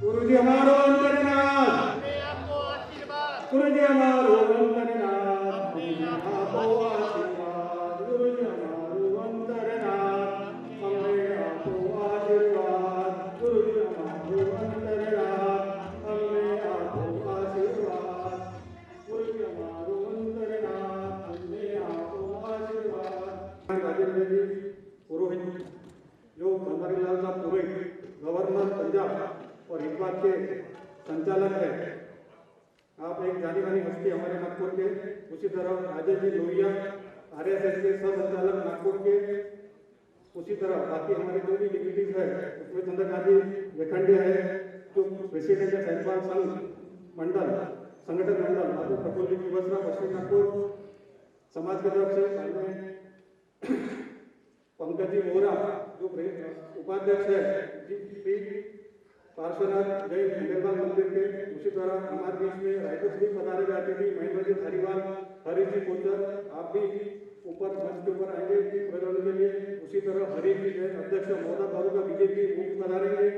गुरुजी हमारो अंतरनाथ, गुरुजी हमारो अंतरनाथ, हमें आपो आशीर्वाद। गुरुजी हमारो अंतरनाथ, हमें आपो आशीर्वाद। गुरुजी हमारो अंतरनाथ, हमें आपो आशीर्वाद। गुरुजी हमारो अंतरनाथ, हमें आपो आशीर्वाद। राजेंद्र जी पुरोहित जो बनवारीलाल साहब पुरोहित गवर्नर पंजाब और हिंदवाद के संचालक है, आप एक जानी मानी हस्ती हमारे नागपुर के। उसी तरह राजेश जी लोहिया आरएसएस के सह संचालक नागपुर के। उसी तरह बाकी हमारे जो भी डिग्निटीज है उसमें चंद्रकांत जी वेखंडे है जो प्रेसिडेंट है सैनपाल संघ मंडल संगठन मंडल बाबू प्रफुल्ल जी कुबसरा पश्चिम नागपुर समाज की तरफ से। पंकज जी मोहरा जो उपाध्यक्ष है जी पार्श्वनाथ जैन मंदिरपाल मंदिर के। उसी तरह हमारे बीच में रायपुर भी पधारे जाते थे महेंद्र जी धारीवाल, हरीश जी कोचर, आप भी ऊपर मंच के ऊपर आएंगे प्रज्वलन के लिए। उसी तरह हरीश जी जैन अध्यक्ष ममता तालुका बीजेपी वो भी पधारेंगे।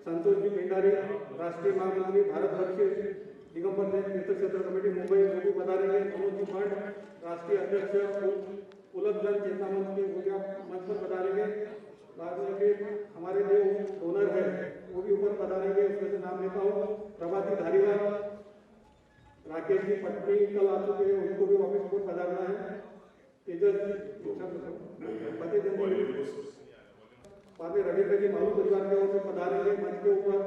संतोष जी पिंडारी राष्ट्रीय महामंत्री भारत वर्ष दिगंबर जैन तीर्थ क्षेत्र कमेटी मुंबई वो भी पधारेंगे। मनोज जी भट्ट राष्ट्रीय अध्यक्ष उलगजन चेतना मंच के वो भी मंच पर पधारेंगे। बाद में फिर हमारे जो डोनर है वो भी ऊपर पधारेंगे, उसमें से नाम लेता हूँ। प्रभाती धारीवाल, राकेश जी पटनी कल आ चुके हैं, उनको भी वापस ऊपर पधारना है। तेजस बाद में रविंद्र जी मालू परिवार के ओर से पधारेंगे मंच के ऊपर।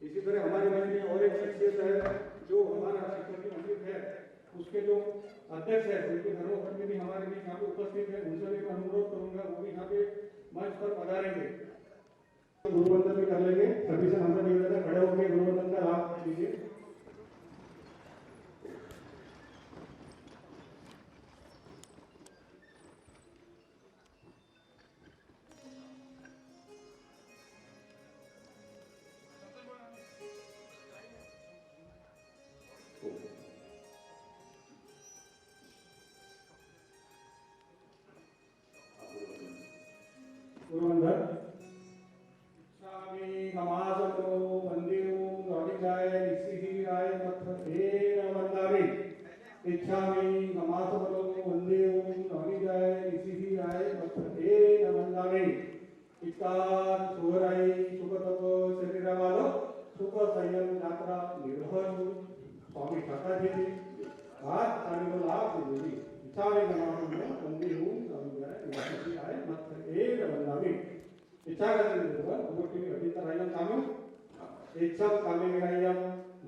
इसी तरह हमारे बीच में और एक शख्सियत है जो हमारा शिक्षक की मंदिर है उसके जो अध्यक्ष है उनके धर्मपत्नी भी हमारे बीच यहाँ पे उपस्थित है। उनसे भी मैं अनुरोध करूंगा वो भी यहाँ पे मंच पर पधारेंगे। गुरुवंदन भी कर लेंगे। सभी से हमने निवेदन है खड़े होकर गुरुवंदन का लाभ लीजिए। गुरुवंदन स्वामी नमाजो वंदियो गौरीगाय निसिहिराय मथेर वंदामि। इच्छामि नमाजो वंदियो गौरीगाय निसिहिराय मथेर वंदामि। इत्कार सुहराई सुखतप शरीरवालो सुख संयम यात्रा निर्भय स्वामी ठाकर जी बात पानी को लाभ दीजिए। इच्छामि नमाजो वंदियो गौरीगाय निसिहिराय मथेर वंदामि। इच्छा करते हैं गोटी में अभी तक आयम कामो इच्छा कामे में आयम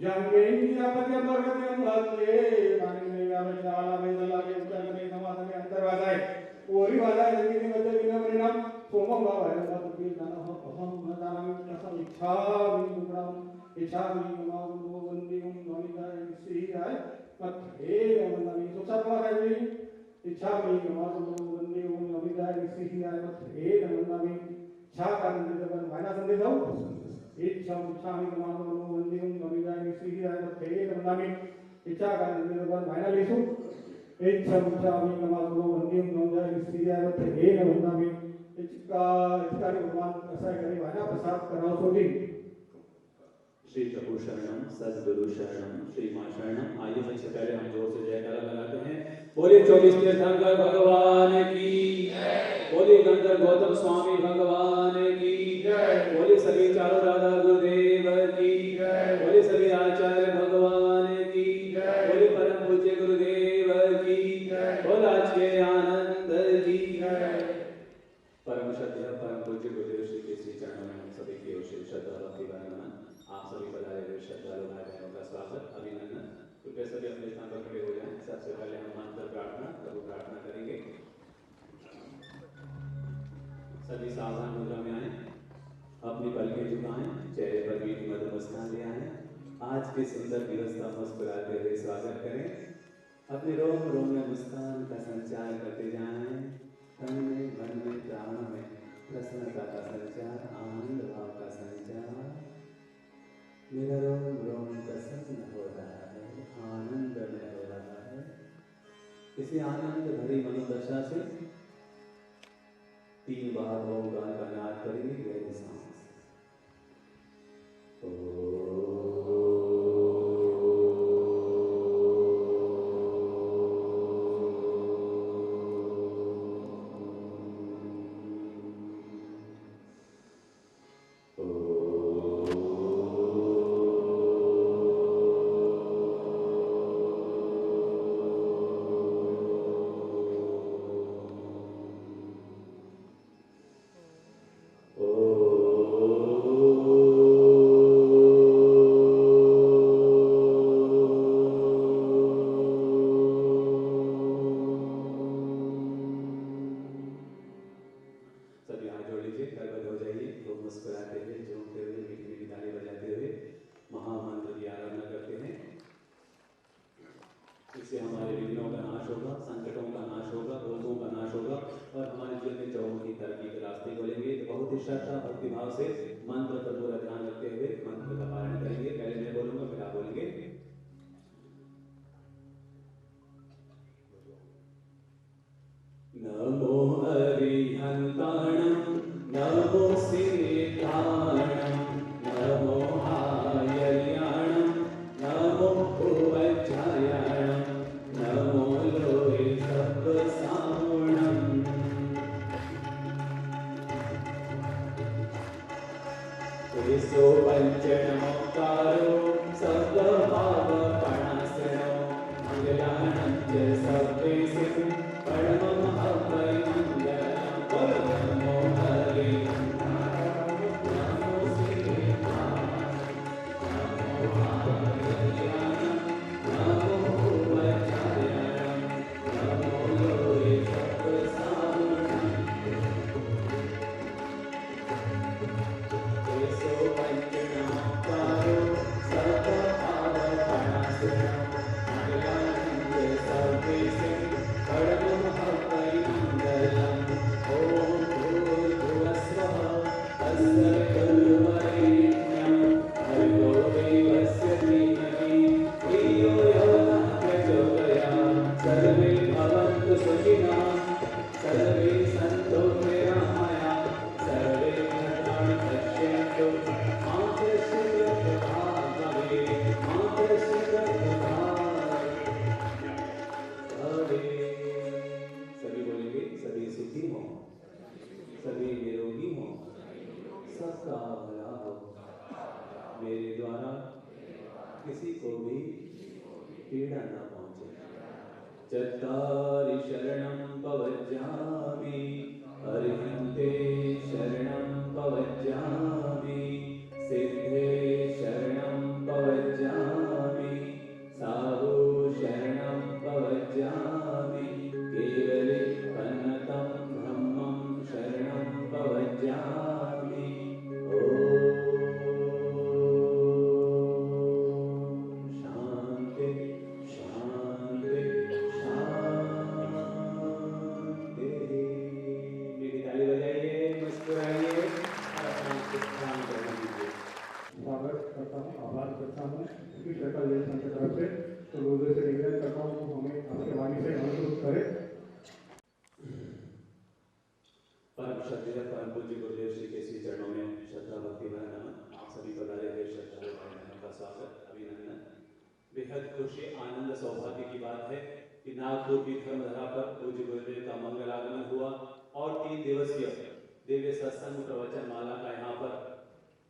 जंगेंद्रिया पद्य वर्गद्यम भक्ते माने में व्यावचाला वेदला के उत्तर में समाधि में अंतर वादाय ओरी वादाय जिंदगी में मध्य बिना परिणाम सोमम भाव है बात की जाना हो अहम मदानामि तसम इच्छा विमुक्तम इच्छा विमुक्तम वंदिम नमिताय श्रीराय मथे वंदनामि सुसत्वा है इच्छा विमुक्तम वंदिम नमिताय श्रीराय मथे वंदनामि। इच्छा का निवेदन वायना संदेश हो इच्छा इच्छामि नमामि वंदिम नमिताय श्रीराय मथे वंदनामि। इच्छा का निवेदन वायना लेसु इच्छा इच्छामि नमामि वंदिम नमिताय श्रीराय मथे वंदनामि। इच्छा इच्छानि भगवान ऐसा करे वायना प्रसाद कराओ सोजी। श्री प्रभु शरणम सद्गुरु शरणम श्री मां शरणम। आइए सबसे पहले हम जोर से जयकारा लगाते हैं। बोले 24 तीर्थंकर भगवान की जय। बोले गंधर्व गौतम स्वामी भगवान की जय। बोले सभी चारों राधा गुरुदेव की जय। बोले सभी आचार्य भगवान की जय। बोले परम पूज्य गुरुदेव की जय। बोला के आनंद की जय। परम श्रद्धेय परम पूज्य गुरुदेव श्री के श्री चरणों में हम सभी की ओर से श्रद्धा भक्ति वंदना। आप सभी पधारे हुए श्रद्धालु भाई बहनों का स्वागत अभिनंदन। कृपया सभी अपने स्थान पर खड़े हो जाएं। सबसे पहले हम मंत्र प्रार्थना प्रभु प्रार्थना करेंगे। सभी सावधान मुद्रा में आए, अपनी पलकें झुकाएं, चेहरे पर मीठी मधुर मुस्कान ले आए। आज के सुंदर दिवस का मुस्कुराते हुए स्वागत करें। अपने रोम रोम में मुस्कान का संचार करते जाएं। तन में मन में प्राण में प्रसन्नता का संचार, आनंद भाव का संचार। मेरा रोम रोम प्रसन्न हो रहा है, आनंद में हो रहा है। इसी आनंद भरी मनोदशा से 3 बार ओम का नाद करेंगे। ही श्रद्धा भक्ति भाव से मंत्र पर पूरा ध्यान रखते हुए मंत्र का पारण करेंगे। पहले मैं बोलूंगा फिर आप बोलेंगे। नमो हरिहंताणं नमो सिद्धाणं नमो आयर्याणं नमो भुवज्जायाणं नमो लोहे सप्तसावणम् सो पंचनमोकारो सप्तभावपणासनो मंगलानं च सर्वेषु परमं हवै मंगलं नमो हरे नमो श्रीराम नमो आर्याणं नमो भुवज्जायाणं नमो लोहे सप्तसावणम् सो पंचनमोकारो सप्तभावपणासनो मंगलानं च सर्वेषु परमं हवै मंगलम् ॐ भूर्भुवस्वः तत्सवितुर्वरेण्यं भर्गो देवस्य धीमहि धियो यो नः प्रचोदयात् सर्वे भवन्तु सुखिनः सर्वे सन्तु निरामयाः सर्वे भद्राणि पश्यन्तु मा कश्चित् दुःखभाग् भवेत् मा कश्चित् दुःखभाग् सभी बोलेंगे सभी सुखी हो सभी निरोगी हो सबका भला हो मेरे द्वारा किसी को भी पीड़ा न पहुंचे चत्तारि शरणं पवज्जामि अरिहन्ते शरणं पवज्जामि सिद्धे शरणं पवज्जामि साधु शरणं पवज्जामि केवले पन्नतं ब्रह्मं शरणं पवज्जामि ॐ शान्ति शान्ति शान्ति। मेरी ताली बजाइए मुस्कुराइए और अपना ध्यान करने दीजिए। स्वागत करता हूँ, आभार करता हूँ इस सरकार संघ की तरफ से। तो लोगों से निवेदन करता हूँ हमें आपके वाणी से अनुरोध करें। परम श्रद्धेय परम पूज्य गुरुदेव श्री के श्री चरणों में श्रद्धा भक्ति भरा नमन। आप सभी पधारे हुए श्रद्धालु भाई बहनों का स्वागत अभिनंदन। बेहद खुशी आनंद सौभाग्य की बात है कि नागपुर की धर्मधरा पर पूज्य गुरुदेव का मंगल आगमन हुआ और 3 दिवसीय दिव्य सत्संग प्रवचन माला का यहाँ पर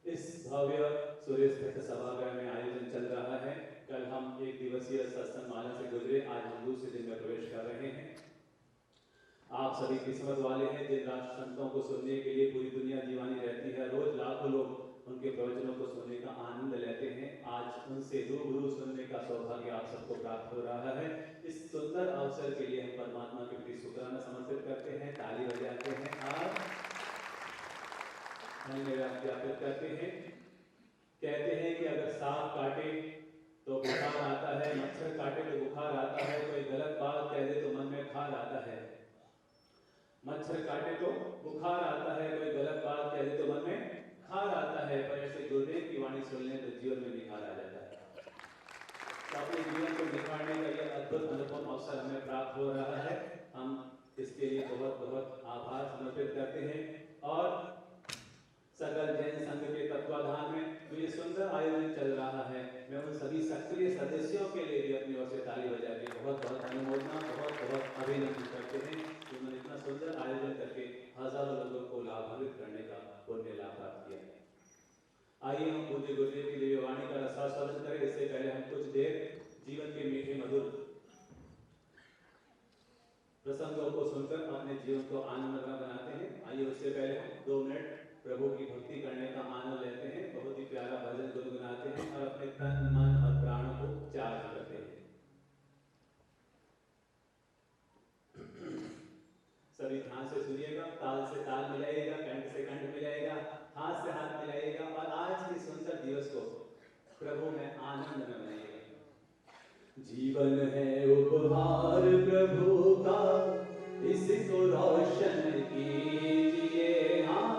इस भव्य सूर्यस्थित सभागार में आयोजन चल रहा है। कल हम 1 दिवसीय सत्संग माला से गुजरे, आज हम दूसरे दिन में प्रवेश कर रहे हैं। आप सभी किस्मत वाले हैं जिन राष्ट्र संतों को सुनने के लिए पूरी दुनिया दीवानी रहती है। रोज लाखों लोग उनके प्रवचनों को सुनने का आनंद लेते हैं। आज उनसे रूबरू सुनने का सौभाग्य आप सबको प्राप्त हो रहा है। इस सुंदर अवसर के लिए हम परमात्मा के प्रति शुक्राना समर्पित करते हैं, ताली बजाते हैं और धन्यवाद ज्ञापित करते हैं। कहते हैं कि अगर सांप काटे तो बुखार आता है, मच्छर काटे तो बुखार आता है, कोई गलत बात कह दे तो मन में खार आता है। मच्छर काटे तो बुखार आता है, कोई गलत बात कह दे तो मन में खार आता है, पर ऐसे गुरुदेव की वाणी सुनने तो जीवन में निखार आ जाता है। तो अपने जीवन को निखारने का यह अद्भुत अनुपम अवसर हमें प्राप्त हो रहा है। हम इसके लिए बहुत बहुत आभार समर्पित करते हैं और सकल जैन संघ के तत्वाधान में जो ये सुंदर आयोजन चल रहा है, मैं उन सभी सक्रिय सदस्यों के लिए भी अपनी ओर से ताली बजा के बहुत बहुत अनुमोदना, बहुत बहुत अभिनंदन करते हैं कि उन्होंने इतना सुंदर आयोजन करके हजारों लोगों को लाभान्वित करने का पुण्य लाभ प्राप्त किया है। आइए हम पूज्य गुरुदेव की दिव्य वाणी का रसास्वादन करें। इससे पहले हम कुछ देर जीवन के मीठे मधुर प्रसंगों को सुनकर अपने जीवन को आनंदमय बनाते हैं। आइए उससे पहले हम 2 मिनट प्रभु की भक्ति करने का आनंद लेते हैं। बहुत ही प्यारा भजन गुनगुनाते हैं और अपने तन मन और प्राणों को चार्ज करते हैं। सभी ध्यान से सुनिएगा, ताल से ताल मिलाइएगा, कंठ से कंठ मिलाइएगा, हाथ से हाथ मिलाइएगा और आज के सुंदर दिवस को प्रभु में आनंद में मनाइएगा। जीवन है उपहार प्रभु का, इसको रोशन कीजिए। हाँ,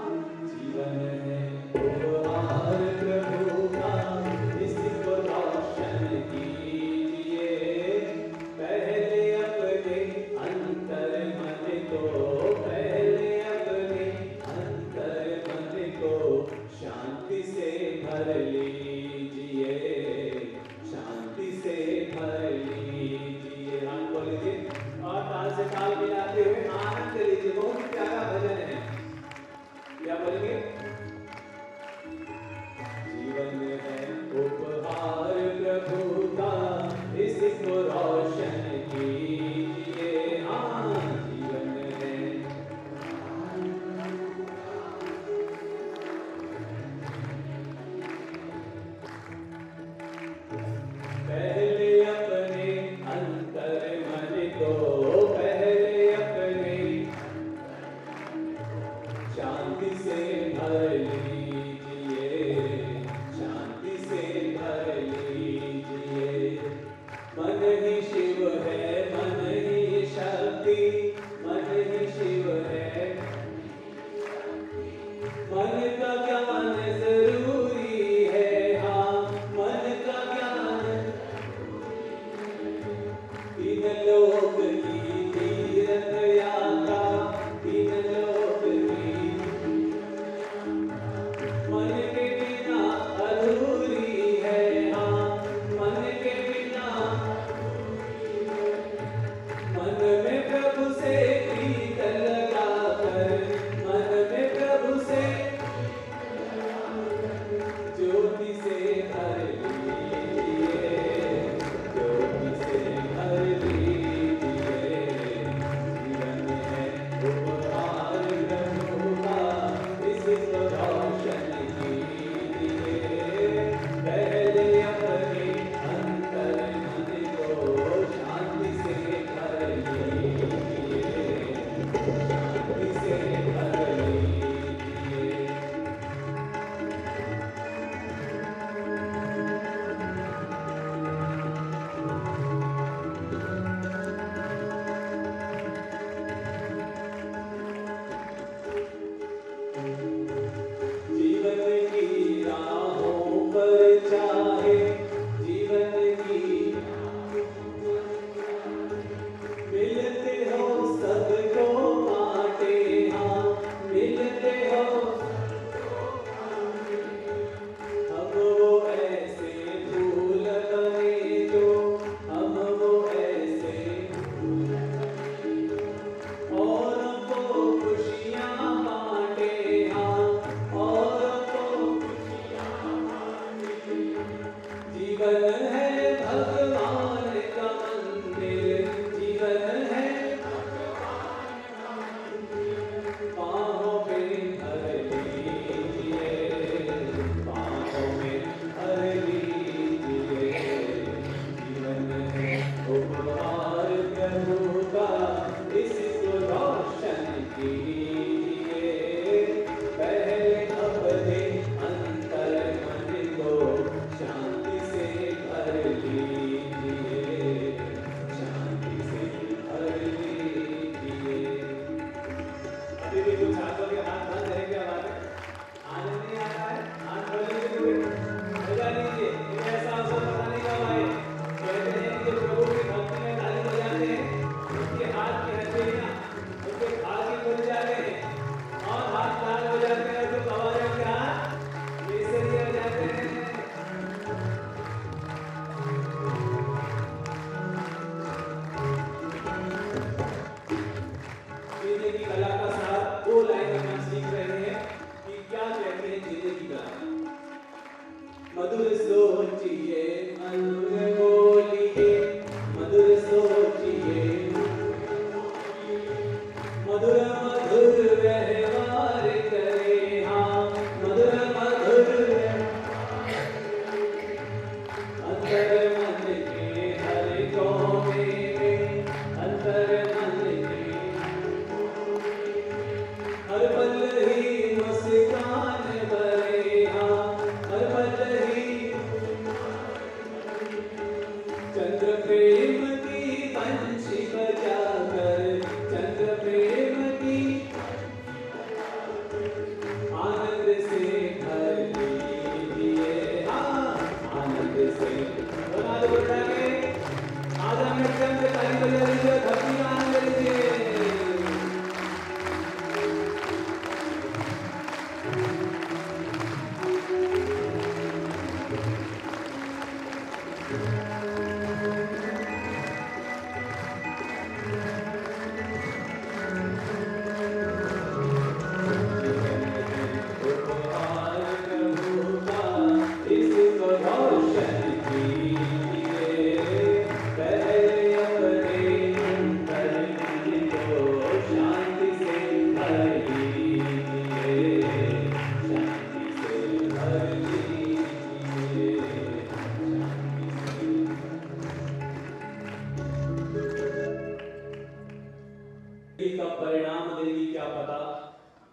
से ताल मिलाते हुए आनंद लीजिए। बहुत ही प्यारा भजन है। क्या बोलेंगे? जीवन है उपहार प्रभु का, इसको रोशन कीजिए। हाँ, जीवन है पहले अपने अंतर मन को, पहले अपने शांति से भर लीजिए, शांति से भर लीजिए। मन ही शिव है, मन ही शक्ति, मन ही शिव है। मन का ज्ञान जरूरी है, हाँ मन का ज्ञान। तीन लोक की तीर्थ यात्रा, तीन लोक की मन के बिना अधूरी है, हाँ मन के बिना। मन में प्रभु से प्रीत लगाकर, मन में प्रभु से ज्योति से भर लीजिए, ज्योति से भर लीजिए। जीवन है उपहार प्रभु का, इसको रोशन कीजिए। पहले अपने अंतर मन को शांति से भर लीजिए, शांति से भर लीजिए। जीवन की राहों पर चाहे, जीवन की मिलते हो सबको बांटे, हाँ मिलते हो। हम वो ऐसे फूल बने जो, हम वो ऐसे औरों को खुशियाँ बांटे, हाँ औरों को। जीवन है भगवान का मंदिर, जीवन है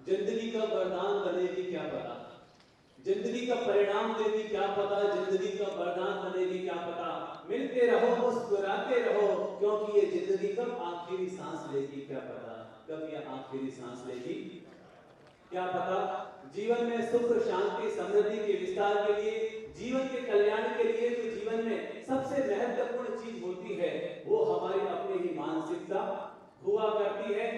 जिंदगी का वरदान बनेगी क्या पता, जिंदगी का परिणाम देगी क्या पता, जिंदगी का वरदान बनेगी क्या पता। मिलते रहो मुस्कुराते रहो, क्योंकि ये जिंदगी कब आखिरी सांस लेगी क्या पता, कब ये आखिरी सांस लेगी क्या पता। जीवन में सुख शांति समृद्धि के विस्तार के लिए, जीवन के कल्याण के लिए जो जीवन में सबसे महत्वपूर्ण चीज होती है वो हमारी अपनी ही मानसिकता हुआ करती है।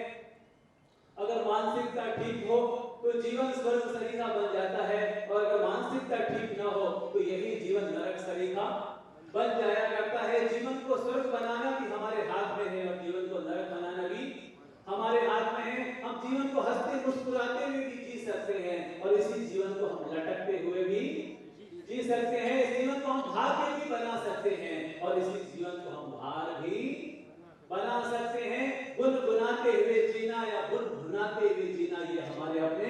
अगर मानसिकता ठीक हो तो जीवन स्वर्ग सरीखा बन जाता है, और अगर मानसिकता ठीक न हो तो यही जीवन नरक सरीखा बन जाया करता है। जीवन को स्वर्ग बनाना भी हमारे हाथ में है और जीवन को नरक बनाना भी हमारे हाथ में है। हम जीवन को हंसते मुस्कुराते हुए भी जी सकते हैं और इसी जीवन को हम लटकते हुए भी जी सकते हैं। इस जीवन को हम भाग्य भी बना सकते हैं और इसी जीवन को हम भार भी बना सकते हैं। गुनगुनाते हुए जीना या भुनभुनाते हुए जीना ये हमारे अपने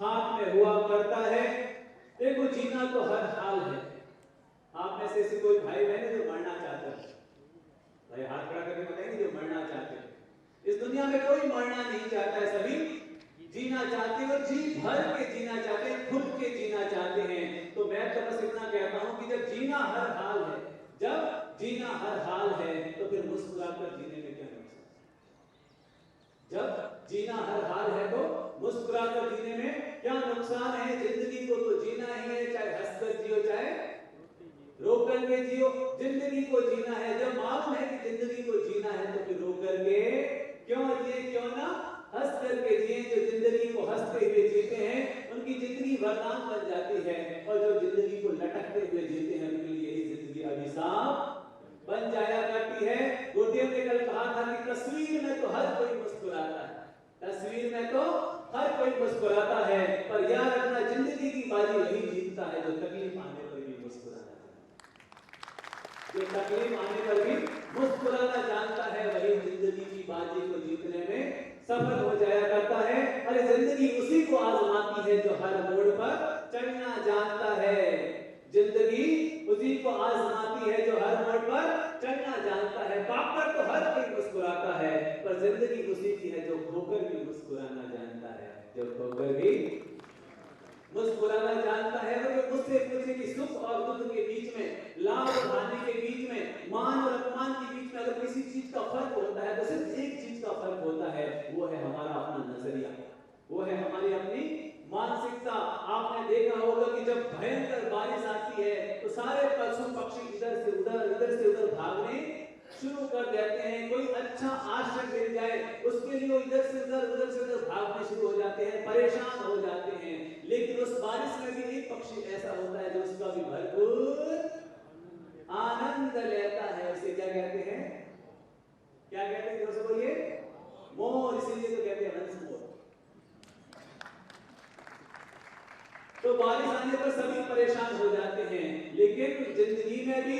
हाथ में हुआ करता है। देखो जीना तो हर हाल है। आप में से ऐसे कोई भाई बहन है जो मरना चाहते हैं? भाई हाथ खड़ा करके बताएंगे जो मरना चाहते हैं। इस दुनिया में कोई मरना नहीं चाहता है, सभी जीना चाहते हैं और जी भर के जीना चाहते हैं, खुल के जीना चाहते हैं। तो मैं तो बस इतना कहता हूं कि जब जीना हर हाल है, जब जीना हर हाल है तो फिर मुस्कुराकर जीने में क्या नुकसान। जब जीना हर हाल है तो मुस्कुराकर जीने में क्या नुकसान है। जिंदगी को तो जीना ही है, चाहे हंसकर जियो चाहे रो करके जियो। जिंदगी को जीना है, जब मालूम है कि जिंदगी को जीना है तो फिर रो करके क्यों जिए, क्यों ना हंस करके जिए। जो जिंदगी को हंसते हुए जीते हैं उनकी जिंदगी वरदान बन जाती है, और जो जिंदगी को लटकते हुए जीते हैं उनके लिए यही जिंदगी अभिशाप बन जाया करती है। गुरुदेव ने कल कहा था कि तस्वीर में तो हर कोई मुस्कुराता है, तस्वीर में तो हर कोई मुस्कुराता है, पर याद रखना जिंदगी की बाजी वही जीतता है जो तकलीफ आने पर भी मुस्कुराता है। जो तकलीफ आने पर भी मुस्कुराना जानता है वही जिंदगी की बाजी को जीतने में सफल हो जाया करता है। अरे जिंदगी उसी को आजमाती है जो हर मोड़ पर चढ़ना जानता है। जिंदगी उसी को आजमाती है जो हर मोड़ पर चढ़ना जानता है। पाकर तो हर कोई मुस्कुराता है, पर जिंदगी उसी की है जो खोकर भी मुस्कुराना जानता है, जो खोकर भी मुस्कुराना जानता है। वो जो मुझसे पूछे कि सुख और दुख के बीच में, लाभ और हानि के बीच में, मान और अपमान के बीच में अगर किसी चीज का फर्क होता है तो सिर्फ एक चीज का फर्क होता है, वो है हमारा अपना नजरिया, वो है हमारी अपनी मानसिकता। आपने देखा होगा कि जब भयंकर बारिश आती है तो सारे पशु पक्षी इधर से उधर भागने शुरू कर देते हैं। कोई अच्छा आश्रय मिल जाए उसके लिए वो इधर से उधर भागने शुरू हो जाते हैं, परेशान हो जाते हैं। लेकिन उस बारिश में भी एक पक्षी ऐसा होता है जो उसका भी भरपूर आनंद लेता है। उसे क्या कहते हैं, क्या कहते हैं, जोर से बोलिए, मोर। इसीलिए तो कहते हैं हंस मोर। तो बारिश आने पर सभी परेशान हो जाते हैं, लेकिन जिंदगी में भी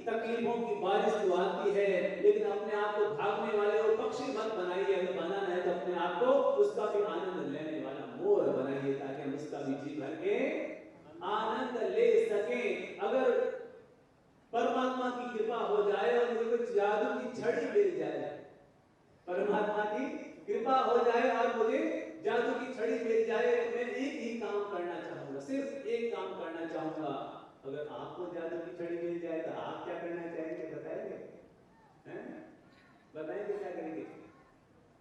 तकलीफों की बारिश तो आती है, लेकिन अपने आप को भागने वाले वो पक्षी मत बनाइए। अगर बनाना है तो अपने आप को उसका भी आनंद लेने वाला मोर बनाइए, ताकि हम उसका भी जी भर के आनंद ले सकें। अगर परमात्मा की कृपा हो जाए और मुझे कुछ जादू की छड़ी मिल जाए, परमात्मा की कृपा हो जाए और मुझे जादू की छड़ी मिल जाए, तो मैं एक ही काम करना चाहूंगा, सिर्फ एक काम करना चाहूंगा। अगर आपको जादू की छड़ी मिल जाए तो आप क्या करना चाहेंगे, बताएंगे? हैं? बताएंगे क्या करेंगे?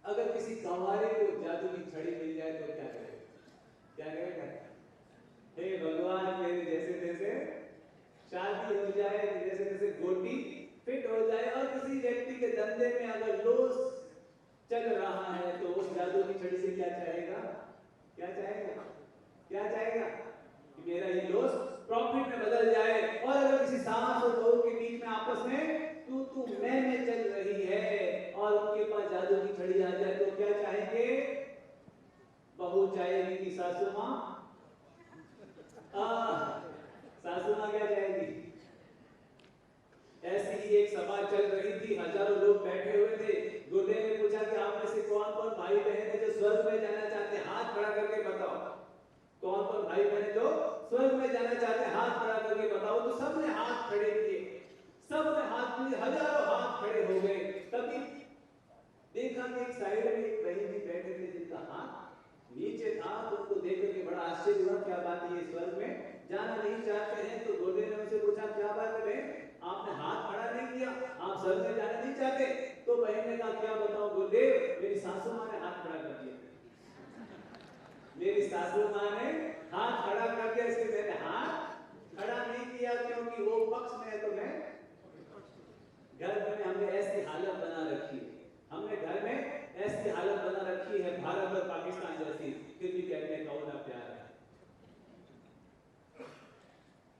अगर किसी गंवारे को जादू की छड़ी मिल जाए तो क्या करेगा, क्या करेगा? हे भगवान, मेरे जैसे जैसे शादी हो जाए, जैसे जैसे गोटी फिट हो जाए, और किसी व्यक्ति के धंधे में अगर लॉस चल रहा है तो उस जादू की छड़ी से क्या चाहेगा, क्या चाहेगा, क्या चाहेगा कि मेरा ये लॉस प्रॉफिट में बदल जाए। और अगर किसी सांस और बहू के बीच में आपस में तू मैं चल रही है और उनके पास जादू की छड़ी आ जाए तो क्या चाहेंगे? बहू चाहेगी कि सासू माँ? सासू माँ क्या चाहेगी? ऐसी ही एक सभा चल रही थी, हजारों लोग बैठे हुए थे। गुरुदेव ने पूछा कि आप में से कौन कौन भाई बहन है जो स्वर्ग में जाना चाहते हैं, हाथ खड़ा करके बताओ। कौन कौन भाई बहन जो स्वर्ग में जाना चाहते हैं, हाथ खड़ा करके बताओ। तो सबने हाथ खड़े किए, सबने हाथ किए, हजारों हाथ खड़े हो गए। तभी देखा कि एक साइड में एक बहन जी बैठे थे जिनका हाथ नीचे था तो उनको देख करके बड़ा आश्चर्य हुआ, क्या बात है, ये स्वर्ग में जाना नहीं चाहते हैं। तो गुरुदेव ने उनसे पूछा, क्या बात है बहन, आपने हाथ खड़ा नहीं किया, आप स्वर्ग में जाना नहीं चाहते? तो बहन ने कहा, क्या बताऊं गुरुदेव, मेरी सासू माँ ने हाथ खड़ा कर दिया। मेरी सासू माँ ने हाथ खड़ा कर दिया, इसलिए मैंने हाथ खड़ा नहीं किया, क्योंकि वो पक्ष में है तो मैं घर में हमने ऐसी हालत बना रखी है, हमने घर में ऐसी हालत बना रखी है भारत और पाकिस्तान जैसी, फिर भी कहते हैं कौन ना प्यार है।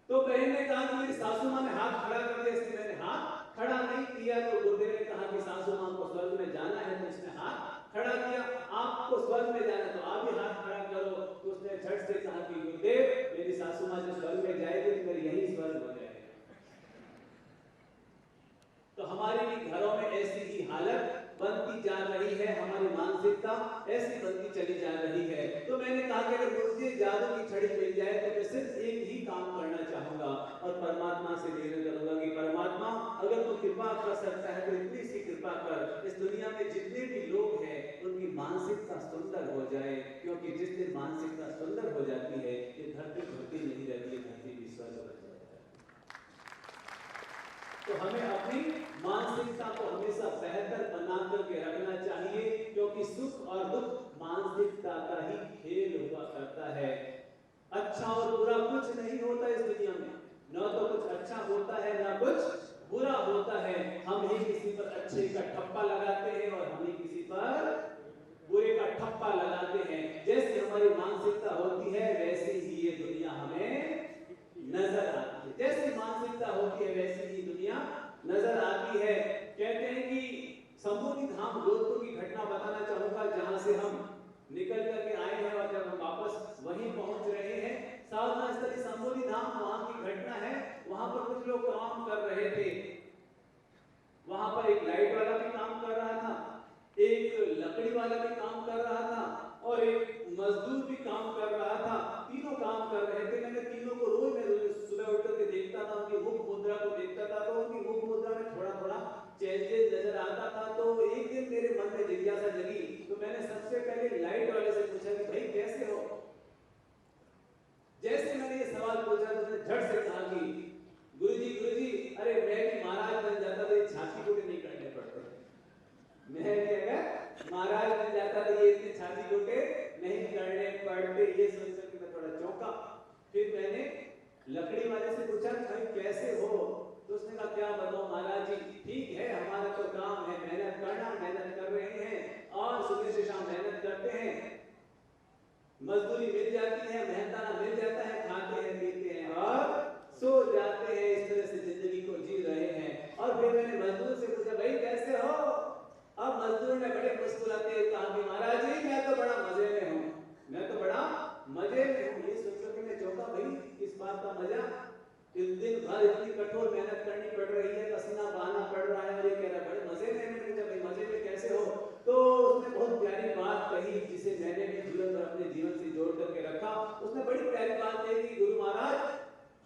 तो बहन ने कहा कि मेरी सासू माँ ने हाथ खड़ा कर दिया, इसलिए मैंने हाथ खड़ा नहीं किया। तो गुरुदेव ने कहा कि सासू माँ को स्वर्ग में जाना है तो उसने हाथ खड़ा किया, आपको स्वर्ग में जाना तो आप भी हाथ खड़ा करो। तो उसने झट से कहा कि गुरुदेव, मेरी सासू माँ जो स्वर्ग में जाएगी तो मेरे यही स्वर्ग हो जाएगा। तो हमारे भी घरों में ऐसी ही हालत बनती जा रही है, हमारी मानसिकता ऐसी बनती चली जा रही है। तो मैंने कहा कि अगर मुझे जादू की छड़ी मिल जाए तो मैं सिर्फ एक ही काम करना चाहूंगा और परमात्मा से निवेदन करूंगा कि परमात्मा, अगर तू कृपा कर सकता है तो इतनी सी कृपा कर, इस दुनिया में जितने भी लोग हैं उनकी मानसिकता सुंदर हो जाए, क्योंकि जिस दिन मानसिकता सुंदर हो जाती है ये धरती धरती नहीं रहती है, धरती विश्वास हो जाती है। तो हमें अपनी मानसिकता को हमेशा बेहतर बना करके रखना चाहिए, क्योंकि सुख और दुख मानसिकता का ही खेल हुआ करता है। अच्छा और बुरा कुछ नहीं होता इस दुनिया में, न तो कुछ अच्छा होता है न कुछ बुरा होता है। हम ही किसी पर अच्छे का ठप्पा लगाते हैं और हम ही किसी पर बुरे का ठप्पा लगाते हैं। जैसे हमारी मानसिकता होती है वैसे ही ये दुनिया हमें नजर आती है, जैसी मानसिकता होती है वैसी ही दुनिया नजर आती है। कहते हैं कि संबोधि धाम जोधपुर की घटना बताना चाहूंगा, जहां से हम निकल करके आए हैं और जब हम वापस वहीं पहुंच रहे हैं। साधना स्थली संबोधि धाम, वहां की घटना है। वहां पर कुछ लोग काम कर रहे थे, वहां पर एक लाइट वाला भी काम कर रहा था, एक लकड़ी वाला भी काम कर रहा था और एक मजदूर भी काम कर रहा था। तीनों काम कर रहे थे। मैंने तीनों को रोज मैं सुबह उठ करके देखता था, उनकी मुख मुद्रा को देखता था, तो उनकी मुख मुद्रा में थोड़ा थोड़ा चेंजेस नजर आता था। तो एक दिन मेरे मन में जिज्ञासा जगी, तो मैंने सबसे पहले लाइट वाले से पूछा कि भाई कैसे हो। जैसे मैंने ये सवाल पूछा तो उसने झट से कहा कि गुरुजी, अरे मैं भी महाराज बन जाता तो ये छाती को नहीं करने पड़ते, मैं भी अगर महाराज बन जाता तो ये इतने छाती कोटे नहीं करने पड़ते। ये सोचकर कि मैं थोड़ा चौंका। फिर मैंने लकड़ी वाले से पूछा भाई कैसे हो। तो उसने कहा क्या बताऊं महाराज जी, ठीक है हमारा तो काम है मेहनत करना, मेहनत कर रहे हैं और सुबह से शाम मेहनत करते हैं, मजदूरी मिल जाती है, मेहनताना मिल जाता है, खाते हैं पीते हैं और सो जाते हैं, इस तरह से जिंदगी को जी रहे हैं। और फिर मैंने मजदूर से पूछा भाई कैसे हो। अब मजदूर ने बड़े मुस्कुराते हुए कहा कि महाराज जी मैं तो बड़ा मजे में हूँ, मैं तो बड़ा मजे में हूँ। ये सोचकर के मैं चौंका, भाई इस बात का मजा, इस दिन भर इतनी कठोर मेहनत करनी पड़ रही है, पसीना बहाना पड़ रहा है और ये कह रहा है बड़े मजे में। मैंने पूछा भाई मजे में कैसे हो। तो उसने बहुत प्यारी बात कही जिसे मैंने भी जीवन भर अपने जीवन से जोड़ करके रखा। उसने बड़ी प्यारी बात कही कि गुरु महाराज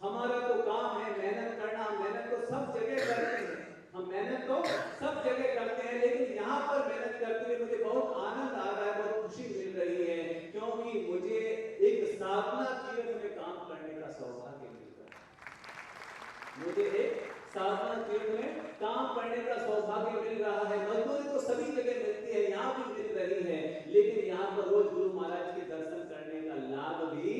हमारा तो काम है मेहनत करना, हम मेहनत तो सब जगह करते हैं, हम मेहनत तो सब जगह करते हैं, लेकिन यहाँ पर मेहनत करते हुए मुझे बहुत आनंद आ रहा है, बहुत खुशी मिल रही है, क्योंकि मुझे एक साधना तीर्थ में काम करने का सौभाग्य मिल रहा है। मुझे एक साधना तीर्थ में काम करने का सौभाग्य मिल रहा है। मजदूरी तो सभी जगह मिलती है, यहाँ भी मिल रही है, लेकिन यहाँ पर रोज गुरु महाराज के दर्शन करने का लाभ भी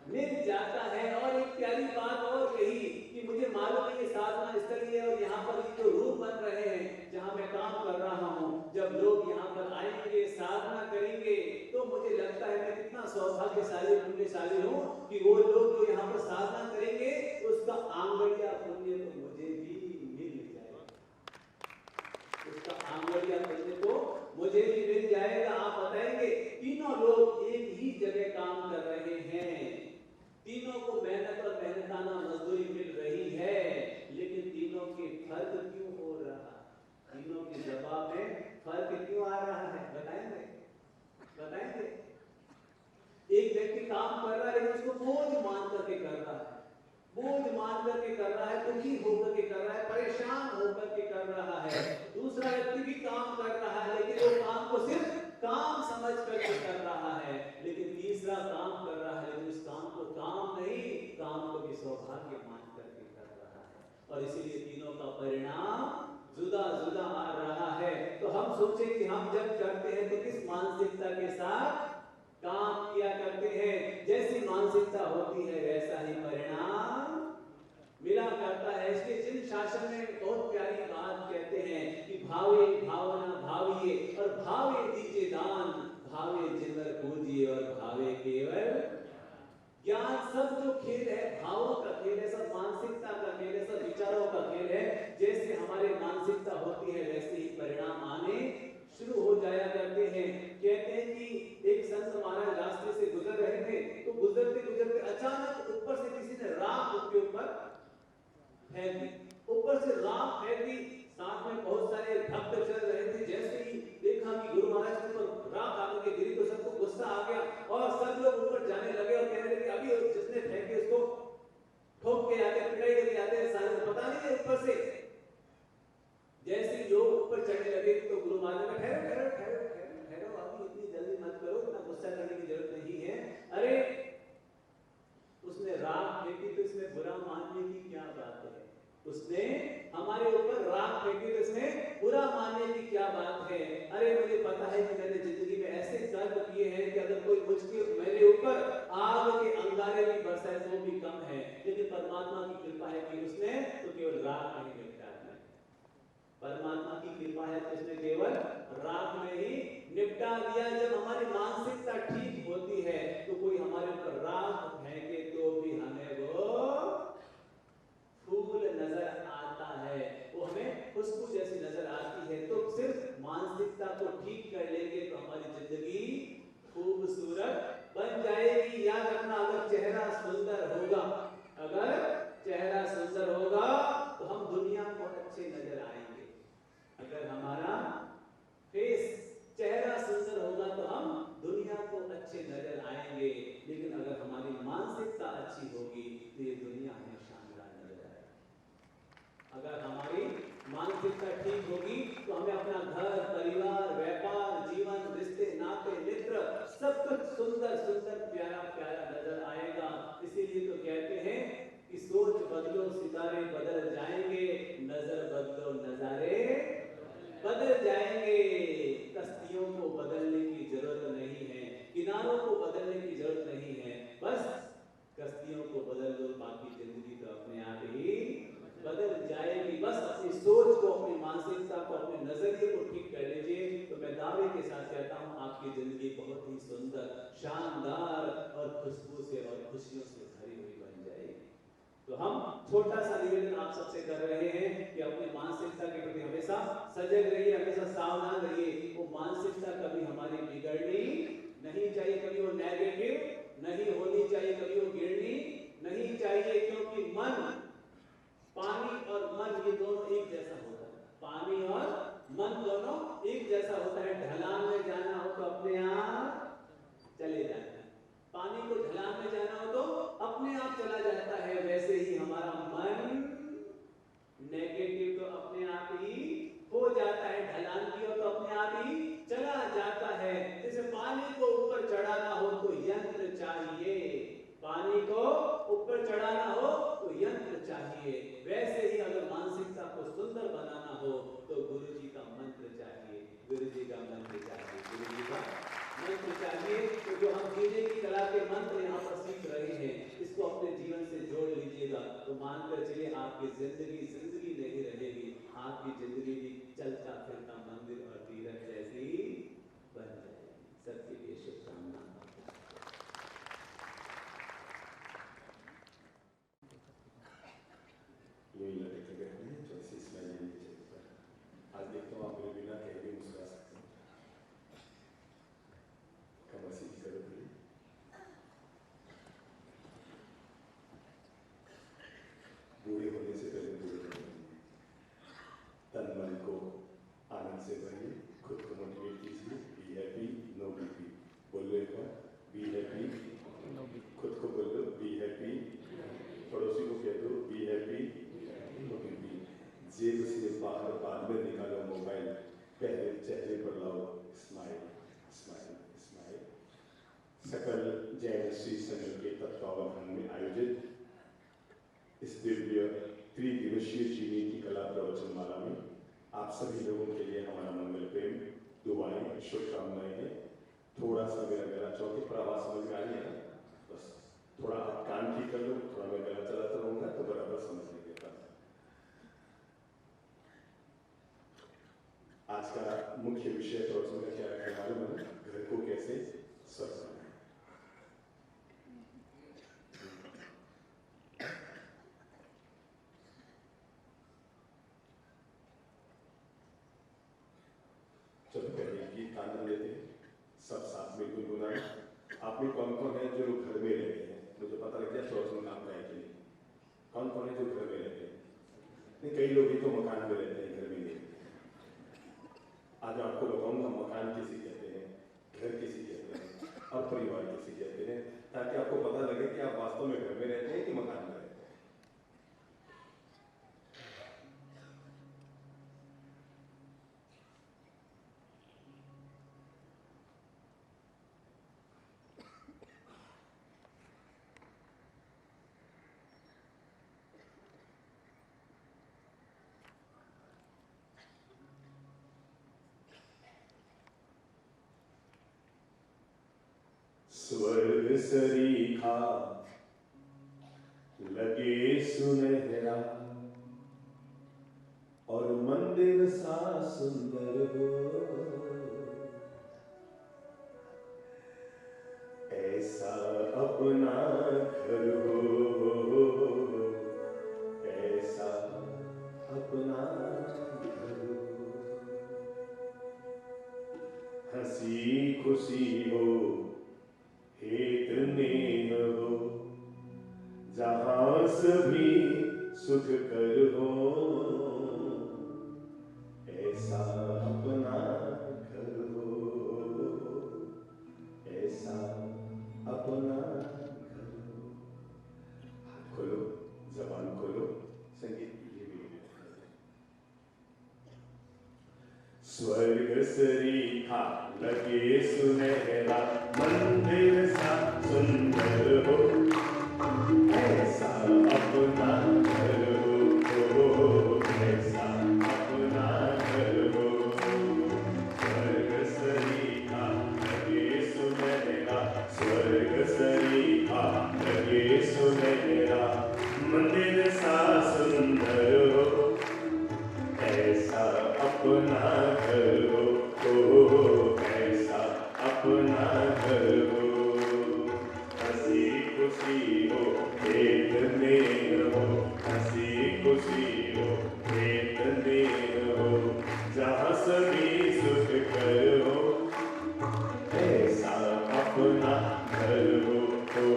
मिल जाता है। और एक प्यारी बात और कही कि मुझे मालूम है ये साधना स्थली है और यहाँ पर जो रूम बन रहे हैं जहाँ मैं काम कर रहा हूँ, जब लोग यहाँ पर आएंगे साधना करेंगे तो मुझे लगता है मैं कितना सौभाग्यशाली पुण्यशाली हूँ कि वो लोग जो यहाँ पर साधना करेंगे उसका आंगड़िया पुण्य तो मुझे भी मिल जाएगा, उसका आंगड़िया पुण्य तो मुझे भी मिल जाएगा। आप बताएंगे तीनों लोग एक ही जगह काम कर रहे हैं, तीनों को मेहनत और मेहनताना मजदूरी मिल रही है, लेकिन तीनों के फर्क क्यों हो रहा, तीनों के जवाब में फर्क क्यों आ रहा है, बताएंगे बताएंगे। एक व्यक्ति काम कर रहा है लेकिन उसको बोझ मान करके कर रहा है, बोझ मान करके कर रहा है, दुखी होकर के कर रहा है, परेशान होकर के कर रहा है। दूसरा व्यक्ति भी काम कर रहा है लेकिन वो काम को सिर्फ काम समझ करके कर रहा है। सौभाग्य मान करके कर रहा है, और इसीलिए तीनों का परिणाम जुदा जुदा आ रहा है। तो हम सोचे कि हम जब करते हैं तो किस मानसिकता के साथ काम किया करते हैं। जैसी मानसिकता होती है वैसा ही परिणाम मिला करता है। इसके जिन शासन में बहुत प्यारी बात कहते हैं कि भावे भावना भाविये और भावे दीजिए दान, भावे जिनवर पूजिए और भावे केवल ज्ञान। सब जो खेल है भावों का खेल है, सब मानसिकता का खेल है, सब विचारों का खेल है। जैसे हमारे मानसिकता होती है वैसे ही परिणाम आने शुरू हो जाया करते हैं। कहते हैं कि एक संत महाराज रास्ते से गुजर रहे थे, तो गुजरते गुजरते अचानक ऊपर से किसी ने राख उनके ऊपर फेंक दी। ऊपर से राख फेंक दी, साथ में बहुत सारे भक्त चल रहे थे। जैसे ही देखा कि गुरु महाराज के ऊपर राख आकर के गिरी तो सबको गुस्सा आ गया और सब लोग ऊपर जाने लगे और कहने लगे अभी जिसने फेंके उसको ठोक के आते, पिटाई करके आते, सारे पता नहीं है ऊपर से। जैसे ही लोग ऊपर चढ़ने लगे तो गुरु महाराज ने ठहरो ठहरो ठहरो ठहरो ठहरो, अभी इतनी जल्दी मत करो, इतना गुस्सा करने की जरूरत नहीं है। अरे उसने राख फेंकी तो इसमें बुरा मानने की क्या बात है? उसने हमारे ऊपर राख फेंकी तो इसमें बुरा मानने की क्या बात है? अरे मुझे पता है कि मैंने जिंदगी में ऐसे कर्म किए हैं कि अगर कोई मुझके मेरे ऊपर आग के अंगारे भी बरसाए तो भी कम है, लेकिन परमात्मा की कृपा है कि उसने तो केवल राख में निपटा दिया। परमात्मा की कृपा है तो उसने केवल राख में ही निपटा दिया। जब हमारी मानसिकता ठीक होती है तो कोई हमारे ऊपर राख फेंके तो भी हमें वो फूल नजर आता है, वो हमें खुशबू जैसी नजर आती है। तो सिर्फ मानसिकता को ठीक कर लेंगे तो हमारी जिंदगी खूबसूरत बन जाएगी। याद रखना, अगर चेहरा सुंदर होगा, अगर चेहरा सुंदर होगा तो हम दुनिया को अच्छे नजर आएंगे। अगर हमारा फेस चेहरा सुंदर होगा तो हम दुनिया को अच्छे नजर आएंगे, लेकिन अगर हमारी मानसिकता अच्छी होगी तो ये दुनिया हमें शानदार नजर आएगी। अगर हमारी मानसिकता ठीक होगी तो हमें अपना घर, परिवार, व्यापार, जीवन, रिश्ते, नाते, मित्र सब कुछ सुंदर सुंदर प्यारा प्यारा नजर आएगा। इसीलिए तो कहते हैं कि सोच बदलो सितारे बदल जाएंगे, नजर बदलो नजारे बदल जाएंगे। कश्तियों को बदलने की जरूरत नहीं है, किनारों को बदलने की जरूरत नहीं है, बस कश्तियों को बदल दो, बाकी जिंदगी तो अपने आप ही बदल जाएगी। बस अपनी सोच को, अपनी मानसिकता को, अपने नजरिए को ठीक कर लीजिए तो मैं दावे के साथ कहता हूँ आपकी जिंदगी बहुत ही सुंदर, शानदार और खुशबू से और खुशियों से भरी हुई बन जाएगी। तो हम छोटा सा निवेदन आप सबसे कर रहे हैं कि अपनी मानसिकता के प्रति हमेशा सजग रहिए, हमेशा सावधान रहिए। वो मानसिकता कभी हमारी बिगड़नी नहीं चाहिए, कभी वो नेगेटिव नहीं होनी चाहिए, कभी वो गिरनी नहीं चाहिए, क्योंकि मन, पानी और मन ये दोनों एक जैसा होता है। पानी और मन दोनों एक जैसा होता है। ढलान में जाना हो तो अपने आप चले जाते हैं, पानी को ढलान में जाना हो तो अपने आप चला जाता है। वैसे ही हमारा मन नेगेटिव तो अपने आप ही हो जाता है, ढलान की हो तो अपने आप ही चला जाता है। जैसे पानी को ऊपर चढ़ाना हो तो यंत्र चाहिए, पानी को ऊपर चढ़ाना हो तो यंत्र चाहिए। वैसे ही अगर मानसिकता को सुंदर बनाना हो तो गुरु जी का मंत्र चाहिए, गुरु जी का मंत्र चाहिए, गुरु जी का मंत्र चाहिए। तो जो हम जीने की कला के मंत्र यहाँ पर सीख रहे हैं, इसको अपने जीवन से जोड़ लीजिएगा तो मानकर चलिए आपकी जिंदगी जिंदगी नहीं रहेगी, आपकी जिंदगी भी चलता फिरता मंदिर और तीर्थ जैसी बन जाएगी। सबके लिए शुभकामना। यही लटक गए हैं जो इसमें ये नीचे ऊपर। आज देखता हूँ आप मेरे बिना कहीं भी मुस्कुरा सकते हैं। कमर सीधी करो थोड़ी। बूढ़े होने से पहले बूढ़े बनिए, तन मन को आनंद से भरिए, खुद को मोटिवेट कीजिए। बी हैप्पी नो बीपी, बोलो एक बार, बी हैप्पी, खुद को बोलो बी हैप्पी, पड़ोसी को कह दो बी हैप्पी नो बीपी। जेब से बाहर बाद में निकालो मोबाइल, पहले चेहरे पर लाओ स्माइल स्माइल स्माइल। सकल जैन श्री संघ के तत्वावधान में आयोजित इस दिव्य त्रिदिवसीय चीनी की कला प्रवचनमाला में आप सभी लोगों के लिए हमारा मंगल प्रेम, दुआएं, शुभकामनाएं हैं। थोड़ा सा मेरा गला चौथी पर आवाज समझ में आ रही है ना? बस थोड़ा आप कान ठीक कर लो, थोड़ा मैं गला चलाता रहूंगा तो बराबर समझ लीजिएगा। आज का मुख्य विषय प्रवचन का क्या है मालूम है? घर को कैसे स्वस्थ बनाएं। चलो पहले गीत आनंद लेते हैं, सब साथ में गुनगुनाएं। आप में कौन कौन है जो घर में रहते हैं? मुझे पता लग गया प्रवचन नाम का है कि नहीं। कौन कौन है जो घर में रहते हैं? नहीं, कई लोग ही तो मकान में रहते हैं, घर में नहीं। आज आपको बताऊंगा मकान किसे कहते हैं, घर किसे कहते हैं और परिवार किसे कहते हैं, ताकि आपको पता लगे कि आप वास्तव में घर में रहते हैं कि मकान में रहते हैं। स्वर्ग सरीखा लगे सुनहरा और मंदिर सा सुंदर हो, ऐसा अपना घर हो, ऐसा अपना घर हो। हंसी खुशी हो, हेत नेह हो, जहां सभी सुख कर हो, ऐसा अपना घर हो, ऐसा अपना घर हो। हाथ खोलो, जबान खोलो, संगीत ये भी स्वर्ग सरीखा लगे सुनहरा, मंदिर सा सुंदर हो, ऐसा अपना घर हो, ऐसा अपना घर हो। स्वर्ग सरीखा लगे सुनहरा, स्वर्ग सरीखा लगे सुनहरा, मंदिर सा सुंदर हो, ऐसा अपना घर हो, ऐसा अपना घर हो। हंसी खुशी हो, खेत नेह हो, हंसी खुशी हो, खेत नेह हो, जहाँ सभी सुख कर हो, ऐसा अपना घर हो,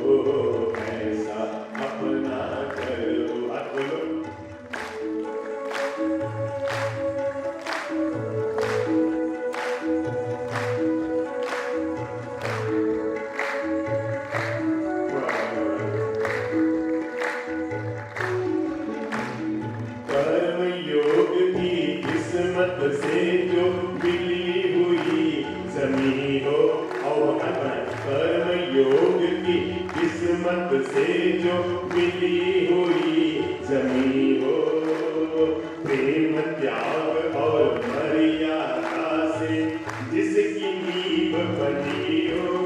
ऐसा अपना घर हो। हाथ बोलो। से जो मिली हुई जमी हो, और कर्म योग की किस्मत से जो मिली हुई जमी हो, प्रेम त्याग और मर्यादा से जिसकी नींव बनी हो,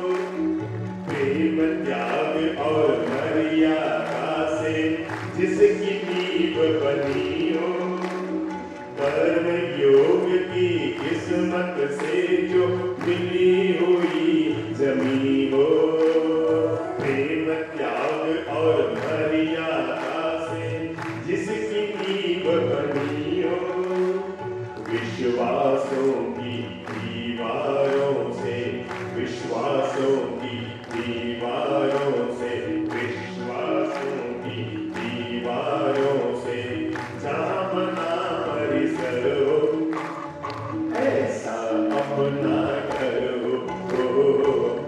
प्रेम त्याग और मर्यादा से जिसकी नींव बनी हो, कर्म योग की किस्मत से जो मिली हुई जमी हो, प्रेम त्याग और मर्यादा से जिसकी नींव बनी हो, विश्वासों की दीवारों से, विश्वासों की दीवारों से, विश्वासों की दीवारों से जहाँ बना परिसर हो, ऐसा अपना घर हो,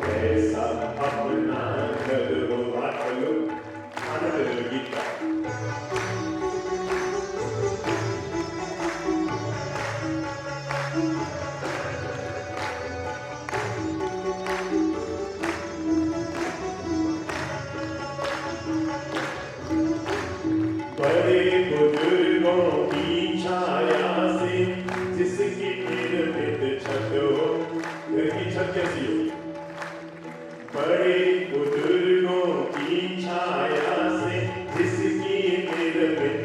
ऐसा अपना घर हो। बात करो, आनंद लो गीत का। घर की छत कैसी हो? बड़े बुजुर्गों की छाया से जिसकी निर्मित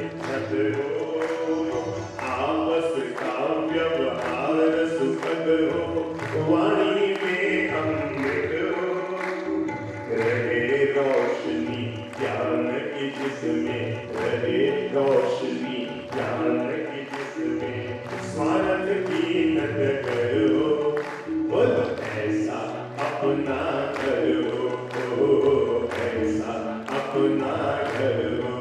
हो, आपस का व्यवहार सुखद हो, वाणी में अमृत हो, रहे रोशनी ज्ञान की जिसमें, रहे रोशनी ज्ञान की जिसमें, स्वार्थ की न करो, बोलो ऐसा अपना करो, ऐसा अपना करो,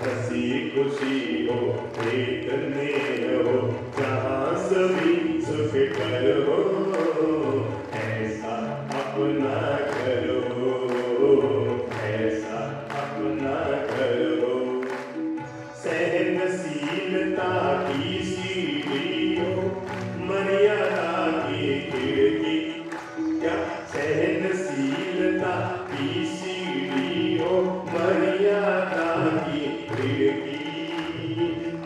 हंसी खुशी हो, चैतन्य हो, जहाँ सभी सुख करो, ऐसा अपना करो, ऐसा अपना करो, सहनशीलता की सीढ़ी हो, मर्यादा की खिड़की, क्या सहनशीलता की सीढ़ी हो, मर्यादा की खिड़की,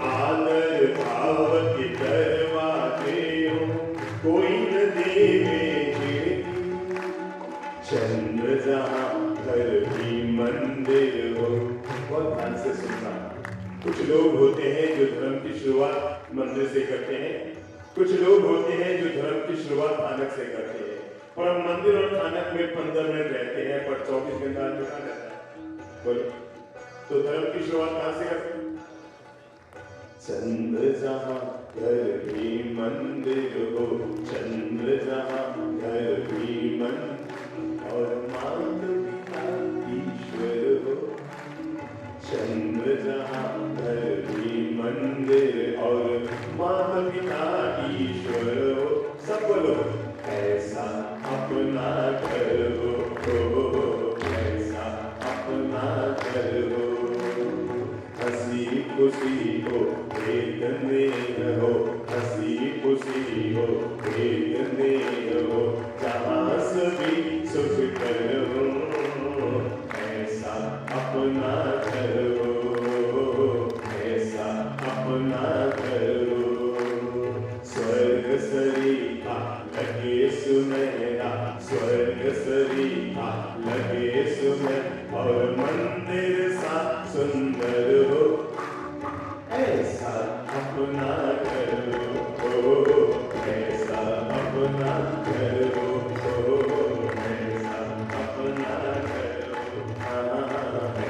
आदर भाव के दरवाजे हो, कोई न देवे खिड़की, चंद्र जहाँ घर भी मंदिर हो। बहुत ध्यान से सुनना। कुछ लोग होते हैं जो धर्म की शुरुआत मंदिर से करते हैं, कुछ लोग होते हैं जो धर्म की शुरुआत थानक से करते हैं, और हम मंदिर और थानक में 15 मिनट रहते हैं पर 24 घंटा कहाँ रहता है? बोलो, तो धर्म की शुरुआत कहाँ से करते हैं? चंद्र जहाँ घर भी मंदिर हो, चंद्र जहाँ घर भी मंदिर, और माता पिता ईश्वर हो, चंद्र जहाँ घर भी मंदिर और माता पिता ईश्वर हो, सब बोलो ऐसा अपना घर हो, ऐसा अपना घर हो, हंसी खुशी हो, चैतन्य हो, हंसी खुशी हो, चैतन्य हो, जहाँ सभी सुख करो, ऐसा अपना घर हो, ऐसा अपना घर हो, स्वर्ग सरीखा लगे सुनहरा, स्वर्ग सरीखा लगे सुनहरा, और मंदिर सा सुंदर हो, ऐसा अपना घर हो, ऐसा अपना घर हो, ऐसा अपना घर हो,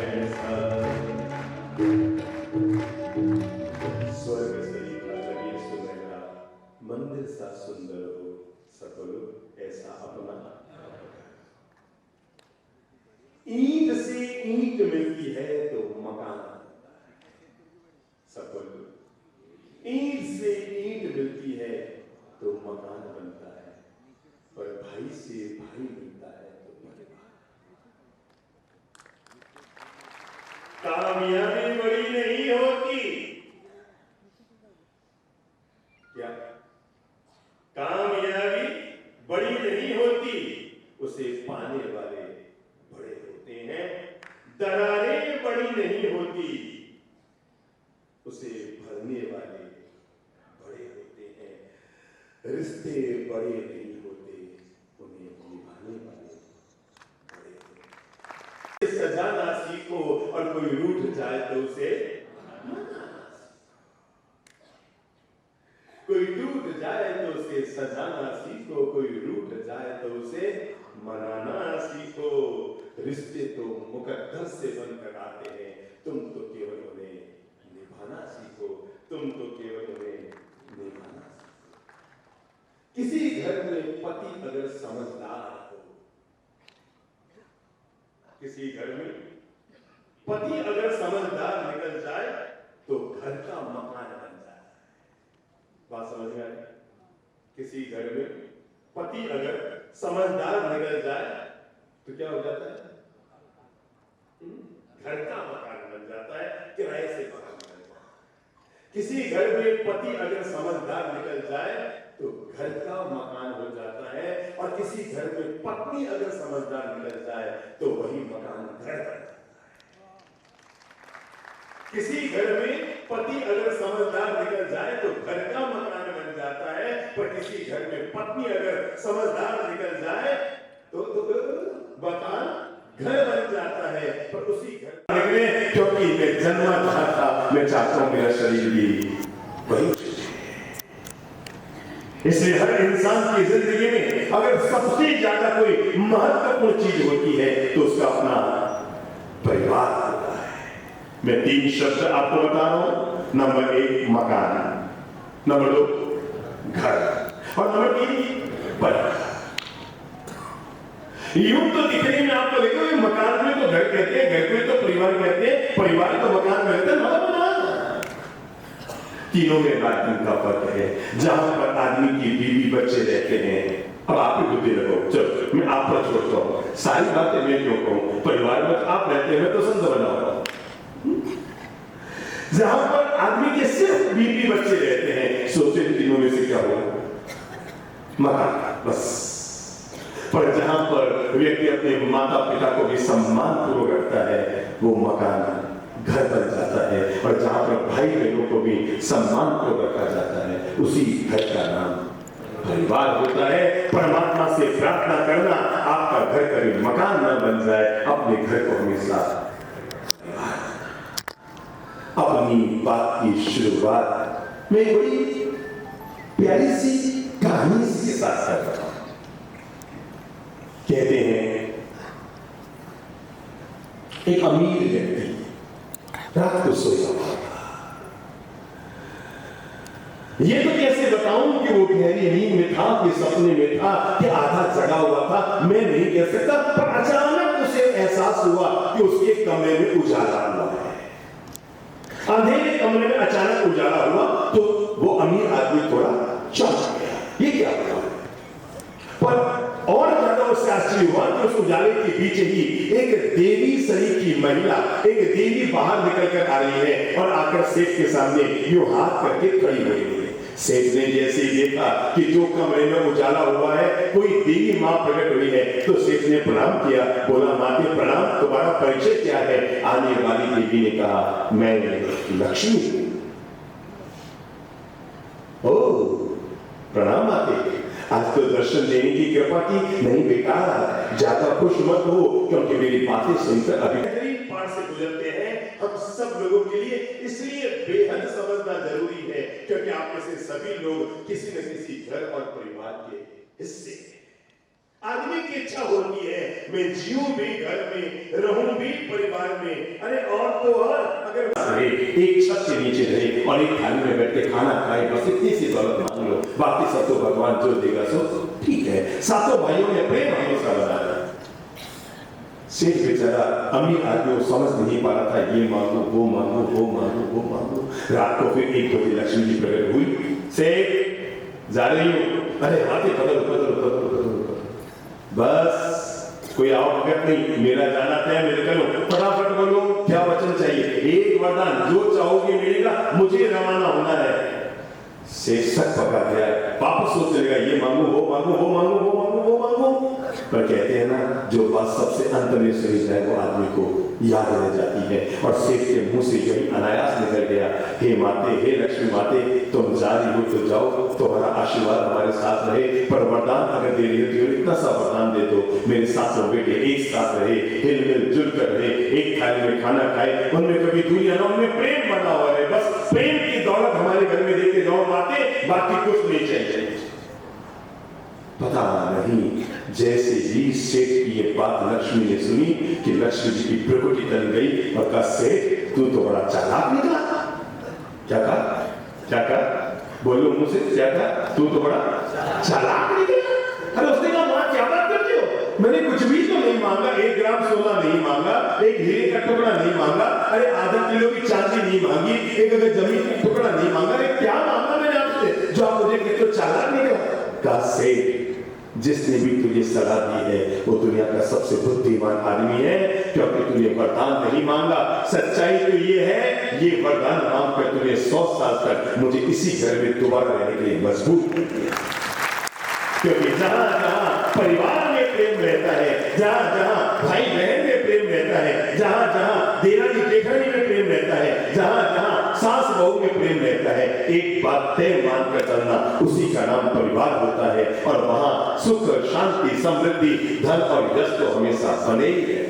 ऐसा स्वर्ग सरीखा लगे सुनहरा, मंदिर सा सुंदर हो, सकलो ऐसा अपना। ईंट से ईंट मिलती है तो मकान बनता है, सकलो ईंट से ईंट मिलती है तो मकान बनता है, और भाई से भाई मिलता है तो परिवार। कामयाबी बड़ी नहीं होती, क्या कामयाबी बड़ी नहीं होती, उसे पाने वाले बड़े होते हैं, दरारें बड़ी नहीं होती, उसे भरने वाले बड़े होते हैं, रिश्ते बड़े नहीं होते, उन्हें निभाने वाले बड़े होते हैं। सजाना सीखो और कोई रूठ जाए तो उसे कोई टूट जाए तो उसे सजाना सीखो, कोई रूठ जाए तो उसे मनाना सीखो, रिश्ते तो मुकद्दर से बनकर आते हैं, तुम तो केवल उन्हें निभाना सीखो, तुम तो केवल उन्हें निभाना सीखो। किसी घर में पति अगर समझदार हो, किसी घर में पति अगर समझदार निकल जाए तो घर का मकान बन जाता है। बात समझ में आई? किसी घर में पति अगर समझदार निकल जाए तो क्या हो जाता है? घर का मकान बन जाता है, किराए से मकान बन जाता है। किसी घर में पति अगर समझदार निकल जाए तो घर का मकान हो जाता है, और किसी घर में पत्नी अगर समझदार निकल जाए तो वही मकान घर बन जाता है। किसी घर में पति अगर समझदार निकल जाए तो घर का मकान बन जाता है, पर किसी घर में पत्नी अगर समझदार निकल जाए तो मकान घर बन जाता है। पर उसी घर निकले क्योंकि मैं जन्मा जहां था, मैं चाहता हूं मेरा शरीर भी वही। इसलिए हर इंसान की जिंदगी में अगर सबसे ज्यादा कोई महत्वपूर्ण चीज होती है तो उसका अपना परिवार होता है। मैं 3 शब्द आपको बता रहा हूं। नंबर 1 मकान, नंबर 2 घर और नंबर 3 परिवार। यूं तो दिखने में आपको लगेगा मकान में तो घर कहते हैं, घर में तो परिवार कहते हैं, परिवार तो मकान में रहता है। तीनों में बात का फर्क है। जहां पर आदमी की बीवी बच्चे रहते हैं, अब आप ही बुद्धि रखो, चलो मैं आप पर छोड़ता हूं, सारी बातें मैं क्यों कहूं, परिवार में आप रहते हैं तो संत बनाओ। जहां पर आदमी के सिर्फ बीवी बच्चे रहते हैं, सोचे तीनों में से क्या होगा? मकान बस। पर जहां पर व्यक्ति अपने माता पिता को भी सम्मान पूर्वक रखता है, वो मकान घर बन जाता है। और जहां पर भाई बहनों को भी सम्मान पूर्वक रखा जाता है, उसी घर का नाम परिवार होता है। परमात्मा से प्रार्थना करना आपका घर कभी मकान न बन जाए, अपने घर को हमेशा अपनी बात की शुरुआत में बड़ी प्यारी सी कहानी के साथ कर रहा हूं। कहते हैं एक अमीर व्यक्ति रात को सोया हुआ था। ये तो कैसे बताऊं कि वो गहरी नींद में था, कि सपने में था, कि आधा जगा हुआ था, मैं नहीं कह सकता। पर अचानक उसे एहसास हुआ कि उसके कमरे में उजाला हुआ है। अंधेरे कमरे में अचानक उजाला हुआ तो वो अमीर आदमी थोड़ा चौंक गया, ये क्या हुआ? पर और ज्यादा उससे आश्चर्य हुआ कि उस उजाले के पीछे ही एक देवी शरीर की महिला, एक देवी बाहर निकल कर आ रही है और आकर सेठ के सामने यूं हाथ करके खड़ी हुई है। सेठ ने जैसे ही देखा कि जो कमरे में उजाला हुआ है कोई देवी मां प्रकट हुई है, तो सेठ ने प्रणाम किया, बोला माते प्रणाम, तुम्हारा परिचय क्या है? आने वाली देवी ने कहा मैं लक्ष्मी। ओ प्रणाम माते, आज तो दर्शन देने की कृपा की। नहीं बेटा, ज्यादा खुश मत हो, क्योंकि मेरी बातें सुनकर अभी पार से गुजरते हैं हम सब लोगों के लिए, इसलिए बेहद समझना जरूरी है, क्योंकि आप में से सभी लोग किसी न किसी घर और परिवार के हिस्से हैं। आदमी की इच्छा होती है मैं जीऊं भी घर में, रहूं भी परिवार में। अरे और तो और, अगर एक छत के नीचे रहे और एक थाली में बैठ के खाना खाए, बस इतनी सी दौलत मान लो, बाकी सब तो भगवान जो देगा सो ठीक है। सातों भाइयों में प्रेम हमेशा बनाया। सेठ बेचारा अमीर आदमी समझ नहीं पा रहा था, ये मांगो वो मांगो वो मांगो वो मांगो। रात को फिर 1 बजे लक्ष्मी जी प्रकट हुई। सेठ जा रही हूं। अरे हाथी बदल बदल बदल बदल, बस कोई आओ भगत नहीं, मेरा जाना तय, मेरे चलो फटाफट बोलो क्या वचन चाहिए? एक वरदान, जो चाहोगे मिलेगा, मुझे रवाना होना है। से शक पका गया, वापस सोचने लगा ये मांगू वो मांगू वो मांगू वो मांगू वो मांगू। पर कहते हैं ना, जो बात सबसे अंत में सही जाए वो आदमी को याद रह जाती है। और सेठ के मुंह से जो अनायास निकल गया, हे माते, हे लक्ष्मी माते, तुम जा रही हो तो जाओ, तुम्हारा आशीर्वाद हमारे साथ रहे। पर वरदान अगर दे रही हो तो इतना सा वरदान दे दो, मेरे सातों बेटे एक साथ रहे, हिल मिल जुल कर रहे, एक थाली में खाना खाए, उनमें कभी दूरियां ना, उनमें प्रेम बना हुआ रहे। बस प्रेम की दौलत हमारे घर में देके जाओ माते, बाकी कुछ नहीं चाहिए। पता नहीं जैसे ही सेठ की ये बात लक्ष्मी ने सुनी कि लक्ष्मी जी की प्रकृति तन गई और कहा सेठ तू तो बड़ा चालाक निकला। क्या कहा? क्या कहा? बोलो मुझसे, क्या कहा? तू तो बड़ा चालाक निकला। अरे उसने कहा मां क्या बात करते हो, मैंने कुछ भी तो नहीं मांगा, 1 ग्राम सोना नहीं मांगा, एक हीरे का टुकड़ा नहीं मांगा, अरे आधा किलो की चांदी नहीं मांगी, एक अगर जमीन का टुकड़ा नहीं मांगा, अरे क्या मांगा मैंने आपसे जो आप मुझे कहते हो चालाक निकला? कहा सेठ जिसने भी तुझे सलाह दी है वो दुनिया का सबसे बुद्धिमान आदमी है, क्योंकि तूने वरदान नहीं मांगा। सच्चाई तो ये है, ये वरदान मांगकर तूने 100 साल तक मुझे इसी घर में दोबारा रहने के लिए मजबूर कर दिया। क्योंकि जहां जहां परिवार में प्रेम रहता है, जहाँ जहाँ भाई बहन में प्रेम रहता है, जहाँ जहाँ देरानी जेठानी में प्रेम रहता है, जहाँ जहाँ सास बहू में प्रेम रहता है, एक बात तय मानकर चलना, उसी का नाम परिवार होता है। और वहाँ सुख, शांति, समृद्धि, धन और यश तो हमेशा बने ही है।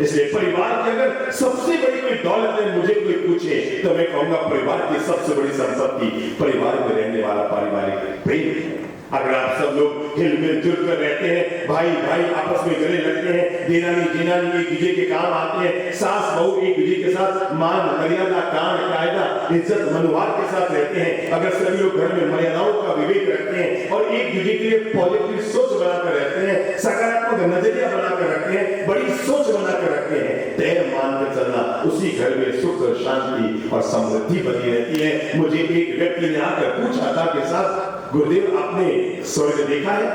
इसलिए परिवार की अगर सबसे बड़ी कोई दौलत है, मुझे कोई पूछे तो मैं कहूंगा परिवार की सबसे बड़ी संपत्ति परिवार में रहने वाला पारिवारिक प्रेम है। अगर आप सब लोग हिल-मिल जुल कर रहते हैं, भाई भाई आपस में गले लगते हैं, देरानी जेठानी एक दूसरे के काम आते हैं, सास बहू एक दूसरे के साथ मान मर्यादा, काम कायदा, इज्जत मनुवार के साथ रहते हैं, अगर सभी लोग घर में मर्यादाओं का विवेक रखते हैं और एक दूसरे के लिए पॉजिटिव सोच बनाकर रहते हैं, सकारात्मक नजरिया बनाकर रखते हैं, बड़ी सोच बनाकर रखते हैं, तय मानकर चलना, उसी घर में सुख, शांति और समृद्धि बनी रहती है। मुझे एक व्यक्ति ने आकर पूछा था कि साहब गुरुदेव आपने स्वर्ग देखा है?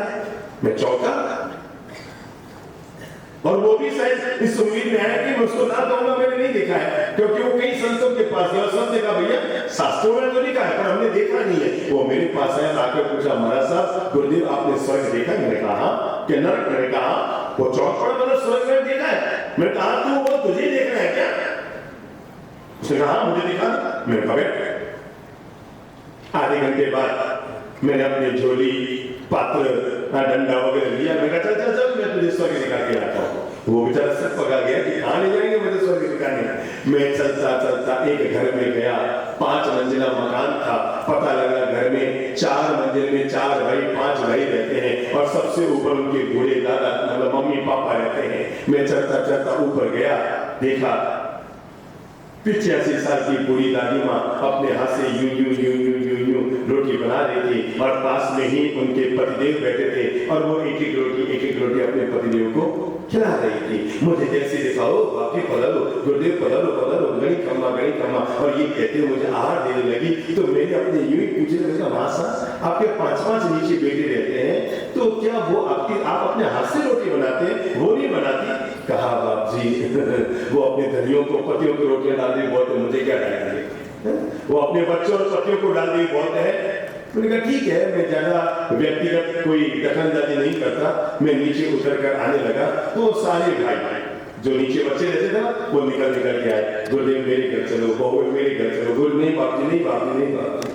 मैं चौंका और वो भी शायद इस उम्मीद में आया कि मैं उसको ना कहूंगा मैंने नहीं देखा है, क्योंकि वो कई संतों के पास गया और संत ने कहा भैया शास्त्रों में तो लिखा है पर हमने देखा नहीं है। वो मेरे पास आया, आकर पूछा महाराज साहब गुरुदेव आपने स्वर्ग देखा? मैंने कहा कि नरक? मैंने कहा वो चौंक पड़ा, मैंने स्वर्ग में देखा है। मैंने कहा तू वो तुझे देखना है क्या? उसने कहा मुझे दिखा। मैंने कहा आधे घंटे बाद मैंने अपनी झोली, पात्र, डंडा वगैरह लिया। मैं कहा चल चल मैं तुझे स्वर्ग दिखा के आता हूँ। वो बेचारा सब पका गया कि कहाँ ले जाएंगे मुझे स्वर्ग दिखाने। मैं चलता चलता एक घर में गया, 5 मंजिला मकान था। पता लगा घर में 4 मंजिल में 4 भाई 5 भाई रहते हैं और सबसे ऊपर उनके बूढ़े दादा मतलब मम्मी पापा रहते हैं। मैं चलता चलता ऊपर गया, देखा 85 साल की बूढ़ी दादी माँ अपने हाथ से यूं यूं यूं यूं यूं यूं रोटी बना रही थी और पास में ही उनके पतिदेव बैठे थे और वो एक एक रोटी अपने पतिदेव को खिला रही थी। मुझे जैसे देखा हो बाकी पधारो गुरुदेव पधारो गणी कम्मा और ये कहते मुझे आहार देने लगी तो मैंने अपने यूं ही पूछने लगा माँ साहब आपके 5-5 नीचे बेटे रहते हैं तो क्या वो आप अपने हाथ से रोटी बनाते हैं? वो नहीं बनाती। कहा बाप जी वो अपने धनियों को पतियों को रोटियां डाल दी बोलते मुझे क्या डालेंगे? वो अपने बच्चों और पतियों को डाल दी बोलते हैं। मैंने कहा ठीक है, मैं ज्यादा व्यक्तिगत कोई दखलंदाजी नहीं करता। मैं नीचे उतर कर आने लगा तो सारे भाई जो नीचे बच्चे रहते थे ना वो निकल के आए, गुरुदेव मेरे घर चलो, बहू मेरे घर चलो। गुरु नहीं बाप जी नहीं बाप जी नहीं बाप जी।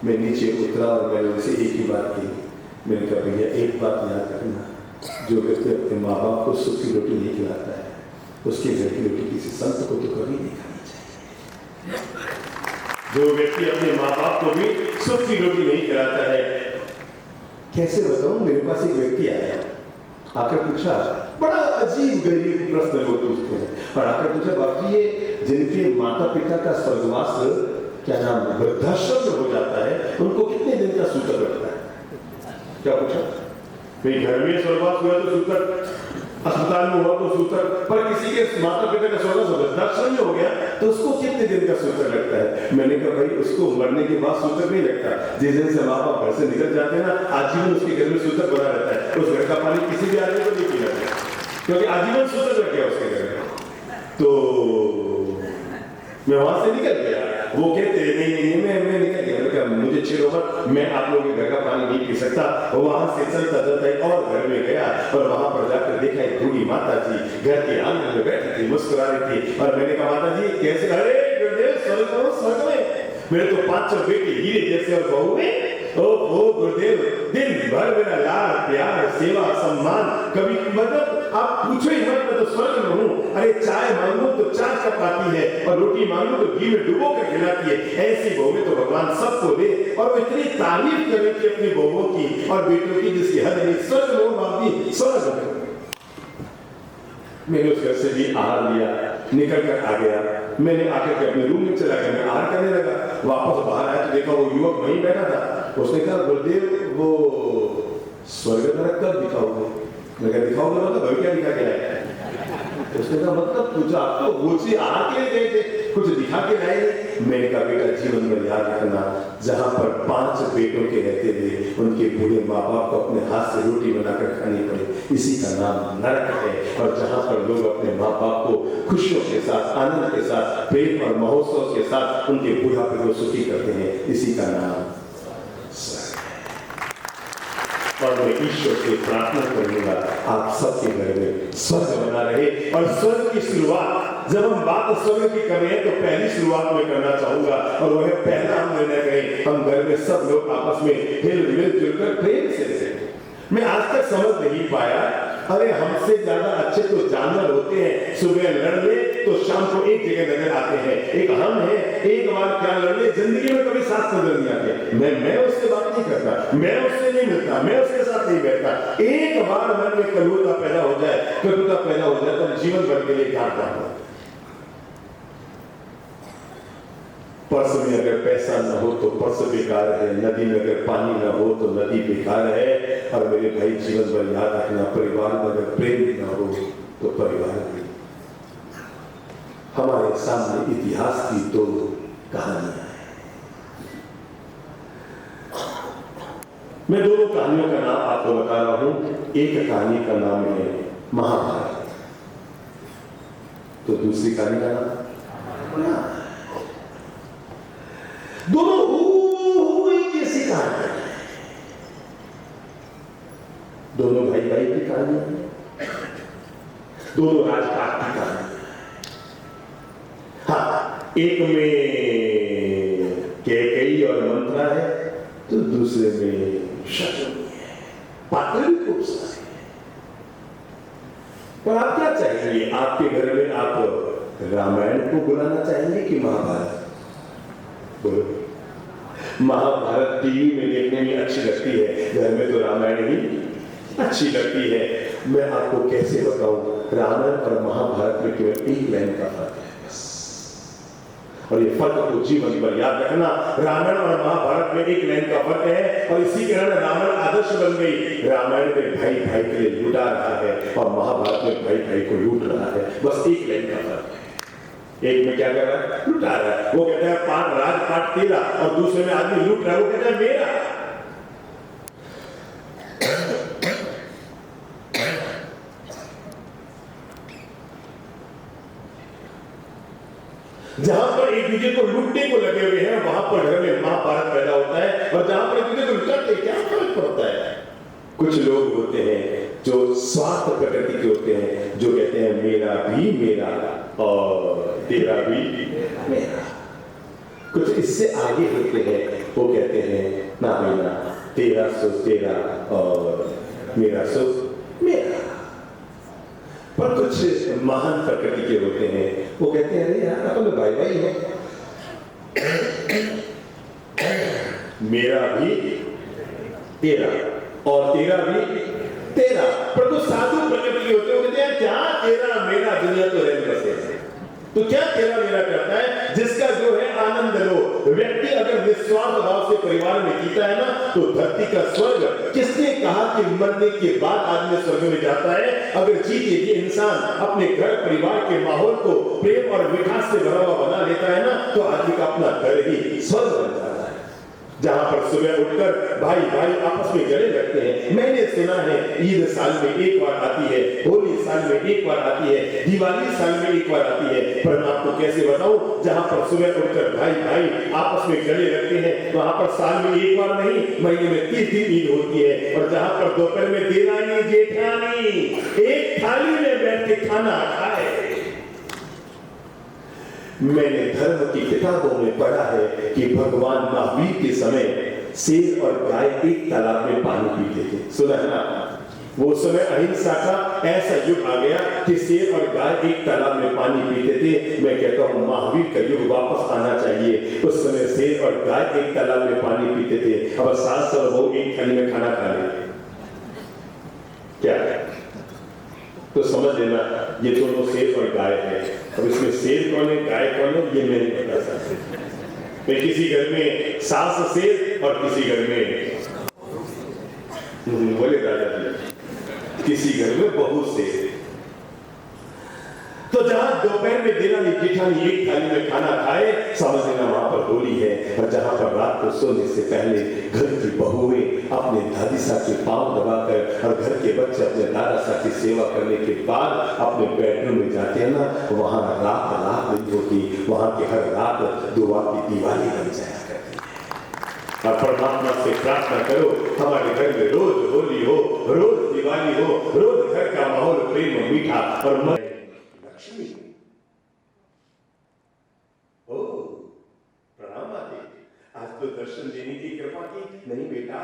मैं नीचे उतरा और मैंने उनसे एक ही बात की। मैंने कहा भैया एक बात याद रखना, जो व्यक्ति अपने माँ बाप को सूखी रोटी नहीं खिलाता है उसके घर की रोटी किसी संत को तो कभी नहीं खानी चाहिए। जो व्यक्ति अपने माँ बाप को भी सूखी रोटी नहीं खिलाता है, कैसे बताऊं? मेरे पास एक व्यक्ति आया, आकर पूछा, बड़ा अजीब गरीब प्रश्न लोग पूछते हैं, और आकर पूछा बाप जी ये जिनके माता पिता का स्वर्गवास क्या नाम वृद्धाश्रम में हो जाता है उनको कितने दिन का सूतर लगता है? क्या पूछा? भाई घर में स्वर्गवास हुआ तो सूतर, अस्पताल में हुआ तो सूतर, पर किसी के माता पिता का स्वर्गवास वृद्धाश्रम में हो गया तो उसको कितने दिन का सूतर लगता है? मैंने कहा भाई उसको मरने के बाद सूतर नहीं लगता, जिस दिन से माँ बाप घर से निकल जाते हैं ना आजीवन उसके घर में सूतर बना रहता है। उस घर का पानी किसी भी आदमी को नहीं पीना क्योंकि आजीवन सूतर लग गया उसके घर में। तो मैं वहां से निकल गया। वो कहते नहीं मैं निकल गया, मुझे छेड़ो मत, मैं आप लोगों के घर का पानी नहीं पी सकता। वहां से चलता चलता एक और घर में गया और वहां पर जाकर देखा एक बूढ़ी माता जी घर के आंगन में बैठी थी, मुस्कुरा रही थी। और मैंने कहा माता जी कैसे? अरे गुरुदेव स्वर्ग में मेरे तो 5 बेटे हीरे जैसे और बहू में ओ गुरुदेव दिन भर मेरा लाड प्यार सेवा सम्मान, कभी मतलब आप पूछो ही मत, मैं तो स्वर्ग में हूँ। अरे चाय मांगो तो 4 कप आती है और रोटी मांगो तो घी में डुबो कर खिलाती है। ऐसी बहुएं तो भगवान सबको दे। और वो इतनी तारीफ कर रही थी अपनी बहुओं की और बेटों की जिसकी हद नहीं। स्वर्ग में बाबी स्वर्ग में। मैंने उस घर से भी आहार लिया, निकल कर आ गया। मैंने आकर के अपने रूम में चला गया, मैं आहार करने लगा। वापस बाहर आया तो देखा वो युवक वहीं बैठा था। उसने कहा गुरुदेव वो स्वर्ग नरक कब दिखाओगे? मैं कहा दिखाओगे मतलब अभी क्या दिखा के लाए? उसने कहा मतलब कुछ आपको वो चीज आहार के लिए गए थे, कुछ दिखा के लाए? मैंने कहा बेटा जीवन में याद रखना, जहाँ पर 5 बेटों के रहते थे उनके बूढ़े माँ बाप को अपने हाथ से रोटी बनाकर खानी पड़े, इसी का नाम नरक है। और जहाँ पर लोग अपने माँ बाप को खुशियों के साथ, आनंद के साथ, प्रेम और महोत्सव के साथ उनके बुढ़ापे को सुखी करते हैं, इसी का नाम। और मैं ईश्वर से प्रार्थना करूंगा आप सबके घर में स्वर्ग बना रहे। और स्वर्ग की शुरुआत जब हम बात स्वर्ग की कर रहे हैं तो पहली शुरुआत में करना चाहूंगा और वह पहला हम निर्णय करें, हम घर में सब लोग आपस में मिलजुल कर प्रेम से रहें। मैं आज तक समझ नहीं पाया, अरे हमसे ज्यादा अच्छे तो जानवर होते हैं, सुबह लड़ ले तो शाम को एक जगह नजर आते हैं। एक हम है, एक बार क्या लड़ ले जिंदगी में कभी साथ नजर नहीं आते। मैं उससे बात नहीं करता, मैं उससे नहीं मिलता, मैं उसके साथ नहीं बैठता। एक बार मन में कटुता पैदा हो जाए, कटुता पैदा हो जाए तो जीवन भर के लिए घाटा हो। पर्स में अगर पैसा न हो तो पर्स बेकार है, नदी में अगर पानी न हो तो नदी बेकार है। और मेरे भाई जीवन भर याद रखना, परिवार में अगर प्रेम न हो तो परिवार भी। हमारे सामने इतिहास की दो कहानियां हैं। मैं दोनों कहानियों का नाम आपको बता रहा हूं। एक कहानी का नाम है महाभारत, तो दूसरी कहानी का नाम दोनों एक जैसी कहानी, दोनों भाई भाई की कहानी है, दोनों राजपाट की कहानी। हाँ, एक में कैकेयी और मंत्रा है तो दूसरे में शकुनी है। पात्र भी खूब सारे हैं। पर आप क्या चाहेंगे? आपके घर में आप रामायण को बुलाना चाहेंगे कि महाभारत? महाभारत टीवी में देखने में अच्छी लगती है, घर में तो रामायण ही अच्छी लगती है। मैं आपको कैसे बताऊं, रामायण और महाभारत में केवल एक लाइन का फर्क है बस। और ये फर्क को जीवन भर याद रखना। रामायण और महाभारत में एक लाइन का फर्क है और इसी कारण रामायण आदर्श बन गई। रामायण में भाई भाई के लिए लुटा रहा है और महाभारत में भाई भाई को लूट रहा है, बस एक लाइन का फर्क है। एक में क्या कर रहा है? लुटा रहा है। वो कहता है राजपाट तेरा, और दूसरे में आदमी लूट रहा है, वो कहता है मेरा। जहां पर एक दूसरे को लूटने को लगे हुए हैं वहां पर घर में महाभारत पैदा होता है, और जहां पर एक दूसरे को लुटाते क्या फर्क पड़ता है? कुछ लोग होते हैं जो स्वार्थ प्रकृति के होते हैं, जो कहते हैं मेरा भी मेरा और तेरा भी मेरा। कुछ इससे आगे होते हैं, वो कहते हैं ना मेरा, तेरा सो तेरा और मेरा सो मेरा। पर कुछ महान प्रकृति के होते हैं, वो कहते हैं अरे यार अपन भाई भाई है, मेरा भी तेरा और तेरा भी तेरा। पर कुछ साधु प्रकृति के होते हैं, वो कहते हैं क्या तेरा मेरा दुनिया तो रहने बसे। तो क्या तेरा मेरा करता है? जिसका जो है आनंद लो। व्यक्ति अगर निस्वार्थ भाव से परिवार में जीता है ना, तो धरती का स्वर्ग। किसने कहा कि मरने के बाद आदमी स्वर्ग में जाता है? अगर जीते जी इंसान अपने घर परिवार के माहौल को प्रेम और मिठास से भरा हुआ बना लेता है ना, तो आदमी का अपना घर ही स्वर्ग बन जाता है। जहां पर सुबह उठकर भाई भाई आपस में गले लगते हैं। मैंने सुना है ईद साल में एक बार आती है, होली साल में एक बार आती है, दिवाली साल में एक बार आती है। पर मैं आपको कैसे बताऊं, जहां पर सुबह उठकर भाई भाई आपस में गले लगते हैं, वहां पर साल में एक बार नहीं, महीने में 30 दिन ईद होती है। और जहां पर दोपहर में देरानी जेठानी एक थाली में बैठ के खाना खाए। मैंने धर्म की किताबों में पढ़ा है कि भगवान महावीर के समय शेर और गाय एक तालाब में पानी पीते थे। सुना है ना? वो समय अहिंसा का ऐसा युग आ गया कि शेर और गाय एक तालाब में पानी पीते थे। मैं कहता हूँ महावीर का युग वापस आना चाहिए। उस समय शेर और गाय एक तालाब में पानी पीते थे। अब 7 बहू एक थाली में खाना खा ले, क्या तो समझ लेना ये दोनों शेर और गाय है। अब इसमें शेर कौन है गाय कौन है ये मैं नहीं बता सकता। मैं किसी घर में सास शेर और किसी घर में बोले दादाजी किसी घर में बहू शेर। तो जहां दोपहर में देरानी जेठानी एक थाली में खाना खाए, समझ लेना वहां पर होली है। और जहां पर रात को सोने से पहले घर की बहुएं अपने दादी साहब के पांव दबाकर और घर के बच्चे अपने दादा साहब की सेवा करने के बाद अपने बेडरूम में जाते हैं ना, वहां रात नहीं होती, वहां की हर रात दुआ की दिवाली बन जाया करती है। और परमात्मा से प्रार्थना करो हमारे घर में रोज होली रोज दिवाली हो, रोज घर का माहौल प्रेम मीठा और लक्ष्मी ओ प्रणाम आते, आज तो दर्शन देने की कृपा की। नहीं बेटा,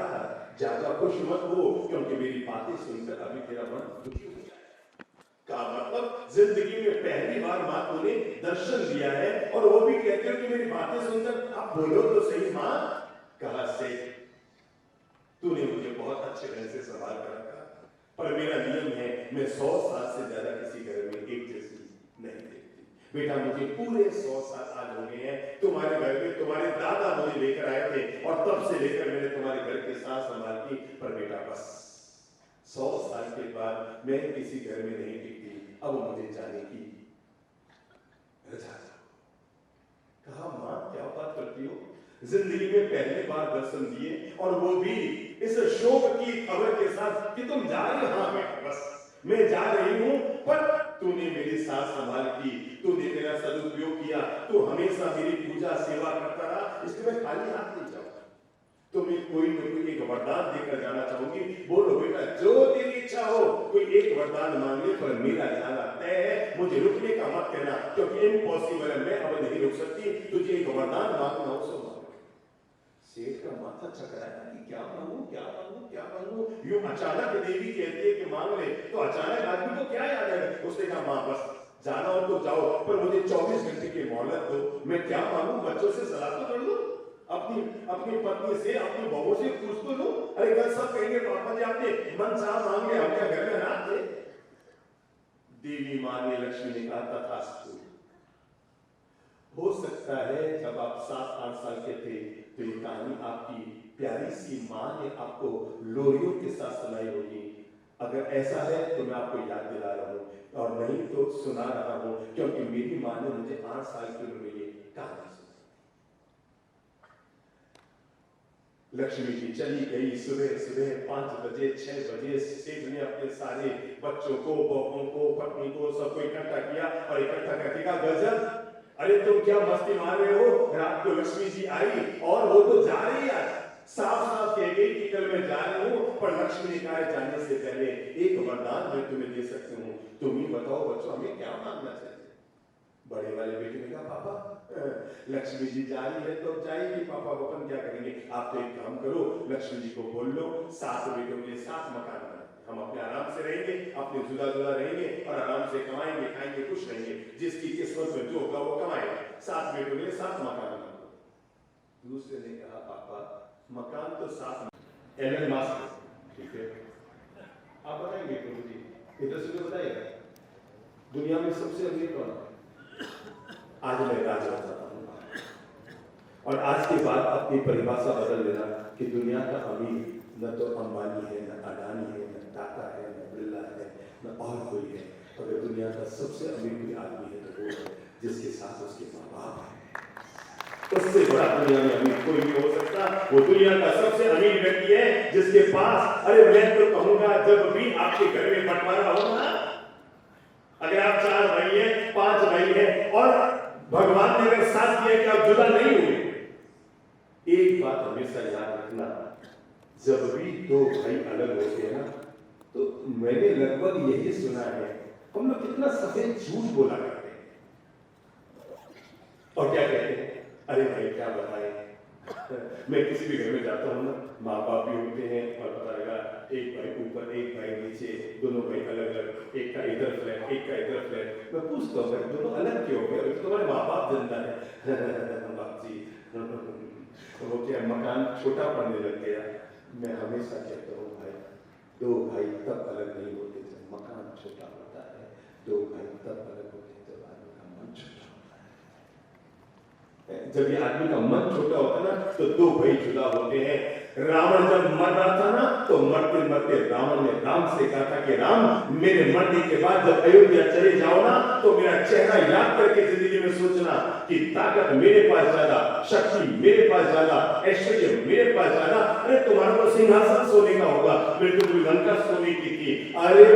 ज्यादा खुश मत हो, क्योंकि मेरी बातें सुनकर अभी तेरा मन दुखी हो जाए। का मतलब जिंदगी में पहली बार माँ तूने दर्शन दिया है और वो भी कहते हो कि मेरी बातें सुनकर आप बोलो तो सही माँ। कहा से तूने मुझे बहुत अच्छे ढंग से सवाल कर रखा, पर मेरा नियम है मैं 100 साल से ज्यादा किसी घर में एक जैसी नहीं देखती। बेटा मुझे पूरे 100 साल आज हो गए हैं तुम्हारे घर में, तुम्हारे दादा मुझे लेकर आए थे और तब से लेकर मैंने तुम्हारे घर के साथ संभाल की। पर बेटा बस 100 साल के बाद मैं किसी घर में नहीं टिकती, अब मुझे जाने की रजा दो। कहा मां क्या बात करती हो, जिंदगी में पहली बार दर्शन दिए और वो भी इस शोक की खबर के साथ कि तुम जा रहे हो। हाँ बेटा बस मैं जा रही हूं, पर तूने मेरी साथ संभाल की, तूने मेरा सदुपयोग किया, तू हमेशा मेरी पूजा सेवा करता रहा, इसलिए मैं खाली हाथ नहीं जाऊंगा। तुम्हें कोई न कोई एक वरदान देकर जाना चाहूंगी। बोलो बेटा जो तेरी इच्छा हो, कोई एक वरदान मांग ले, पर मेरा जाना तय है, मुझे रुकने का मत कहना, क्योंकि इम्पॉसिबल है, मैं अब नहीं रुक सकती। तुझे एक वरदान मांगना हो सो मांग। सेठ का माथा चकराया कि क्या मांगू क्या मांगू क्या मांगू। यूं अचानक देवी कहती है कि मांग ले, तो अचानक आदमी को क्या याद है। उसने कहा मां बस जाना हो तो जाओ, पर मुझे 24 घंटे की मोहलत दो। मैं क्या मांगू, बच्चों से सलाह तो कर लूं, अपनी पत्नी से अपनी बहू से पूछ तो लूं। अरे कल सब कहेंगे पापा जी आपने मन चाह मांग लिया, हम क्या घर में अनाथ थे। देवी मां ने लक्ष्मी ने कहा तथास्तु। हो सकता है जब आप 7-8 साल के थे तो ये कहानी आपकी प्यारी सी माँ ने आपको लोरियों के साथ सुनाई होगी। अगर ऐसा है तो मैं आपको याद दिला रहा हूँ, और नहीं तो सुना रहा हूँ, क्योंकि मेरी माँ ने मुझे 8 साल की उम्र में ये कहानी सुनाई। लक्ष्मी जी चली गई सुबह सुबह 5 बजे 6 बजे। सेठ ने अपने सारे बच्चों को, बहुओं को, पत्नी को, सबको इकट्ठा किया और इकट्ठा करके कहा गजब, अरे तुम क्या मस्ती मार रहे हो। रात को लक्ष्मी जी आई और वो तो जा रही है, साफ साफ कह गई कि कल मैं जा रही हूँ, पर लक्ष्मी ने कहा जाने से पहले एक वरदान मैं तुम्हें दे सकती हूँ, तुम ही बताओ बच्चों हमें क्या मांगना चाहिए। बड़े वाले बेटे ने कहा पापा लक्ष्मी जी जा रही है तो जाएगी, पापा अपन क्या करेंगे। आप तो एक काम करो, लक्ष्मी जी को बोल लो 7 बेटों के 7 मकान बनाए, हम अपने आराम से रहेंगे, अपने जुदा जुदा रहेंगे और आराम से कमाएंगे, खाएंगे, खुश रहेंगे। जिसकी किस्मत में जो होगा वो कमाएगा। 7 बेटों के 7 मकान बना दो। दूसरे ने कहा पापा मकान तो 7 एलन मास्क, ठीक है आप बताएंगे प्रभु जी, इधर से बताइएगा दुनिया में सबसे अमीर कौन है। आज मैं राजा चाहता हूँ, और आज के बाद अपनी परिभाषा बदल देना कि दुनिया का अमीर न तो अंबानी है, न अडानी है, न टाटा है, न बिरला है, न और कोई है। अगर दुनिया का सबसे अमीर कोई आदमी है तो वो है जिसके साथ उसके माँ बाप है। उससे बड़ा दुनिया में अमीर कोई नहीं हो सकता। वो दुनिया का सबसे अमीर व्यक्ति है जिसके पास, अरे मैं तो कहूंगा जब भी आपके घर में बंटवारा हो ना, अगर आप 4 भाई हैं, 5 भाई हैं और भगवान ने अगर साथ दिया कि आप जुदा नहीं हुए, एक बात हमेशा याद रखना, जब भी 2 भाई अलग होते हैं ना, तो मैंने लगभग यही सुना है, हम लोग कितना सफेद झूठ बोला करते हैं और क्या कहते हैं, अरे भाई क्या बताएं, मैं किसी भी घर में जाता हूँ ना, माँ बाप भी होते हैं और पता लगा एक भाई ऊपर एक भाई नीचे, दोनों भाई अलग अलग, एक का इधर फ्लैट एक का इधर फ्लैट। मैं पूछता हूँ दोनों अलग क्यों हो गए, तुम्हारे माँ बाप जिंदा है। बाप जी वो क्या मकान छोटा पड़ने लग गया। मैं हमेशा कहता हूँ भाई 2 भाई तब अलग नहीं होते जब मकान छोटा होता है, 2 भाई तब अलग होते हैं जब आदमी का मन छोटा होता है। जब ये आदमी का मन छोटा होता है ना तो 2 भाई जुदा होते हैं। रावण जब मर रहा था ना तो मरते मरते रावण ने राम से कहा था कि राम मेरे मरने के बाद जब अयोध्या चले जाओ ना तो मेरा चेहरा याद करके जिंदगी में सोचना कि ताकत मेरे पास ज्यादा, शक्ति मेरे पास ज्यादा, ऐश्वर्य मेरे पास ज्यादा। अरे तुम्हारा तो सिंहासन सोने का होगा, मेरे तो लंका सोने की थी। अरे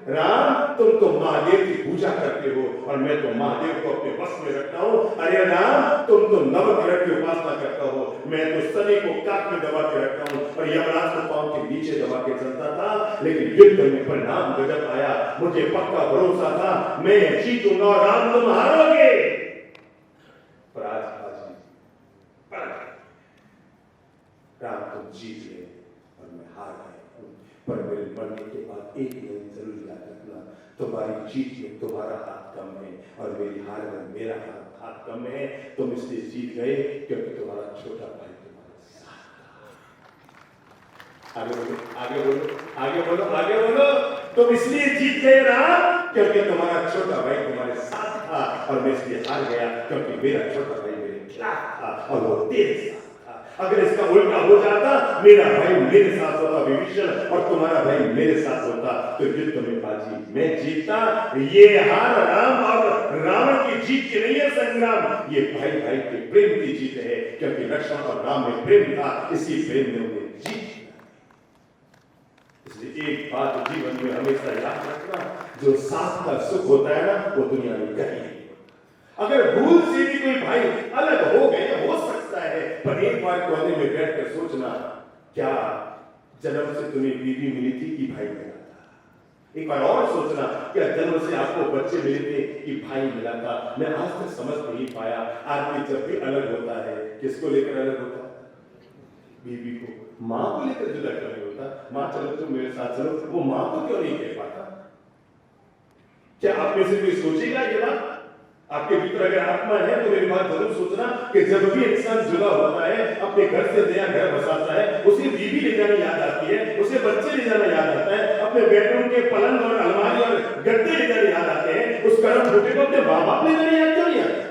राम तुम तो महादेव की पूजा करते हो और मैं तो महादेव को अपने वश में रखता हूँ। अरे राम तुम तो नवग्रह की उपासना करता हो, मैं तो शनि को काट में दबा के रखता हूँ और यमराज को पांव के नीचे दबा के चलता था। लेकिन युद्ध में परिणाम गजब आया। मुझे पक्का भरोसा था मैं जीतूंगा और राम तुम हारोगे, पर आज राम तुम जीत गए और मैं हार गया। पर मेरे मरने के बाद एक दिन जरूर याद रखना, तुम्हारी जीत में तुम्हारा हाथ कम है और मेरी हार में मेरा हाथ कम है। तुम इसलिए जीत गए क्योंकि तुम्हारा छोटा भाई तुम्हारे साथ। आगे बोलो, आगे बोलो, आगे बोलो, आगे बोलो। तुम इसलिए जीत गए राम क्योंकि तुम्हारा छोटा भाई तुम्हारे साथ था, और मैं इसलिए हार गया क्योंकि मेरा छोटा भाई मेरे खिलाफ था और वो तेरे साथ। अगर इसका उल्टा हो जाता, मेरा भाई मेरे साथ होता विभीषण और तुम्हारा भाई मेरे साथ होता, तो युद्ध में बाजी मैं जीतता। ये हार राम और रावण की जीत की नहीं है संग्राम, ये भाई भाई के प्रेम की जीत है, क्योंकि लक्ष्मण और राम में प्रेम था, इसी प्रेम में उन्हें जीत। इसलिए एक बात जीवन में हमेशा याद रखना, जो साथ का सुख होता है ना, वो दुनिया में कहीं नहीं। अगर भूल से भी कोई भाई अलग हो गए हो सकता है, पर एक बार कोने में बैठकर सोचना, क्या जन्म से तुम्हें बीवी मिली थी कि भाई मिला था? एक बार और सोचना, क्या जन्म से आपको बच्चे मिले थे कि भाई मिला था? मैं आज तक समझ नहीं पाया, आदमी जब भी अलग होता है, किसको लेकर अलग होता है? बीवी को, माँ को लेकर जुदा क्यों नहीं होता? माँ चलो तुम मेरे साथ चलो, वो माँ को क्यों नहीं कह पाता? क्या आप में से कोई सोचेगा ये बात? आपके भीतर अगर आत्मा है तो मेरी बात जरूर सोचना कि जब भी इंसान जुदा होता है, अपने घर से नया घर बसाता है, उसे बीवी ले जाना याद आती है, उसे बच्चे ले जाना याद आता है, अपने बेडरूम के पलंग और अलमारी और गद्दे ले जाने याद आते हैं। उस कर्म फूटे को अपने माँ बाप ले जाने याद क्यों नहीं आता?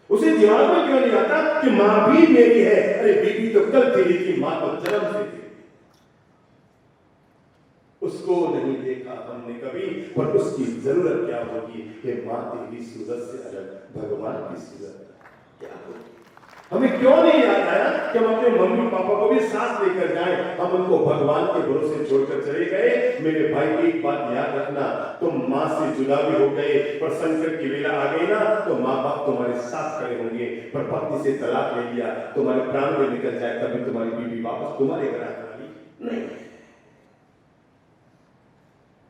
उसे दिमाग में क्यों नहीं आता कि माँ भी मेरी है? अरे बीवी तो कल तेरी थी, माँ तो जन्म से थी। उसको नहीं देखा हमने कभी, पर उसकी जरूरत क्या होगी? ये माँ तेरी सूरत से अलग भगवान की सूरत क्या होगी? हमें क्यों नहीं याद आया कि हम अपने मम्मी पापा को भी साथ लेकर जाएं? हम उनको भगवान के भरोसे छोड़कर चले गए। मेरे भाई एक बात याद रखना, तुम माँ से जुदा भी हो गए, पर संकट की वेला आ गई ना, तो माँ बाप तुम्हारे साथ खड़े होंगे। पर पत्नी से तलाक ले लिया, तुम्हारे प्राण में निकल जाए, तभी तुम्हारी बीवी वापस तुम्हारे घर आने वाली नहीं।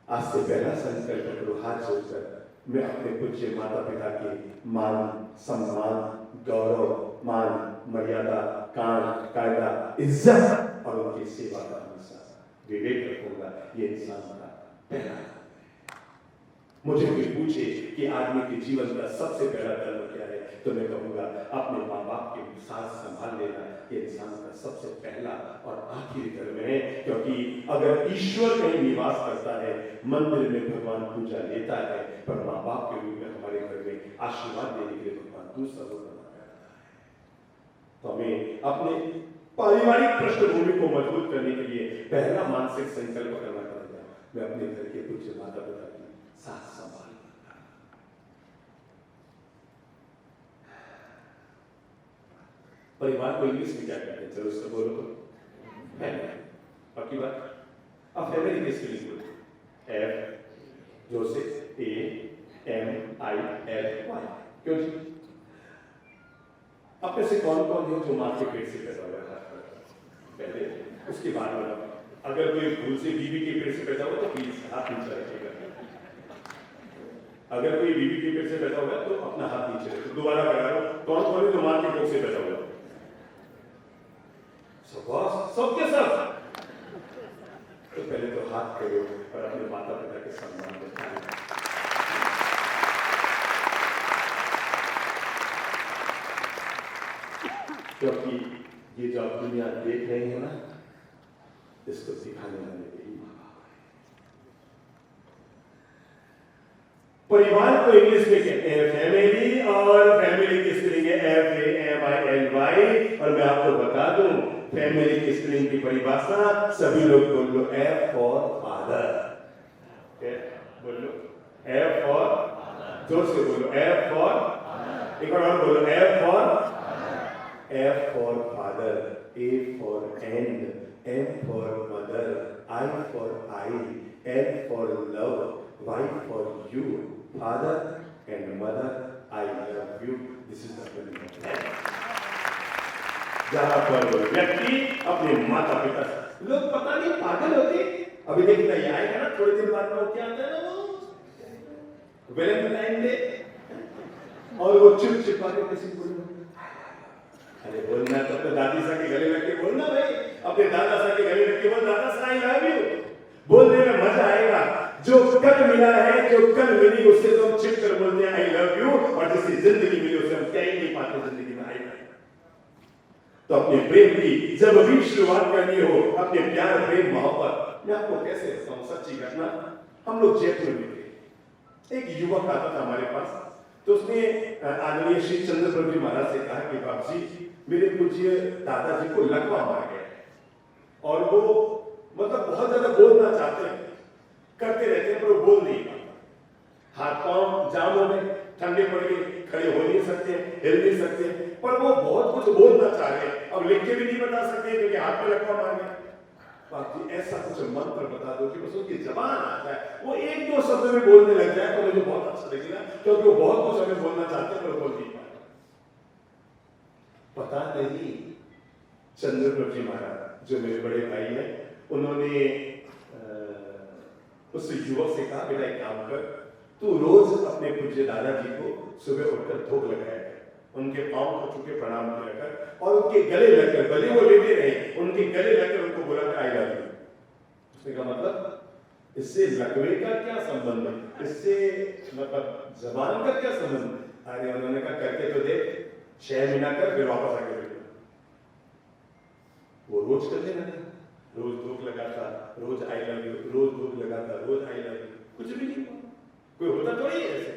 आज से पहला संकल्प करो, हाथ जोड़कर, मैं अपने पूज्य माता पिता के मान सम्मान गौरव मान मर्यादा कायदा इज्जत और उनकी सेवा का हमेशा विवेक रखूंगा। ये इंसान का पहला। मुझे कोई पूछे कि आदमी के जीवन का सबसे पहला धर्म क्या है, तो मैं कहूंगा अपने माँ बाप के साथ संभाल लेना। ये इंसान का सबसे पहला और आखिरी धर्म है, क्योंकि अगर ईश्वर कहीं निवास करता है, मंदिर में भगवान पूजा लेता है, पर माँ बाप के रूप में हमारे घर में आशीर्वाद देने के लिए भगवान दूसरा रूप करता है। तो हमें अपने पारिवारिक पृष्ठभूमि को मजबूत करने के लिए पहला मानसिक संकल्प करना पड़ेगा, मैं अपने घर के पूज्य माता पिता की साथ संभाल। परिवार को इंग्लिश में क्या कहते हैं? चलो उसको बोलो तो फैमिली। पक्की बात? अब फैमिली की स्पेलिंग बोलो, F जोर से AMILY। क्यों जी? अपने से कौन कौन है जो माँ के पेट से पैदा हुआ है? पहले उसके बाद वाला। अगर कोई भूल से बीवी के पेट से पैदा हुआ तो प्लीज हाथ नीचे रखिएगा। अगर कोई बीवी के पेट से पैदा हुआ तो अपना हाथ नीचे रखिए। दोबारा करा लो, कौन कौन है जो माँ के पेट से पैदा हुआ? सबके सब। तो पहले तो हाथ करो और अपने माता पिता के सम्मान दिखाएं। क्योंकि ये जो आप दुनिया देख रहे हैं ना, इसको सिखाने वाले यही माँ बाप है। परिवार को इंग्लिश में कहते हैं फैमिली, और फैमिली की स्पेलिंग है FAMILY। और मैं आपको बता दूं, फैमिली की स्पेलिंग की परिभाषा सभी लोग बोल लो, F फॉर फादर। बोलो F फॉर, जोर से बोलो F फॉर, एक बार और बोलो F for father, A for and, M for mother, I for I, L for love, Y for you, father and mother, I love you। This is the family of life, जहां पर व्यक्ति अपने माता पिता, लोग पता नहीं पागल होते अभी देखना ये आएगा ना थोड़े दिन बाद में, वो क्या आता है ना, वो वैलेंटाइन डे, और वो चुप छिपा के किसी को अरे बोलना तो अपने दादी सा के गले लग के बोलना भाई, अपने दादा सा के गले लग के बोल, दादा सा आई लव यू। बोलने में मजा आएगा। जो कल मिला है, जो कल मिली, उससे तो हम छिप कर बोलते हैं आई लव यू, और जिसकी जिंदगी मिली उसे हम कह ही नहीं पाते जिंदगी में आई लव यू। तो अपने प्रेम की जब भी शुरुआत करनी हो, अपने प्यार प्रेम मोहब्बत, मैं आपको कैसे बताऊं सच्ची घटना। हम लोग जयपुर में थे, एक युवक आता था हमारे पास, तो उसने आदरणीय श्री चंद्र प्रभु जी महाराज से कहा कि बाप जी, मेरे पूज्य दादाजी को लकवा मार गया और वो मतलब बहुत ज्यादा बोलना चाहते हैं, करते रहते हैं पर वो बोल नहीं पाते, हाथ पांव जाम हो गए, ठंडे पड़ गए, खड़े हो नहीं सकते, हिल नहीं सकते, पर वो बहुत कुछ बोलना चाह रहे हैं। अब लिख के भी नहीं बता सकते क्योंकि हाथ में लकवा मार गया। बाप जी ऐसा कुछ मंत्र बता दो कि बस उनकी जबान आ जाए, वो एक दो शब्द में बोलने लग जाए तो मुझे बहुत अच्छा लगेगा, क्योंकि वो बहुत कुछ हमें बोलना चाहते हैं पर बोल नहीं पाए। पता नहीं चंद्र प्रभु जी महाराज जो मेरे बड़े भाई हैं, उन्होंने उस युवक से कहा, बेटा एक काम कर, तू रोज अपने पूज्य दादाजी को सुबह उठकर धूप लगाया कर, उनके पांव को छू के प्रणाम किया कर और उनके गले लगकर, भले वो लेटे रहे, उनके गले लगकर उनको बोला कि आई लव यू। उसने कहा मतलब इससे लकवे का क्या संबंध है, इससे मतलब जबान का क्या संबंध? अरे उन्होंने कहा करके तो देख, 6 महीना कर फिर वापस आके बैठो। वो रोज करने लगा, रोज धूप लगाता, रोज आई लव यू, रोज धूप लगाता, रोज आई लव यू, कुछ भी नहीं हुआ, कोई होता थोड़ी है ऐसे।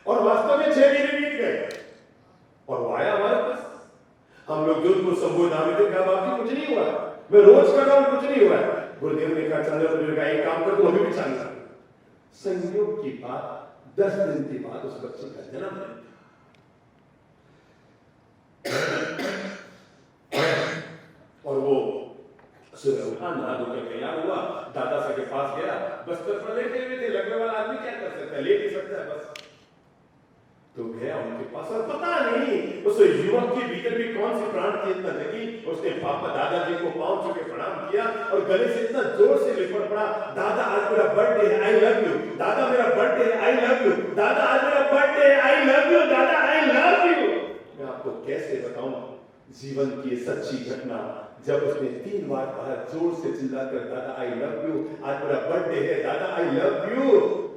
और वास्तव में 6 महीने बीत गए और वो आया हमारे पास। हम लोग जोधपुर संबोधन में थे, कहा बाप जी कुछ नहीं हुआ, मैं रोज कर रहा हूं कुछ नहीं हुआ। गुरुदेव ने कहा चंद्र प्रभु का एक काम कर, तुम अभी भी चालू कर। संयोग की बात 10 दिन के बाद उस बच्चे का जन्म हुआ और वो सुबह उठा, नहा धोकर तैयार हुआ, दादा साहब के पास गया, बस्तर पर लेटे हुए थे, लगने वाला आदमी क्या कर सकता है, लेट ही सकता है बस। तो गया उनके पास और पता नहीं उस युवक के भीतर भी कौन सी प्राण चेतना जगी। उसने पापा दादाजी को पांव छू के प्रणाम किया और गले से इतना जोर से लिपट पड़ा, दादा आज मेरा बर्थडे है, आई लव यू, दादा मेरा बर्थडे है, आई लव यू, दादा आज मेरा बर्थडे है, आई लव यू, दादा आई लव यू। मैं आपको कैसे बताऊं जीवन की सच्ची घटना, जब उसने 3 बार कहा जोर से चिल्लाकर, दादा आई लव यू, आज मेरा बर्थडे है, दादा आई लव यू।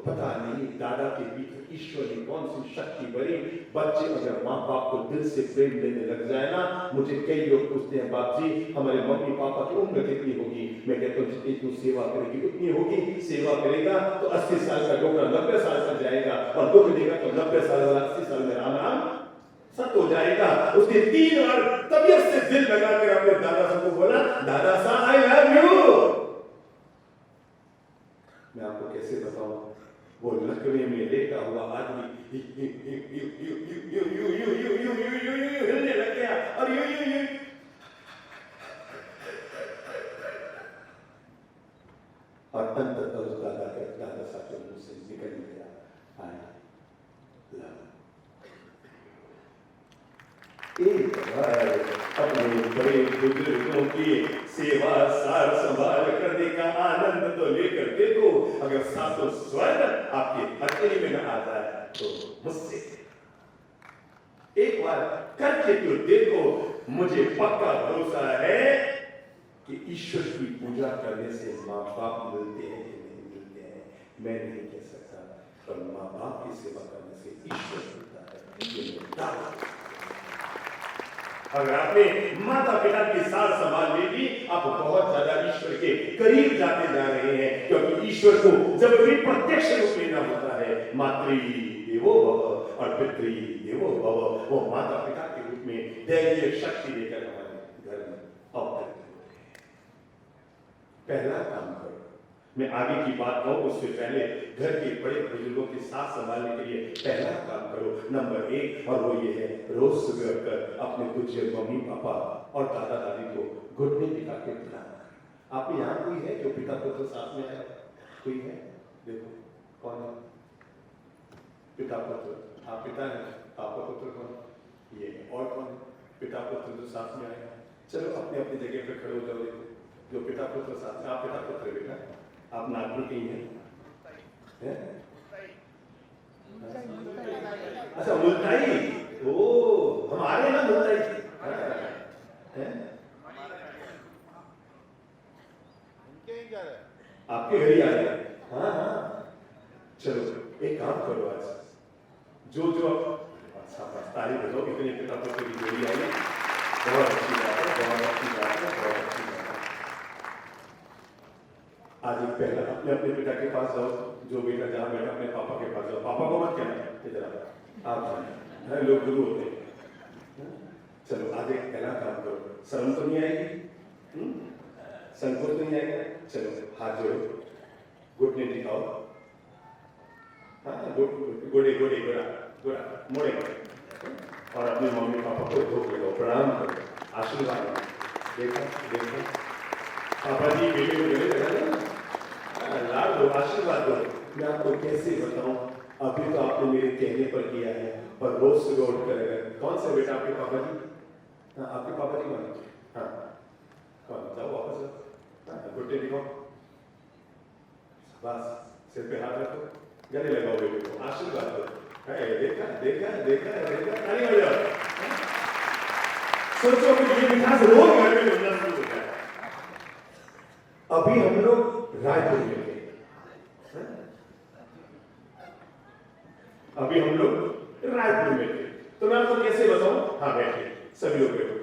पता नहीं दादा के भीतर ईश्वर ने कौन सी शक्ति भरी। बच्चे अगर माँ बाप को दिल से प्रेम देने लग जाए ना, मुझे कई लोग पूछते हैं बाप जी हमारे मम्मी पापा की उम्र कितनी होगी, मैं कहता हूँ जितनी तू सेवा करेगी उतनी होगी। सेवा करेगा तो 80 साल का डोकरा 90 साल तक जाएगा और दुख देगा तो 90 साल 80 साल में राम राम सत हो जाएगा। उसने 3 बार तबीयत से दिल लगाकर अपने दादा साहब को बोला, Dada Saheb I love you. मैं आपको कैसे बताऊं, वो लकवे में लेटा हुआ आदमी हिलने लग गया और यू और अंततः उस दादा साहब के मुंह से निकल गया, आई लव। एक बार अपने बड़े बुजुर्गों की सेवा सार संभाल करने का आनंद तो लेकर देखो, अगर सातों स्वर्ग आपके हथेली में न आ जाए तो मुझसे एक बार करके तो देखो। मुझे पक्का भरोसा है कि ईश्वर की पूजा करने से माँ बाप मिलते हैं कि नहीं मिलते हैं मैं नहीं कह सकता, पर माँ बाप की सेवा करने से ईश्वर मिलता है ये मेरा दावा। अगर आपने माता पिता की सार संभाल लेगी, आप बहुत ज्यादा ईश्वर के करीब जाते जा रहे हैं, क्योंकि ईश्वर को जब भी प्रत्यक्ष रूप लेना होता है, मातृ देवो भव और पितृ देवो भव, वो माता पिता के रूप में दैवीय शक्ति लेकर हमारे घर में अवतरित होते हैं। पहला काम करो, मैं आगे की बात कहूं उससे पहले घर के बड़े बुजुर्गों के साथ संभालने के लिए पहला काम करो नंबर 1, और वो ये है रोज सुबह उठकर अपने पूज्य मम्मी पापा और दादा दादी को घुटने टिका के प्रणाम करो। आप यहाँ कोई है जो पिता पुत्र साथ में है? कोई है? देखो कौन है पिता पुत्र? आप पिता है, आपका पुत्र कौन? ये है। और कौन है पिता पुत्र जो साथ में आए? चलो अपने अपनी जगह पे खड़े हो जाओ। देखो जो पिता पुत्र साथ में, आप पिता पुत्र बेटा आप नागपुर के ही हैं? अच्छा मुल्ताई, ओ हम आ रहे हैं ना मुल्ताई हैं? आपके घर ही आ रहे हैं? हाँ हाँ, चलो एक काम करो, आज जो जो अच्छा ताली बजाओ, इतने पिता पुत्र की जोड़ी आई, बहुत अच्छी बात है, बहुत अच्छी बात है, बहुत अच्छी बात है। आज एक पहला अपने अपने पिता के पास जाओ, जो बेटा जहाँ बैठा अपने पापा के पास जाओ, पापा को मत कहना इधर आप जाए, लोग गुरु होते हैं। चलो आज एक पहला काम करो, शर्म तो नहीं आएगी, संकोच तो नहीं आएगा, चलो हाथ जोड़ो, घुटने दिखाओ, हाँ गोड़े गोड़े गोड़ा गोड़ा मोड़े और अपने मम्मी पापा को धोख लगाओ, प्रणाम करो, आशीर्वाद देखो देखो, पापा जी बेटे को गले लगा ना, लाड दो, आशीर्वाद दो। मैं आपको कैसे बताऊं, अभी तो आपने मेरे कहने पर किया है, पर रोज सुबह उठ कर अगर कौन से बेटा आपके पापा जी? हाँ आपके पापा जी कौन? हाँ कौन? जाओ वापस जाओ, घुटने दिखाओ, बस सिर पे हाथ रखो, गले लगाओ बेटे को, आशीर्वाद दो। देखा देखा देखा देखा, ताली बजाओ। सोचो कि ये मिठास रोज घर में मिलना शुरू हो जाए। अभी हम लोग रायपुर में थे, अभी हम लोग रायपुर में थे, तो मैं आपको कैसे बताऊं? हाँ बैठे, सभी लोग बैठे।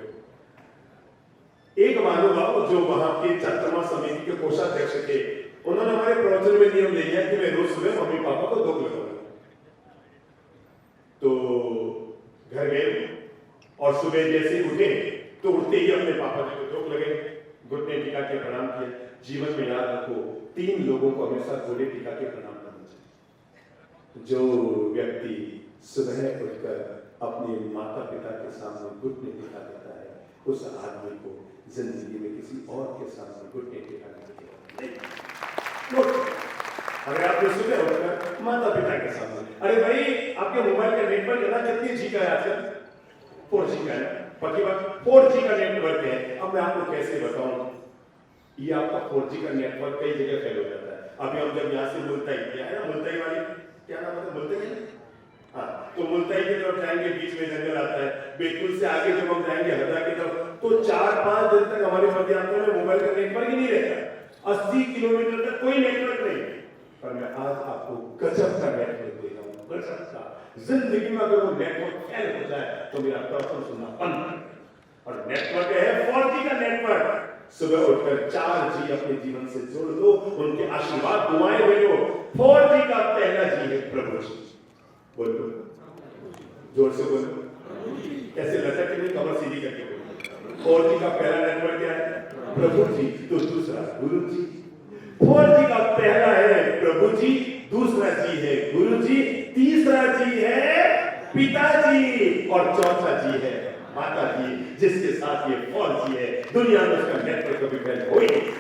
एक महानुभाव जो वहां के चंद्रमा समिति के कोषाध्यक्ष थे, उन्होंने हमारे प्रवचन में नियम ले लिया कि मैं रोज सुबह मम्मी पापा को धूप लगाऊंगा। तो घर गए और सुबह जैसे उठे तो उठते ही अपने पापा जी को धूप लगे, घुटने टिका के प्रणाम किया। जीवन में याद रखो, 3 लोगों को हमेशा घोड़े टिका के प्रणाम करना चाहिए। जो व्यक्ति सुबह उठकर अपने माता पिता के सामने घुटने टिका देता है, उस आदमी को जिंदगी में किसी और के सामने घुटने टिका नहीं। अगर आपने सुबह उठकर माता पिता के सामने, अरे भाई आपके मोबाइल का नेटवर्क है ना, कितनी जी का है आजकल? 4G का है, बाकी बात 4G का नेटवर्क है। अब मैं आपको कैसे बताऊं, ये आपका 4G का नेटवर्क कई जगह फेल हो जाता है। अभी हम जब यहाँ से मुल्ताई किया है ना, मुल्ताई वाली क्या नाम है, मुल्ताई है, हाँ, तो मुल्ताई की तरफ जाएंगे, बीच में जंगल आता है, बेतुल से आगे जब हम जाएंगे हरदा की तरफ, तो 4-5 दिन तक हमारे पदयात्रा में मोबाइल का नेटवर्क ही नहीं रहता, 80 किलोमीटर तक कोई नेटवर्क नहीं। पर मैं आज आपको गजब का नेटवर्क दे रहा हूँ, गजब का। जिंदगी में अगर वो नेटवर्क फेल हो जाए तो मेरा प्रवचन सुनना बंद, और नेटवर्क है 4G का नेटवर्क। सुबह उठकर 4G अपने जीवन से जोड़ दो, उनके आशीर्वाद दुआएं ले लो। 4G का पहला जी है प्रभु जी, बोलो जोर से बोलो, कैसे लटक के नहीं, कमर सीधी करके बोलो। 4G का पहला नेटवर्क क्या है? प्रभु जी। तो दूसरा गुरु जी। 4G का पहला है प्रभु जी, दूसरा जी है गुरु जी, तीसरा जी है पिताजी, और चौथा जी है माता जी, जिसके साथ ये 4G है। दुनिया में उसका नेटवर्क कभी फेल हो ही नहीं।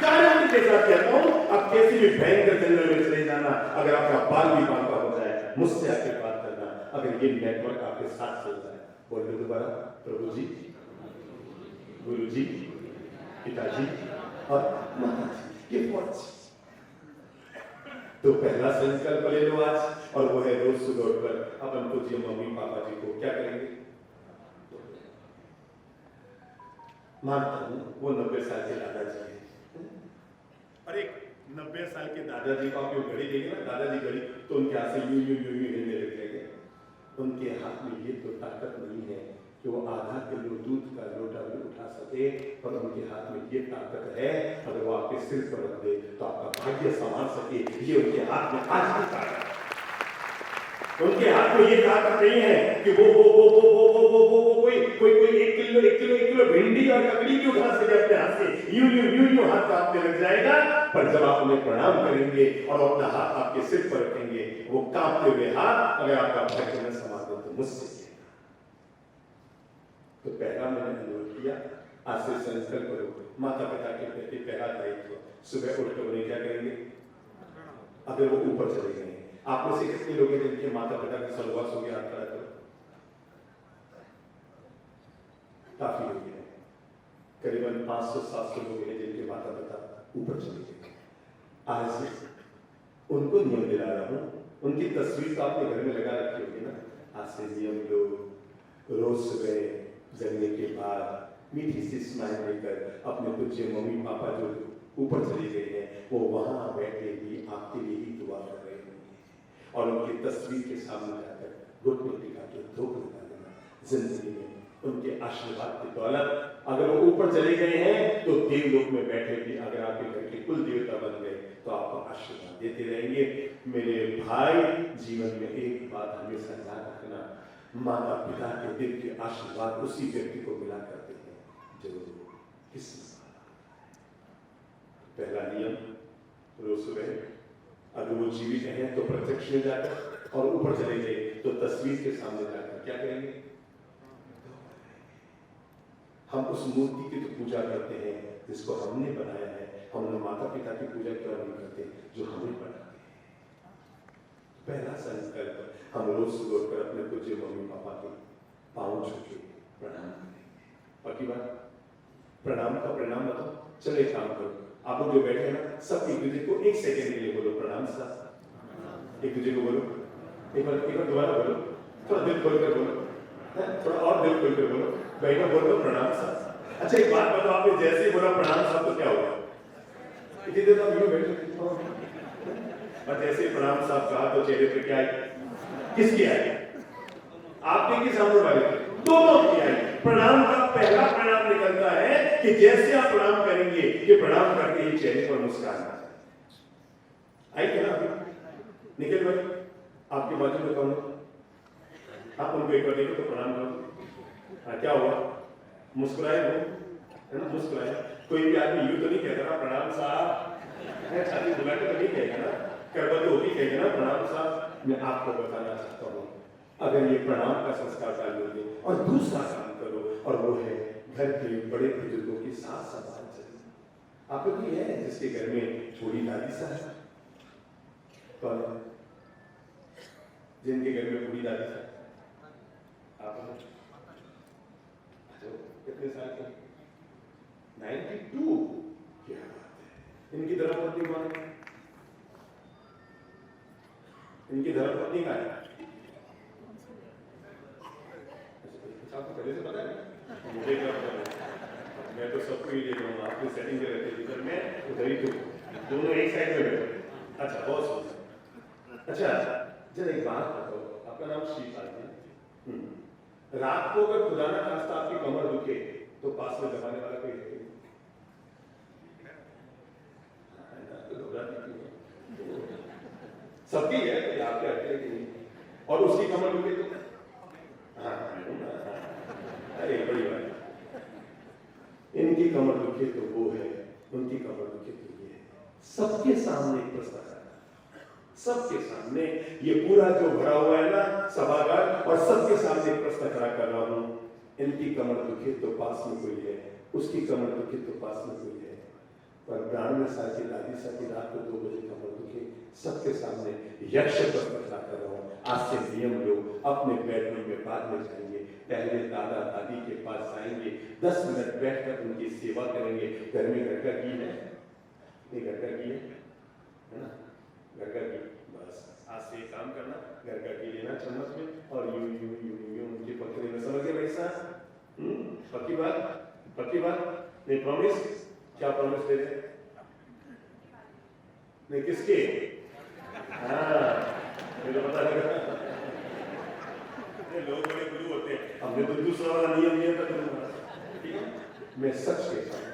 गारंटी के साथ कहता हूं, आप कैसी भी भयंकर जंगल में चले जाना, अगर आपका बाल भी बांका हो जाए, मुझसे आके बात करना, अगर ये नेटवर्क आपके साथ चल जाए। बोलिए दोबारा, प्रभु जी, गुरु जी, पिताजी और माता जी, ये 4G। तो पहला संकल्प ले लो आज, और वो है रोज सुबह उठकर अपन पूज्य मम्मी पापा जी को क्या करेंगे? मानता हूं वो 90 साल के दादाजी है, अरे 90 साल के दादाजी को आप जो घड़ी देंगे ना, दादाजी घड़ी, तो उनके हाथ से यूं यूं यूं यूं हिलने लग जाएंगे। उनके हाथ में ये तो ताकत नहीं है कि वो आधा किलो दूध का लोटा भी उठा सके, पर उनके हाथ में ये ताकत है, अगर वो आपके सिर पर रख दे तो आपका भाग्य संभाल सके। ये उनके हाथ में आज की ताकत है। उनके हाथ में ये ताकत नहीं है कि वो कोई 1 किलो भिंडी और ककड़ी भी उठा सके अपने हाथ से, यूं हाथ कांपने लग जाएगा। पर जब आप उन्हें प्रणाम करेंगे और अपना हाथ आपके सिर पर रखेंगे, वो कांपते हुए हाथ अगर आपका भाग्य में समा दे तो मुझसे। तो पहला मैंने अनुरोध किया, आज से संकल्प करो, माता पिता के प्रति पहला दायित्व, सुबह उठकर उन्हें क्या करेंगे? अगर वो ऊपर चले गए, आप में से कितने लोग हैं जिनके माता पिता की स्वर्गवास हो गया? हाथ खड़ा करो। काफी लोग हैं, करीबन 500-700 लोग हैं जिनके माता पिता ऊपर चले गए। आज उनको नियम दिला रहा हूँ, उनकी तस्वीर तो आपने घर में लगा रखी होगी ना। आज से नियम लो, रोज सुबह जगने के बाद मीठी सी स्माइल लेकर अपने पूज्य मम्मी पापा जो ऊपर चले गए हैं वो वहां बैठे भी आपके लिए ही दुआ कर रहे होंगे और उनकी तस्वीर के सामने जाकर घुटने टिका के धूप लगा देना। जिंदगी में उनके आशीर्वाद की दौलत, अगर वो ऊपर चले गए हैं तो देवलोक में बैठे भी अगर आपके घर के कुल देवता बन गए तो आपको आशीर्वाद देते रहेंगे। मेरे भाई, जीवन में एक बात हमेशा याद रखना, माता पिता के दिल के आशीर्वाद उसी व्यक्ति को मिला करते हैं जो किस्मत। पहला नियम, रोज सुबह अगर वो जीवित हैं तो प्रत्यक्ष में जाकर, और ऊपर चले गए तो तस्वीर के सामने जाकर क्या करेंगे? हम उस मूर्ति की तो पूजा करते हैं जिसको हमने बनाया है, हम अपने माता पिता की पूजा क्यों नहीं करते जो हमें बनाते हैं? पहला संकल्प, हम रोज सुबह कर अपने पूज्य मम्मी पापा के पांव छू के प्रणाम करेंगे। पक्की बात? प्रणाम का प्रणाम बताओ। चलो एक काम करो, आप लोग जो बैठे हैं ना, सब एक दूसरे को 1 सेकंड के लिए बोलो प्रणाम साहब। एक दूसरे को बोलो, एक बार दोबारा बोलो, थोड़ा दिल खोलकर बोलो, थोड़ा और दिल खोलकर बोलो। बैठा बोलो प्रणाम साहब। अच्छा एक बात बताओ, आपने जैसे ही बोला प्रणाम साहब तो क्या होगा? इतनी देर तक यूं बैठे और जैसे ही प्रणाम साहब कहा तो चेहरे पे क्या आई? किसकी आई? आपके कि सामने वाले के? दोनों की आई। प्रणाम का पहला प्रणाम निकलता है कि जैसे आप प्रणाम करेंगे कि प्रणाम करके ही चेहरे पर मुस्कान आई क्या? अभी निकल भाई आपके बाजू में कौन? आप उनको एक बार देखो तो प्रणाम करो। हाँ क्या हुआ? मुस्कुराए वो, है ना? मुस्कुराए। कोई भी आदमी यूं तो नहीं कहता ना प्रणाम साहब, छाती बुला के तो नहीं कहेगा ना, करबत तो होगी कहेगा ना प्रणाम साहब। मैं आपको बताना चाहता हूँ, अगर ये प्रणाम का संस्कार डाल दोगे और दूसरा काम करो, और वो है घर के बड़े बुजुर्गों की साथ संभाल चलो। आप लोग ये है जिसके घर में छोटी दादी साहब, कौन है जिनके घर में बूढ़ी दादी साहब? आप कितने साल के? 92। क्या बात है। इनकी धर्मपत्नी कौन है? इनकी धर्मपत्नी का है? आपको पहले से पता है? मुझे क्या पता है? मैं तो सबको ही देख रहा हूँ, आपकी सेटिंग में रहते इधर मैं उधर ही, तो दोनों एक साइड में बैठे। अच्छा बहुत सुंदर। अच्छा जरा एक बात बताओ, आपका नाम श्रीपाल है? रात को अगर खुदा ना खास्ता आपकी कमर दुखे तो पास में दबाने वाला कोई है? सबकी है, आप क्या कहते हैं? और उसकी कमर दुखे तो अरे बड़ी बात। इनकी कमर दुखे तो वो है, उनकी कमर दुखे तो ये है। सबके सामने एक प्रश्न है, सबके सामने ये पूरा जो भरा हुआ है ना सभागार, और सबके सामने एक प्रश्न खड़ा कर रहा हूं। इनकी कमर दुखे तो पास में कोई है, उसकी कमर दुखे तो पास में कोई है। पर 92 साल की दादी साहब की रात को 2 बजे कमर दुखे, सबके सामने यक्ष प्रश्न खड़ा कर रहा हूं। आज से नियम लो, अपने बेडरूम में बाद में जाएंगे, पहले दादा दादी के पास जाएंगे, 10 मिनट बैठकर उनकी सेवा करेंगे। घर में घर का घी है? ये घर का घी है ना? घर का घी, बस आज से एक काम करना, घर का घी लेना चम्मच में और यूं यूं यूं यूं उनकी पकड़ी में। समझ गए भाई साहब? पक्की बात? पक्की बात? नहीं प्रॉमिस? क्या प्रॉमिस दे रहे? नहीं किसके? हाँ मुझे पता लगा, लोग बड़े गुरु होते हैं। हमने तो दूसरा वाला नियम लिया था। ठीक है, मैं सच कहता हूं,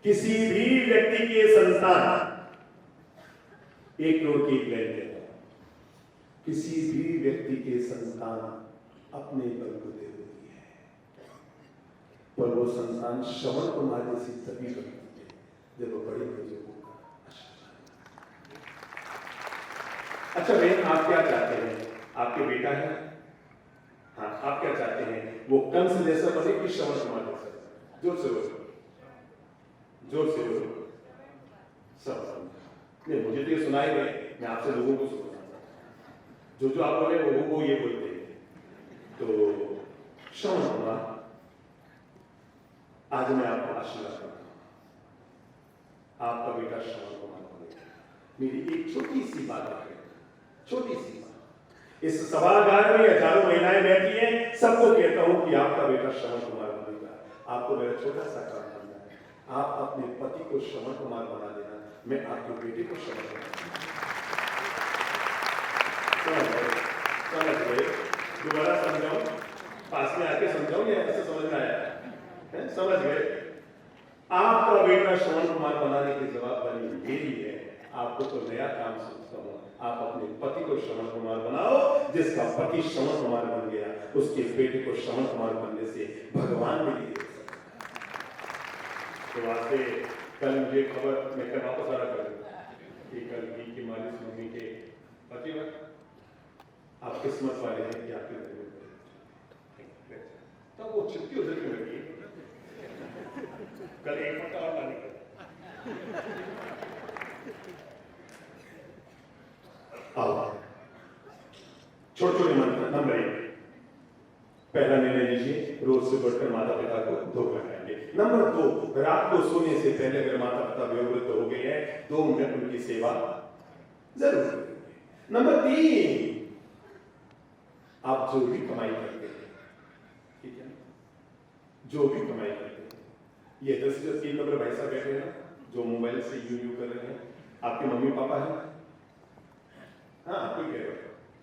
किसी भी व्यक्ति के संतान 1 करोड़ की एक बैंक है। किसी भी व्यक्ति के संतान अपने बलबूते होती है, पर वो संतान श्रवण कुमार जैसी तभी बनती है जब वो बड़े बुजुर्गों का आशीर्वाद। अच्छा बहन, आप क्या चाहते हैं? आपके बेटा है? हाँ, आप क्या चाहते हैं? वो कंस जैसा बने कि श्रवण कुमार जैसा? जोर से बोलो, जोर से बोलो। सब नहीं, मुझे तो ये सुनाई गए, मैं आपसे लोगों को सुना, जो आप बोले वो ये बोलते हैं। तो श्रवण कुमार, आज मैं आपको आशीर्वाद करता हूं। आपका बेटा श्रवण कुमार बनेगा। मेरी एक छोटी सी बात है, छोटी सी बात। इस सभागार में हजारों महिलाएं बैठी हैं, सबको कहता हूं कि आपका बेटा श्रवण कुमार बनेगा। आपको मेरा छोटा सा काम करना है, आप अपने पति को श्रवण कुमार बना देना, मैं आपके बेटे को श्रवण कुमार। समझ गए? दोबारा समझाऊं, पास में आके समझाऊं या ऐसे समझ में आया है? समझ गए? आपका बेटा श्रवण कुमार बनाने की जवाबदारी मेरी है। आपको तो नया काम सोचता हूं, आप अपने पति को श्रवण कुमार बनाओ। जिसका पति श्रवण कुमार बन गया, उसके बेटे को श्रवण कुमार बनने से भगवान भी नहीं दे सकता। तो आज से कल मुझे खबर, मैं कल वापस आ रहा करूंगा कि कल की मालिश मम्मी के पति वक्त आप किस्मत वाले हैं कि आपके घर में तो वो चिट्ठी उधर क्यों लगी? कल एक पट्टा और लाने का। छोटे छोटे नंबर 1, पहला निर्णय लीजिए, रोज से बढ़कर माता पिता को धोखा खाएंगे। नंबर 2, रात को सोने से पहले अगर माता पिता वयोवृद्ध हो गए हैं 2 मिनट उनकी सेवा जरूर करेंगे। नंबर 3, आप जो भी कमाई करते हैं, ठीक है, जो भी कमाई करते हैं, ये 10-3 नंबर भाई साहब बैठे हैं ना, जो मोबाइल से यूं कर रहे हैं, आपके मम्मी पापा हैं? हाँ, कोई कह रहे हो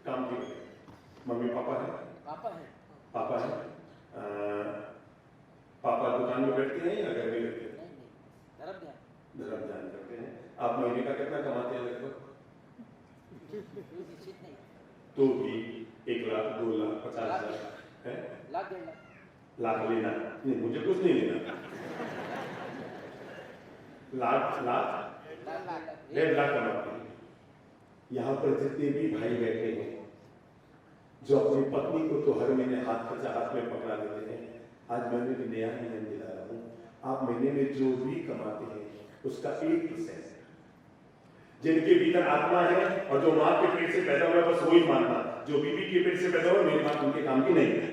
काम की मम्मी पापा है? पापा है। पापा दुकान में बैठते हैं या घर में बैठते हैं? धर्म ध्यान करते हैं। आप महीने का कितना कमाते हैं लगभग? तो भी 1 लाख, 2 लाख, 50,000 है? लाख लेना नहीं, मुझे कुछ नहीं लेना। लाख 1.5 लाख कमाते हैं। यहाँ पर जितने भी भाई बैठे हैं जो अपनी पत्नी को तो हर महीने हाथ में पकड़ा देते हैं, आज मैंने भी नया नियम दिला रहा हूँ, आप महीने में जो भी कमाते हैं उसका 1% जिनके भीतर आत्मा है और जो माँ के पेट से पैदा हुआ बस वही मानना, जो बीबी के पेट से पैदा हुआ मेरी माँ उनके काम की नहीं है।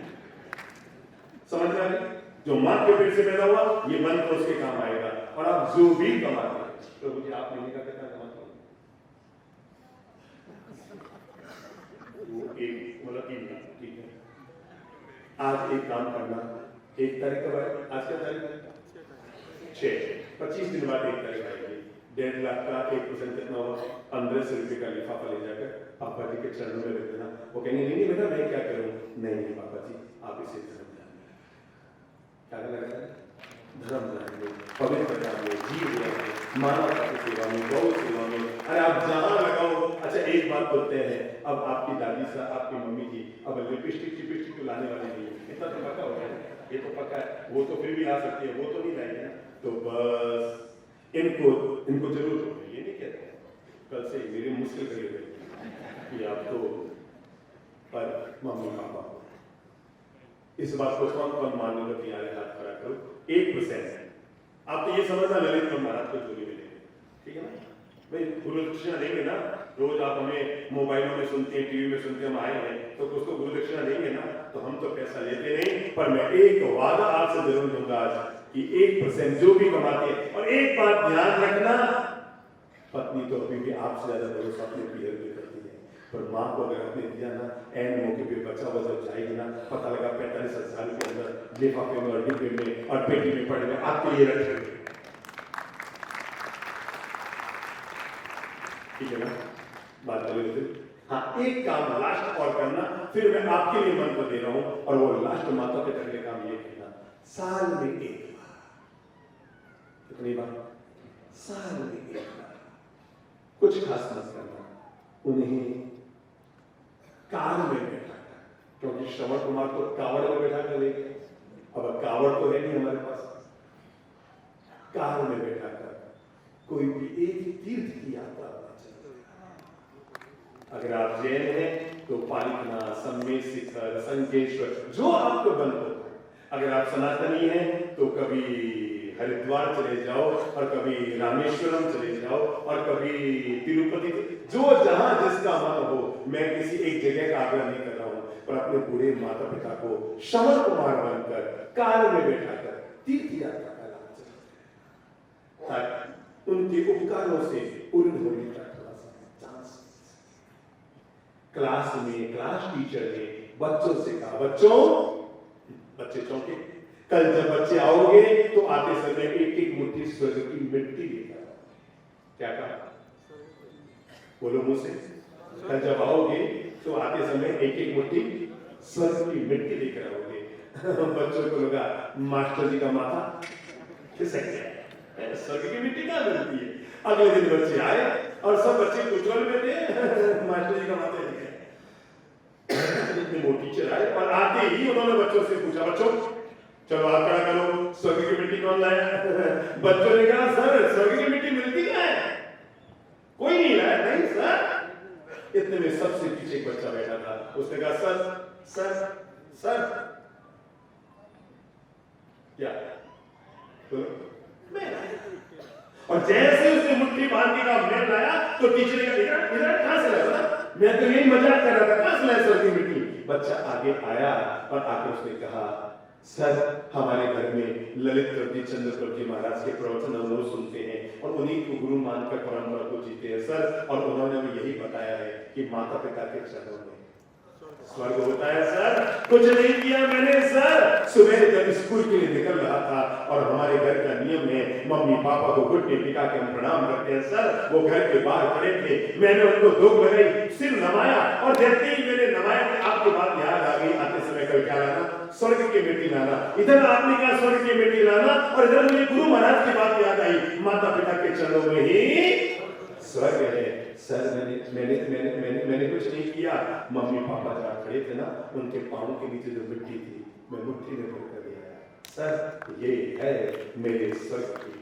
समझ में आ गई? जो माँ के पेट से पैदा हुआ ये मन तो उसके काम आएगा। और आप जो भी कमाते हैं, प्रभु जी आप महीने का कितना कमाते हो? मतलब 3 लाख, ठीक है। आज एक काम करना, 1 तारीख कब आए? आज क्या तारीख है? 6, 25 दिन बाद 1 तारीख आएगी। 1.5 लाख का 1% कितना होगा? 1500 रुपये का लिफाफा ले जाकर पापा जी के चरणों में रख देना। वो कहेंगे नहीं बेटा मैं क्या करूँ? नहीं पापा जी आप इसे धर्म ध्यान में क्या लगा? धर्म ध्यान में, पवित्रता में, जीव में, मानवता की सेवा में, गौ सेवा में, अरे आप जहाँ लगाओ। अच्छा एक बात बोलते हैं, अब आपकी दादी साहब, आपकी मम्मी जी अब लिपस्टिक चिपस्टिक तो लाने वाले नहीं है, इतना तो पक्का हो गया, ये तो पक्का है, वो तो फिर भी ला सकती है, वो तो नहीं लाएंगे ना। तो बस इनको जरूरत होगी, ये नहीं कहते हैं कल से मेरी मुश्किल करी हुई कि आप तो पर मम्मी पापा इस बात को कौन मानने को तैयार है? हाथ खड़ा करो। 1% आप तो ये समझना ललित महाराज को चोरी मिलेगी, ठीक है ना भाई? गुरु दक्षिणा देंगे ना, रोज आप हमें मोबाइलों में सुनते हैं, टीवी में सुनते हैं, हम आए हैं तो कुछ तो गुरु दक्षिणा देंगे ना। तो हम तो पैसा लेते नहीं, पर मैं एक वादा आपसे जरूर दूंगा आज कि 1% जो भी कमाते हैं। और एक बात ध्यान रखना, पत्नी तो अभी भी आपसे ज्यादा भरोसा अपने पीहर पे करती है, पर माँ को अगर आपने दिया ना, एन मौके पे बचा जब जाएगी ना, पता लगा 45,000 के अंदर लिफाफे में और डिब्बे में और पेटी में पड़े हुए आपके लिए रखेंगे, ठीक है ना? बात करें। हाँ एक काम लास्ट और करना, फिर मैं आपके लिए मन को दे रहा हूं, और वो लास्ट माता पिता के काम ये कहना, साल में 1 बार, कितनी बार? साल में 1 बार कुछ खास मत करना, उन्हें कार में बैठा कर, क्योंकि श्रवण कुमार तो कावड़ में बैठा कर ले गए, अब कावड़ तो है नहीं हमारे पास, कार में बैठा कर कोई भी एक तीर्थ की यात्रा। अगर आप जैन हैं तो पालिकनाथ, सम्मेद शिखर, संकेश्वर, जो आपको बन हो। अगर आप सनातनी हैं तो कभी हरिद्वार चले जाओ, और कभी रामेश्वरम चले जाओ, और कभी तिरुपति, जो जहां जिसका मन हो। मैं किसी एक जगह का आग्रह नहीं कर रहा हूं, पर अपने बूढ़े माता पिता को श्रवण कुमार बनकर कार में बैठा कर तीर्थ यात्रा का लाभ, ताकि उनके उनके उपकारों से पूर्ण होने का थोड़ा सा चांस। क्लास में क्लास टीचर ने बच्चों से कहा, बच्चे चौंके, कल जब बच्चे आओगे तो आते समय एक एक मुट्ठी स्वर्ग की मिट्टी लेकर आओ। क्या कहा? बोलो मुझसे, कल जब आओगे तो आते समय एक एक मुट्ठी स्वर्ग की मिट्टी लेकर आओगे। बच्चों को लगा मास्टर जी का माथा खिसक गया, स्वर्ग की मिट्टी कहाँ मिलती है। अगले दिन बच्चे आए और सब बच्चे कुचल में थे, मास्टर जी का माथा दिख गया। इतने वो टीचर आए और आते ही उन्होंने बच्चों से पूछा, बच्चों चलो आप खड़ा करो, स्वर्ग की मिट्टी कौन लाया? बच्चों ने कहा, सर स्वर्ग की मिट्टी मिलती कहाँ है, कोई नहीं लाया। नहीं सर। इतने में सबसे पीछे एक बच्चा बैठा था, उसने कहा, सर सर सर क्या? तो मैं लाया। और जैसे उसने मुट्ठी बांध के कहा मैं लाया, तो टीचर ने कहा, इधर कहां से लाया? मैं तो यही मजाक कर रहा था, कहां से लाया स्वर्ग की मिट्टी? बच्चा आगे आया और आकर उसने कहा, सर हमारे घर में ललित प्रभु चंद्र प्रभु महाराज के प्रवचन हम रोज सुनते हैं और उन्हीं को गुरु मानकर परंपरा को जीते हैं सर, और उन्होंने हमें यही बताया है कि माता पिता के चरणों में स्वर्ग होता है सर। कुछ नहीं किया मैंने सर, सुबह जब स्कूल के लिए निकल रहा था और हमारे घर का नियम है मम्मी पापा को घुटने टिका के हम प्रणाम करते हैं सर, वो घर के बाहर खड़े थे, मैंने उनको धूप लगाई, सिर नमाया और जैसे ही मैंने नमाया कि आपकी बात याद आ गई, आते समय कल क्या लाना? स्वर्ग की मिट्टी लाना। इधर आपने कहा स्वर्ग की मिट्टी लाना और इधर मुझे गुरु महाराज की बात याद आई, माता पिता के चरणों में ही स्वर्ग है। सर मैंने कुछ नहीं किया, मम्मी पापा जहाँ खड़े थे ना, उनके पाँव के नीचे जो मिट्टी थी मैं मुट्ठी में भर कर ले आया सर, ये है मेरे स्वर्ग की।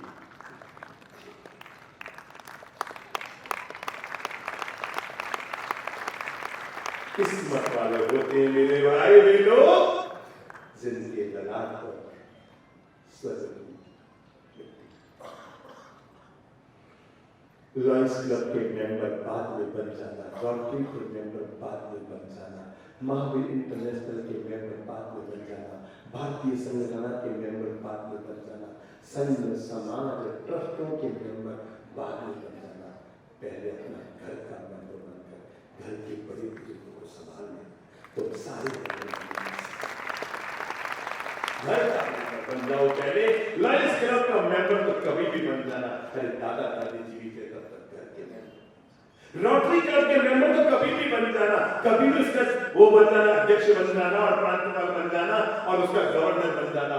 किस्मत वाले होते मेरे भाई वे लोग जिनके ललाट पर स्वर्ग की लॉयंस क्लब के मेंबर बाद में बन जाना, रॉटरी के मेंबर बाद में बन जाना, महावीर इंटरनेशनल के मेंबर बाद में बन जाना, भारतीय संगठन के मेंबर बाद में बन जाना, संघ समाज ट्रस्टों के मेंबर बाद में बन जाना, पहले अपना घर का मेंबर बनकर घर के बड़े बुजुर्गों को संभालना, तो सारे घर का मेंबर बन जाओ पहले। लॉयंस क्लब का मेंबर तो कभी भी बन जाना, अरे दादा दादी जीवित है तब तक घर के मेंबर। रोटरी क्लब के मेंबर तो कभी भी बन जाना, कभी भी उसका वो बन जाना, अध्यक्ष बन जाना और प्रांतपाल बन जाना और उसका गवर्नर बन जाना।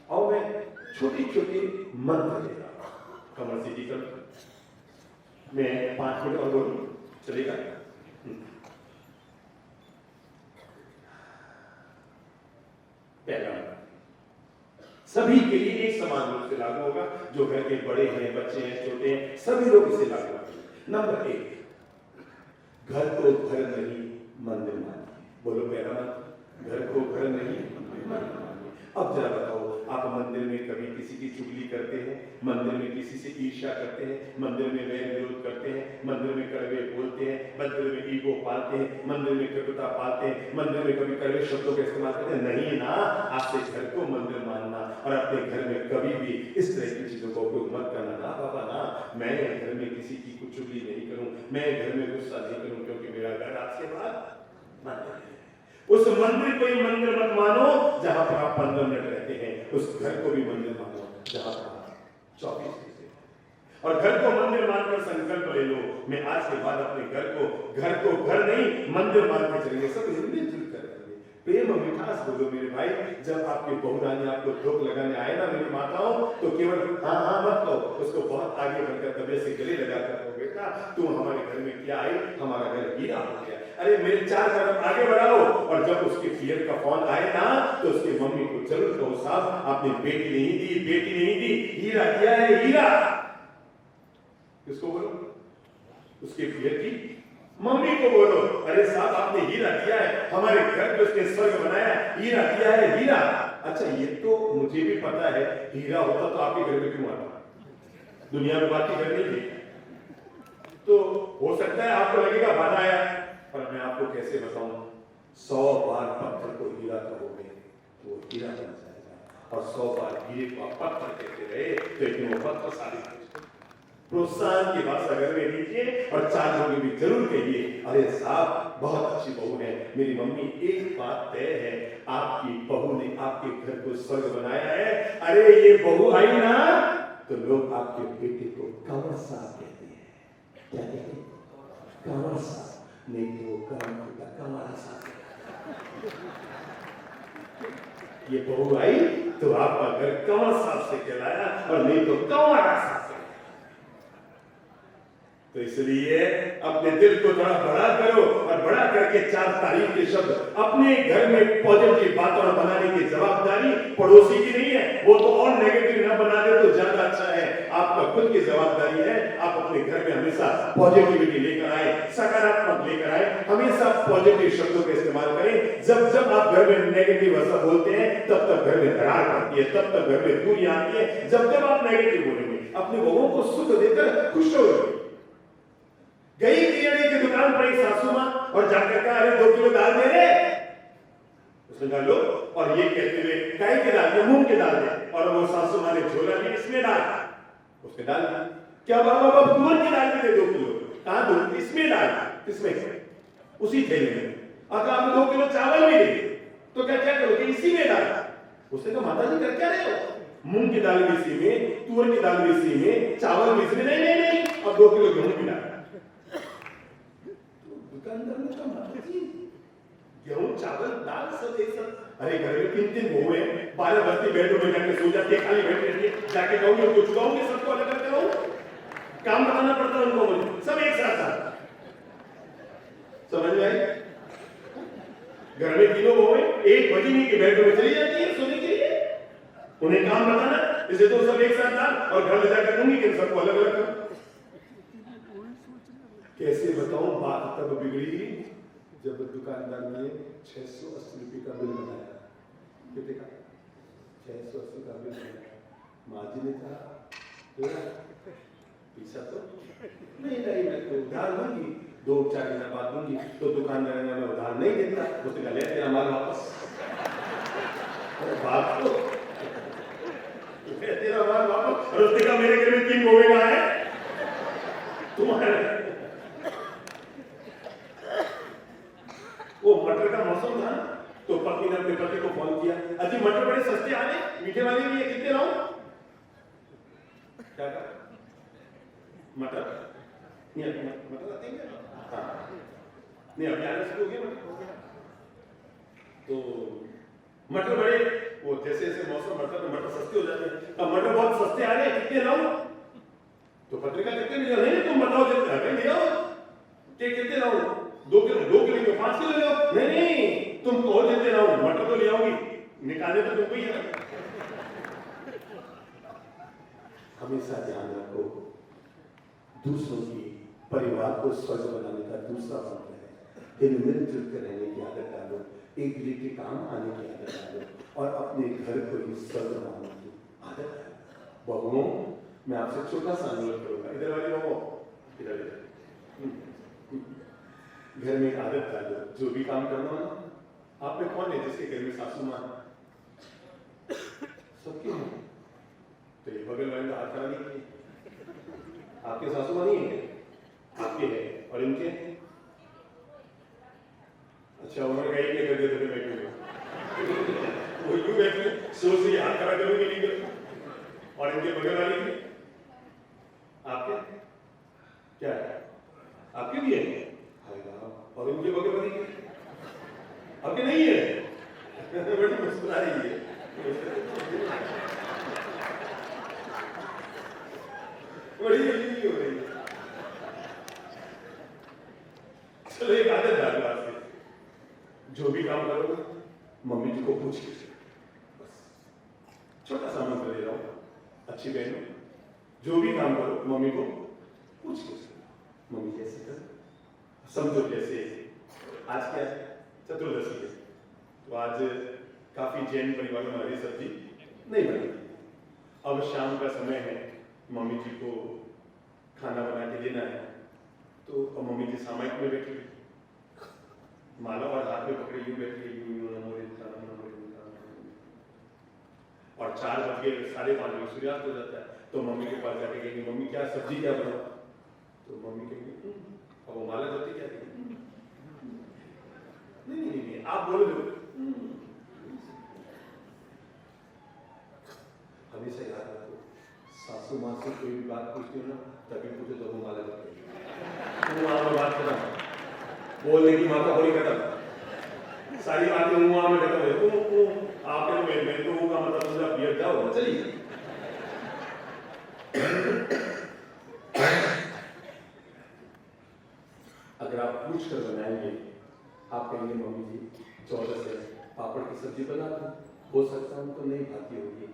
और मैं छोटी छोटी मंत्र दे रहा हूं, कमर सीधी कर, मैं 5 मिनट और बोलूं, चलेगा? पहला सभी के लिए एक समान रूप से लागू होगा, जो घर के बड़े हैं, बच्चे हैं, छोटे हैं, सभी लोग इसे लागू करेंगे। नंबर 1, घर को घर नहीं मंदिर मानिए। बोलो पहला मंत्र, घर को घर नहीं मंदिर मानिए। अब जरा बताओ, आप मंदिर में कभी किसी की चुगली करते हैं, मंदिर में किसी से ईर्ष्या करते हैं, मंदिर में वैर विरोध करते हैं, मंदिर में कड़वे बोलते हैं, मंदिर में ईगो पालते हैं, मंदिर में कटुता पालते हैं, मंदिर में कभी कड़वे शब्दों का इस्तेमाल करते हैं? नहीं ना, आपसे घर को मंदिर मानना और अपने घर में कभी भी इस तरह की चीजों का उपयोग मत करना। ना बाबा ना, मैं घर में किसी की कुछ चुगली नहीं करूं, मैं घर में गुस्सा नहीं करूं, क्योंकि मेरा घर आज के बाद मंदिर है। उस मंदिर को ही मंदिर मत मानो जहां पर आप 15 मिनट रहते हैं, उस घर को भी मंदिर मानो जहां पर आप 24 घंटे। और घर को मंदिर मानकर संकल्प ले लो, मैं आज के बाद अपने घर को घर नहीं मंदिर मान के चलेंगे, सब मिलजुल कर रहेंगे, प्रेम और मिठास बोलो मेरे भाई। जब आपके बहू रानी आपको धोख लगाने आए ना मेरी माताओं, तो केवल हाँ हाँ मत कहो, उसको बहुत आगे बढ़कर तबे से गले लगा कर, बेटा तू हमारे घर में क्या आई, हमारा घर हीरा हो गया। अरे मेरे 4 कदम आगे बढ़ाओ, और जब उसके पीएम का फोन आए ना, तो उसके मम्मी को जरूर कहो, साहब आपने बेटी नहीं दी, हीरा दिया है, हीरा। किसको बोलो? उसके पीएम की मम्मी को बोलो, अरे साहब आपने हीरा दिया है, हमारे घर में उसने स्वर्ग बनाया, हीरा दिया है, हीरा। अच्छा ये तो मुझे भी पता है, हीरा होता तो आपके घर में क्यों आता? दुनिया में बाकी घर नहीं थी। तो हो सकता है आपको लगेगा बाधा आया, पर मैं आपको कैसे बताऊं, 100 बार पत्थर को हीरा कहोगे तो वो हीरा बन जाएगा। और 100 बार हीरे को आप पत्थर कहते रहे तो एक दिन वो पत्थर साबित हो जाए। प्रोत्साहन की भाषा घर में दीजिए और 4 लोग भी जरूर कहिए, अरे साहब बहुत अच्छी बहू है मेरी मम्मी। एक बात तय है, आपकी बहू ने आपके घर को स्वर्ग बनाया है। अरे ये बहू आई ना तो लोग आपके बेटे को कंवर साहब कहते हैं। क्या कहते हैं? कंवर साहब, नहीं तो वो कंवरा साहब। ये बहू आई तो आपका घर कंवर साहब से कहलाया और नहीं तो कंवरा साहब। तो इसलिए अपने दिल को थोड़ा बड़ा करो और बड़ा करके 4 तारीफ के शब्द अपने घर में पॉजिटिव वातावरण बनाने की जवाबदारी पड़ोसी की नहीं है। वो तो और नेगेटिव ना बना दे तो ज्यादा अच्छा है। आपका खुद की जवाबदारी है, आप अपने घर में हमेशा पॉजिटिविटी लेकर आए, सकारात्मक लेकर आए, हमेशा पॉजिटिव शब्दों का इस्तेमाल करें। जब जब आप घर में नेगेटिव भाषा बोलते हैं तब तक घर में दरार पड़ती है, तब तक घर में दूरियां आती है। जब जब आप नेगेटिव बोलेंगे अपने बहू को सुख देकर खुश होंगे। गई किराने की दुकान पर एक सासू मां और जाकर कहा, अरे 2 किलो दाल दे रहे। उसने कहा लो, और ये कहते हुए गाय के दाल दे, मूंग के दाल दे, और वो सासू मां ने झोला भी इसमें डाल, उसने डाल क्या बाबा तुअर की दाल भी दे 2 किलो। कहा 2 इसमें डाल, किसमें? उसी थैले में। अगर आप 2 किलो चावल भी दे तो क्या क्या करोगे? इसी में डाल। उसने कहा माता जी कर क्या रहे हो? मूंग की दाल भी इसी में, तुअर की दाल भी इसी में, चावल भी इसमें। नहीं नहीं नहीं, और 2 किलो गेहूं भी डाल। दुकानदार ने कहा माता जी गेहूं चावल दाल सब एक साथ। अरे घर में 3-3 बहू है, 12 बस्ती बेडरूम में जाके सो जाती है, खाली बैठ रहती है। जाके कहूंगी उनको चुकाऊंगी, सबको अलग अलग कराऊं, काम बताना पड़ता है उनको, मुझे सब एक साथ। समझ में आई? घर में 3 बहू है, 1 बजे की बेडरूम में चली जाती है सोने के लिए, उन्हें काम बताना, इसे तो सब एक साथ डाल और घर ले जाकर दूंगी कि सबको अलग अलग कर। कैसे बताऊं बात तब बिगड़ी जब दुकानदार ने 680 रुपये का बिल बनाया। कितने का? 680 का बिल बनाया। माँ जी ने कहा पैसा तो नहीं मैं तो उधार दूंगी, 2-4 दिन बाद दूंगी। तो दुकानदार ने मैं उधार नहीं देता। उसने कहा ले तेरा माल वापस। बात तो तेरा माल वापस। और उसने कहा मेरे घर में 3 बोए का है तुम्हारे। वो मटर का मौसम था तो पत्नी ने अपने पति को फोन किया, अजी मटर बड़े सस्ते आ रहे, मीठे वाले भी है, कितने लाऊं? क्या कहा? मटर नहीं मटर आते हैं क्या? हाँ नहीं अभी आने शुरू हो गया। तो मटर बड़े वो जैसे जैसे मौसम बढ़ता तो मटर सस्ते हो जाते हैं। अब मटर बहुत सस्ते आ रहे हैं, कितने लाऊं? तो पत्रिका कितने मिले? नहीं तुम बताओ जितने ले आओ। कितने लाऊं? 2 किलो 5 किलो ले आओ। नहीं तुम कहो जितने लाऊं, मटर तो ले आऊंगी, निकाले तो तुमको ही है। हमेशा ध्यान रखो, दूसरों की परिवार को स्वर्ग बनाने का दूसरा मंत्र है, दिन मिलजुल कर रहने की आदत डालो, एक दूसरे के काम आने की आदत डालो और अपने घर को ही स्वर्ग बनाने की आदत डालो। बहुओं मैं आपसे छोटा सा अनुरोध करूंगा, इधर वाली बहुओं इधर घर में आदत डालो, जो भी काम करना हो ना, आप में कौन है जिसके घर में सासू मां? सबके हैं। तो ये बगल वाले का हाथ खड़ा नहीं किए, आपके सासू मां नहीं है, आपके हैं और इनके। अच्छा उन्होंने कहीं नहीं कर दिया तो बैठे वो यूं बैठे सोच रही हाथ खड़ा करोगे नहीं करो। और इनके बगल वाले की आपके क्या है? आपके भी है और इनके बगल वाली की आपके नहीं है। बड़ी मुस्कुरा रही है। बड़ी नहीं हो रही है। चलो एक आदत डालो आज से, जो भी काम करोगे मम्मी जी को पूछ लीजिए। बस छोटा सा मंत्र दे रहा हूं, अच्छी बहनों जो भी काम करो मम्मी को पूछ लीजिए, मम्मी कैसे कर समझो। कैसे आज क्या चतुर्दशी है तो आज काफी जैन परिवारों में हरी सब्जी नहीं बनी। अब शाम का समय है, मम्मी जी को खाना बना के देना है। तो अब मम्मी जी सामायिक में बैठी माला और हाथ में पकड़े यूं बैठी और 4 बज के 5:30 बजे सूर्यास्त हो जाता है। तो मम्मी के पास जाके कहेंगे मम्मी क्या सब्जी क्या बनाओ, तो मम्मी कहेंगे अब वो माला जपती क्या कहेंगे, नहीं आप बोलो दो। हमेशा याद रखो, सासू माँ से कोई भी बात पूछती हो ना तभी पूछो तो वो माला जपती है। तू वहां बात करना, बोलने की माता बड़ी खत्म, सारी बातें वहां में खत्म है। आपके मैं तो वो का मतलब समझा पियर जाओ चलिए। अगर आप पूछ कर बनाएंगे, आप कहेंगे मम्मी जी 14 से पापड़ की सब्जी बना दूं, हो सकता है उनको नहीं खाती होगी,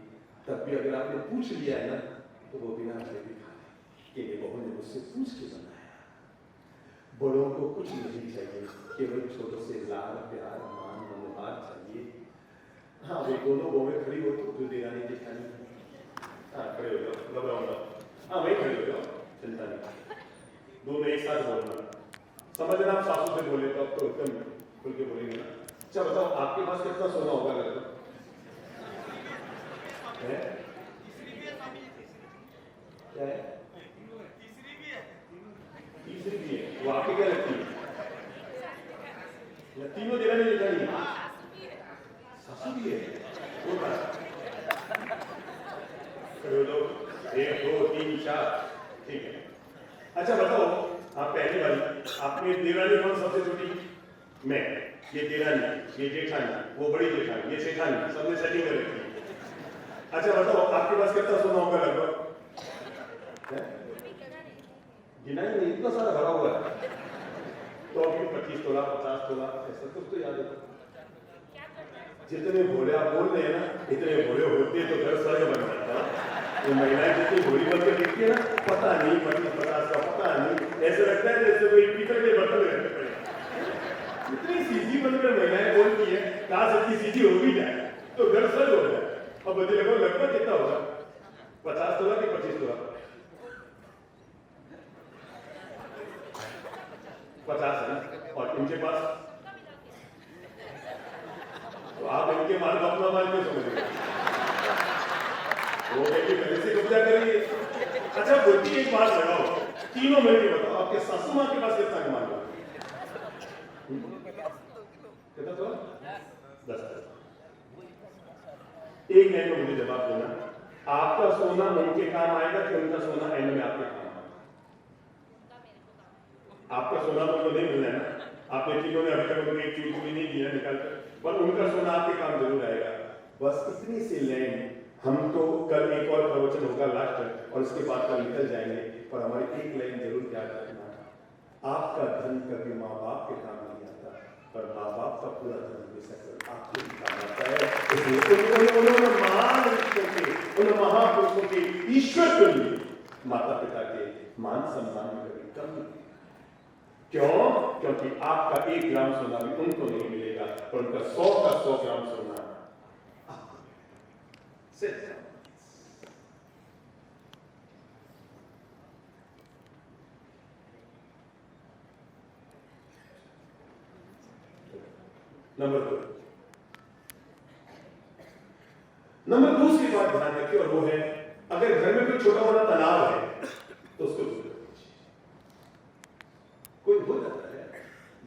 तब भी अगर आपने पूछ लिया है ना तो वो बिना खाए भी खा ले कि ये बहू ने मुझसे पूछ के बनाया। बड़ों को कुछ नहीं चाहिए, केवल छोटों से लाड़ प्यार मान मनोहार चाहिए। हाँ वो दोनों बहुएं खड़ी हो तो देरानी जेठानी, हाँ खड़े हो जाओ, घबराओ, हाँ वही खड़े हो जाओ, चिंता नहीं, दोनों एक साथ बोलना। समझना आप सासू से बोले तो अब तो एकदम खुल के बोलेंगे ना। अच्छा बताओ आपके पास कितना सोना होगा लगभग? क्या है? तीसरी भी है। वो आपकी क्या लगती है? या तीनों देना नहीं चाहिए? सासू भी है। वो खड़े हो जाओ, 1 2 3 4, ठीक है। अच्छा बताओ आप पहली वाली, आपने देवरानी कौन सबसे छोटी? मैं, ये देवरानी, ये जेठानी, वो बड़ी जेठानी, ये सेठानी, सबने सेटिंग कर रखी है। अच्छा बताओ आपके पास कितना सोना होगा लगभग? गिना ही नहीं, इतना सारा भरा हुआ है। तो अभी 25 तोला 50 तोला ऐसा कुछ तो याद है। जितने भोले आप बोल रहे हैं ना, इतने भोले होते तो घर स्वर्ग बन जाता। तो महिलाएं जितनी भोली बनकर दिखती है ना, पता नहीं 25-50 का पता नहीं, ऐसे लगता है जैसे कोई पीतल के बर्तन रहते पड़े। इतनी सीधी बनकर महिलाएं बोलती है, काश इतनी सीधी हो भी जाए तो घर स्वर्ग हो जाए। अब बदले लगभग कितना होगा? 50 तोला कि 25 तोला? 50 है ना, और इनके पास तो आप इनके माल को अपना माल क्यों समझ रहे? वो कहती पहले से कब्जा करिए। अच्छा बोलती एक बात लगाओ, तीनों मिलकर बताओ आपके सासू माँ के पास कितना माल होगा? कितना तो? 10। एक नए को मुझे जवाब देना, आपका सोना उनके काम आएगा कि उनका सोना एंड में आपके काम आएगा? आपका सोना तो नहीं मिलना है ना, आपने तीनों ने अभी तक उनको एक चीज भी नहीं दिया निकालकर, पर उनका सोना आपके काम जरूर आएगा। बस इतनी सी लाइन, हम तो कल एक और प्रवचन होगा लास्ट और उसके बाद कल निकल जाएंगे, पर हमारी एक लाइन जरूर याद रखना, आपका धन कभी माँ बाप के काम नहीं आता, पर माँ बाप का पूरा धन बेशक आपके काम आता है। उन्होंने महान रिश्तों के, उन महापुरुषों के ईश्वर के लिए माता पिता के मान सम्मान में कभी कम नहीं। क्यों? क्योंकि आपका 1 ग्राम सोना भी उनको नहीं मिलेगा, पर उनका 100 का 100 ग्राम सोना आपको मिलेगा। नंबर 2 की बात ध्यान रखिए, और वो है अगर घर में कोई छोटा मोटा तनाव है तो उसको दूर कीजिए। कोई हो जाता है,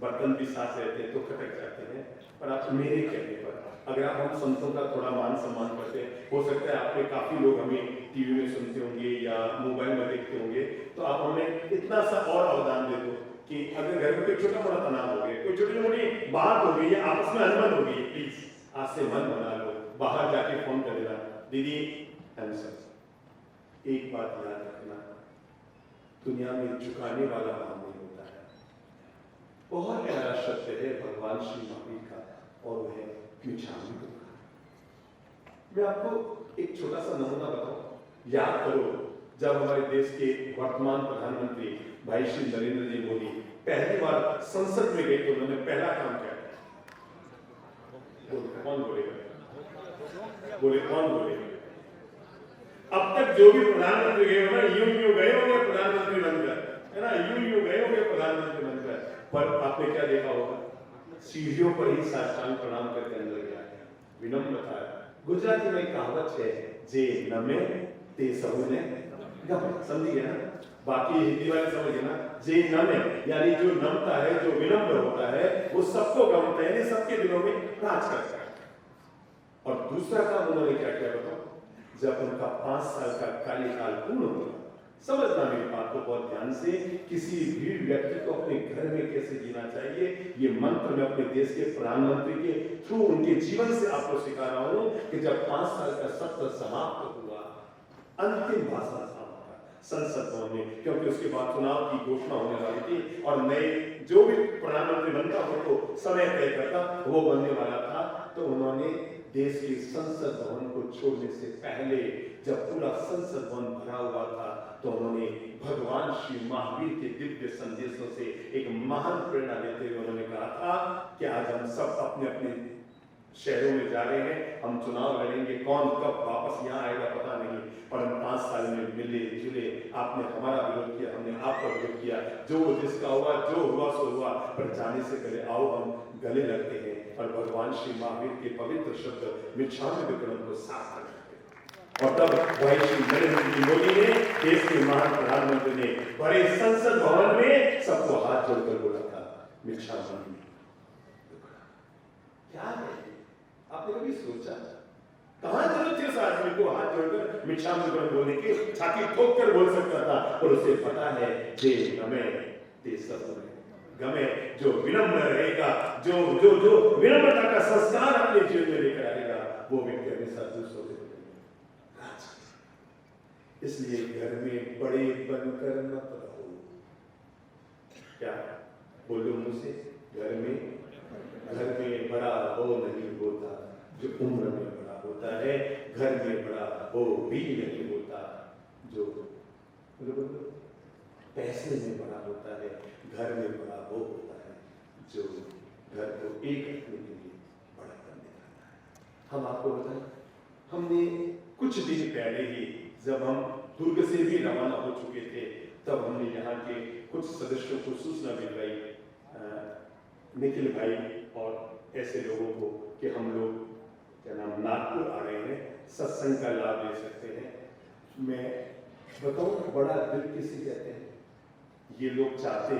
बर्तन भी साथ रहते हैं तो खटक जाते हैं, पर आप मेरे कहने पर अगर आप हम संतों का थोड़ा मान सम्मान करते हैं, हो सकता है आपके काफी लोग हमें टीवी में सुनते होंगे या मोबाइल में देखते होंगे, तो आप हमें इतना सा और अवदान दे दो कि अगर घर में कोई छोटा मोटा तनाव हो गया, कोई छोटी मोटी बात हो गई या आपस में अनबन हो गई, प्लीज आज से मन बना लो, बाहर जाके फोन कर देना, दीदी आंसर। एक बात याद रखना, दुनिया में झुकाने वाला काम नहीं होता है। बहुत प्यारा शब्द है भगवान श्री महावीर का, और वह है मिच्छामि दुक्खड़म। मैं आपको एक छोटा सा नमूना बताऊं, याद करो जब हमारे देश के वर्तमान प्रधानमंत्री भाई श्री नरेंद्र जी मोदी पहली बार संसद में गए तो उन्होंने पहला काम क्या किया? कौन बोलेगा? बोले कौन बोलेगा? अब तक जो भी प्रधानमंत्री गए हो ना, यूं गए होंगे प्रधानमंत्री बनकर, है ना, यूं गए होंगे प्रधानमंत्री बनकर, पर आपने क्या देखा होगा? सीढ़ियों पर ही साष्टांग प्रणाम करके अंदर गया, विनम्रता है, गुजराती में कहावत है, जे नमे ते सबने गमे, समझिए ना। बाकी हिंदी वाले समझिए ना, जे नमे यानी जो नमता है, जो विनम्र होता है, वो सबको गमता है, सबके दिलों में राज करता है। और दूसरा काम उन्होंने क्या किया बताओ, जब उनका 5 साल का कार्यकाल पूर्ण हुआ, समझना मेरी बात को बहुत ध्यान से, किसी भी व्यक्ति को अपने घर में कैसे जीना चाहिए, ये मंत्र मैं अपने देश के प्रधानमंत्री के थ्रू उनके जीवन से आपको सिखा रहा हूं कि जब 5 साल का सत्र समाप्त हुआ, अंतिम भाषण था संसद भवन में, क्योंकि उसके बाद चुनाव की घोषणा होने वाली थी और नए जो भी प्रधानमंत्री बनता वो तो समय तय करता, वो बनने वाला था। तो उन्होंने देश के संसद भवन को छोड़ने से पहले, जब पूरा संसद भवन भरा हुआ था, तो उन्होंने भगवान श्री महावीर के दिव्य संदेशों से एक महान प्रेरणा लेते हुए उन्होंने कहा था कि आज हम सब अपने अपने शहरों में जा रहे हैं, हम चुनाव लड़ेंगे, कौन कब वापस यहाँ आएगा पता नहीं, पर हम 5 साल में मिले जुले, आपने हमारा विरोध किया, हमने आपका विरोध किया, जो जिसका हुआ, जो हुआ सो हुआ, पर जाने से पहले आओ हम गले लगते हैं और भगवान श्री महावीर के पवित्र शब्द मिच्छामि दुक्कडम को साथ करते हैं। और तब भाई श्री नरेंद्र मोदी ने, देश के महान प्रधानमंत्री ने बड़े संसद भवन में सबको हाथ जोड़कर बोला था, मिच्छामि। क्या है, आपने कभी सोचा कहां जरूरत थी उस आदमी को हाथ जोड़कर मिच्छामि दुक्कडम बोलने की, छाती ठोक कर बोल सकता था, और उसे पता है जे नमे ते सबने गमे, जो विनम्र रहेगा, जो जो जो विनम्रता का संस्कार अपने जीवन में लेकर आएगा, वो व्यक्ति हमेशा दूसरों से राज। इसलिए घर में बड़े बनकर मत रहो। क्या बोलो मुझसे, घर में बड़ा हो नहीं होता, जो उम्र में बड़ा होता है, घर में बड़ा हो भी नहीं होता, जो पैसे में बड़ा होता है, घर में बड़ा वो होता है, जो घर को एक रखने के लिए बड़ा करने जाता है। हम आपको बताएं, हमने कुछ दिन पहले ही, जब हम दुर्ग से भी रवाना हो चुके थे, तब हमने यहाँ के कुछ सदस्यों को सूचना मिलवाई, निखिल भाई और ऐसे लोगों को, कि हम लोग क्या नाम नागपुर आ रहे हैं, सत्संग का लाभ ले सकते हैं। मैं बताऊं, बड़ा दिल किसे कहते हैं, ये लोग चाहते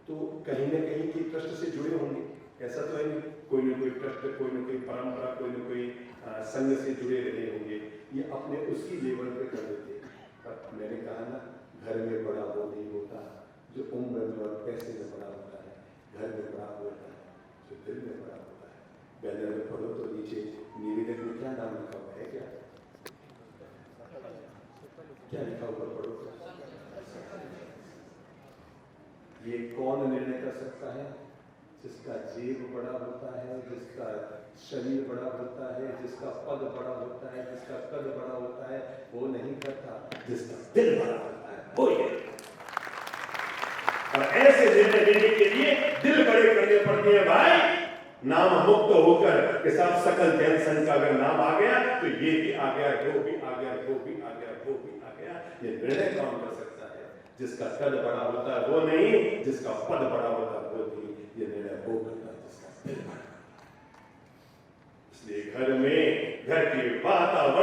तो कहीं ना कहीं के ट्रस्ट से जुड़े होंगे, ऐसा तो है नहीं, कोई ना कोई ट्रस्ट, कोई ना कोई परंपरा, कोई ना कोई संघ से जुड़े रहे होंगे, ये अपने उसी लेवल पे कर देते। पर मैंने कहा ना, घर में बड़ा वो नहीं होता, जो उम्र में और पैसे में बड़ा होता है, घर में बड़ा होता है, जो दिल में बड़ा होता है। बैनर में पढ़ो तो नीचे निवेदक में क्या नाम लिखा हुआ है, क्या लिखा हुआ पढ़ो। ये कौन निर्णय कर सकता है, जिसका जेब बड़ा होता है, जिसका शरीर बड़ा होता है, जिसका पद बड़ा होता है, जिसका कद बड़ा होता है, वो नहीं करता, जिसका दिल बड़ा होता है वो ये। और ऐसे निर्णय लेने के लिए दिल बड़े करने पड़ते हैं भाई। नाम मुक्त होकर के साथ सकल जैन संघ का अगर नाम आ गया, तो ये भी आ गया, वो भी आ गया, वो भी आ गया, वो भी आ गया। ये निर्णय कौन कर सकता है, जिसका कद बड़ा होता है वो नहीं, जिसका पद बड़ा होता है वो नहीं, ये निर्णय वो करता है जिसका दिल बड़ा। इसलिए घर में, घर के वातावरण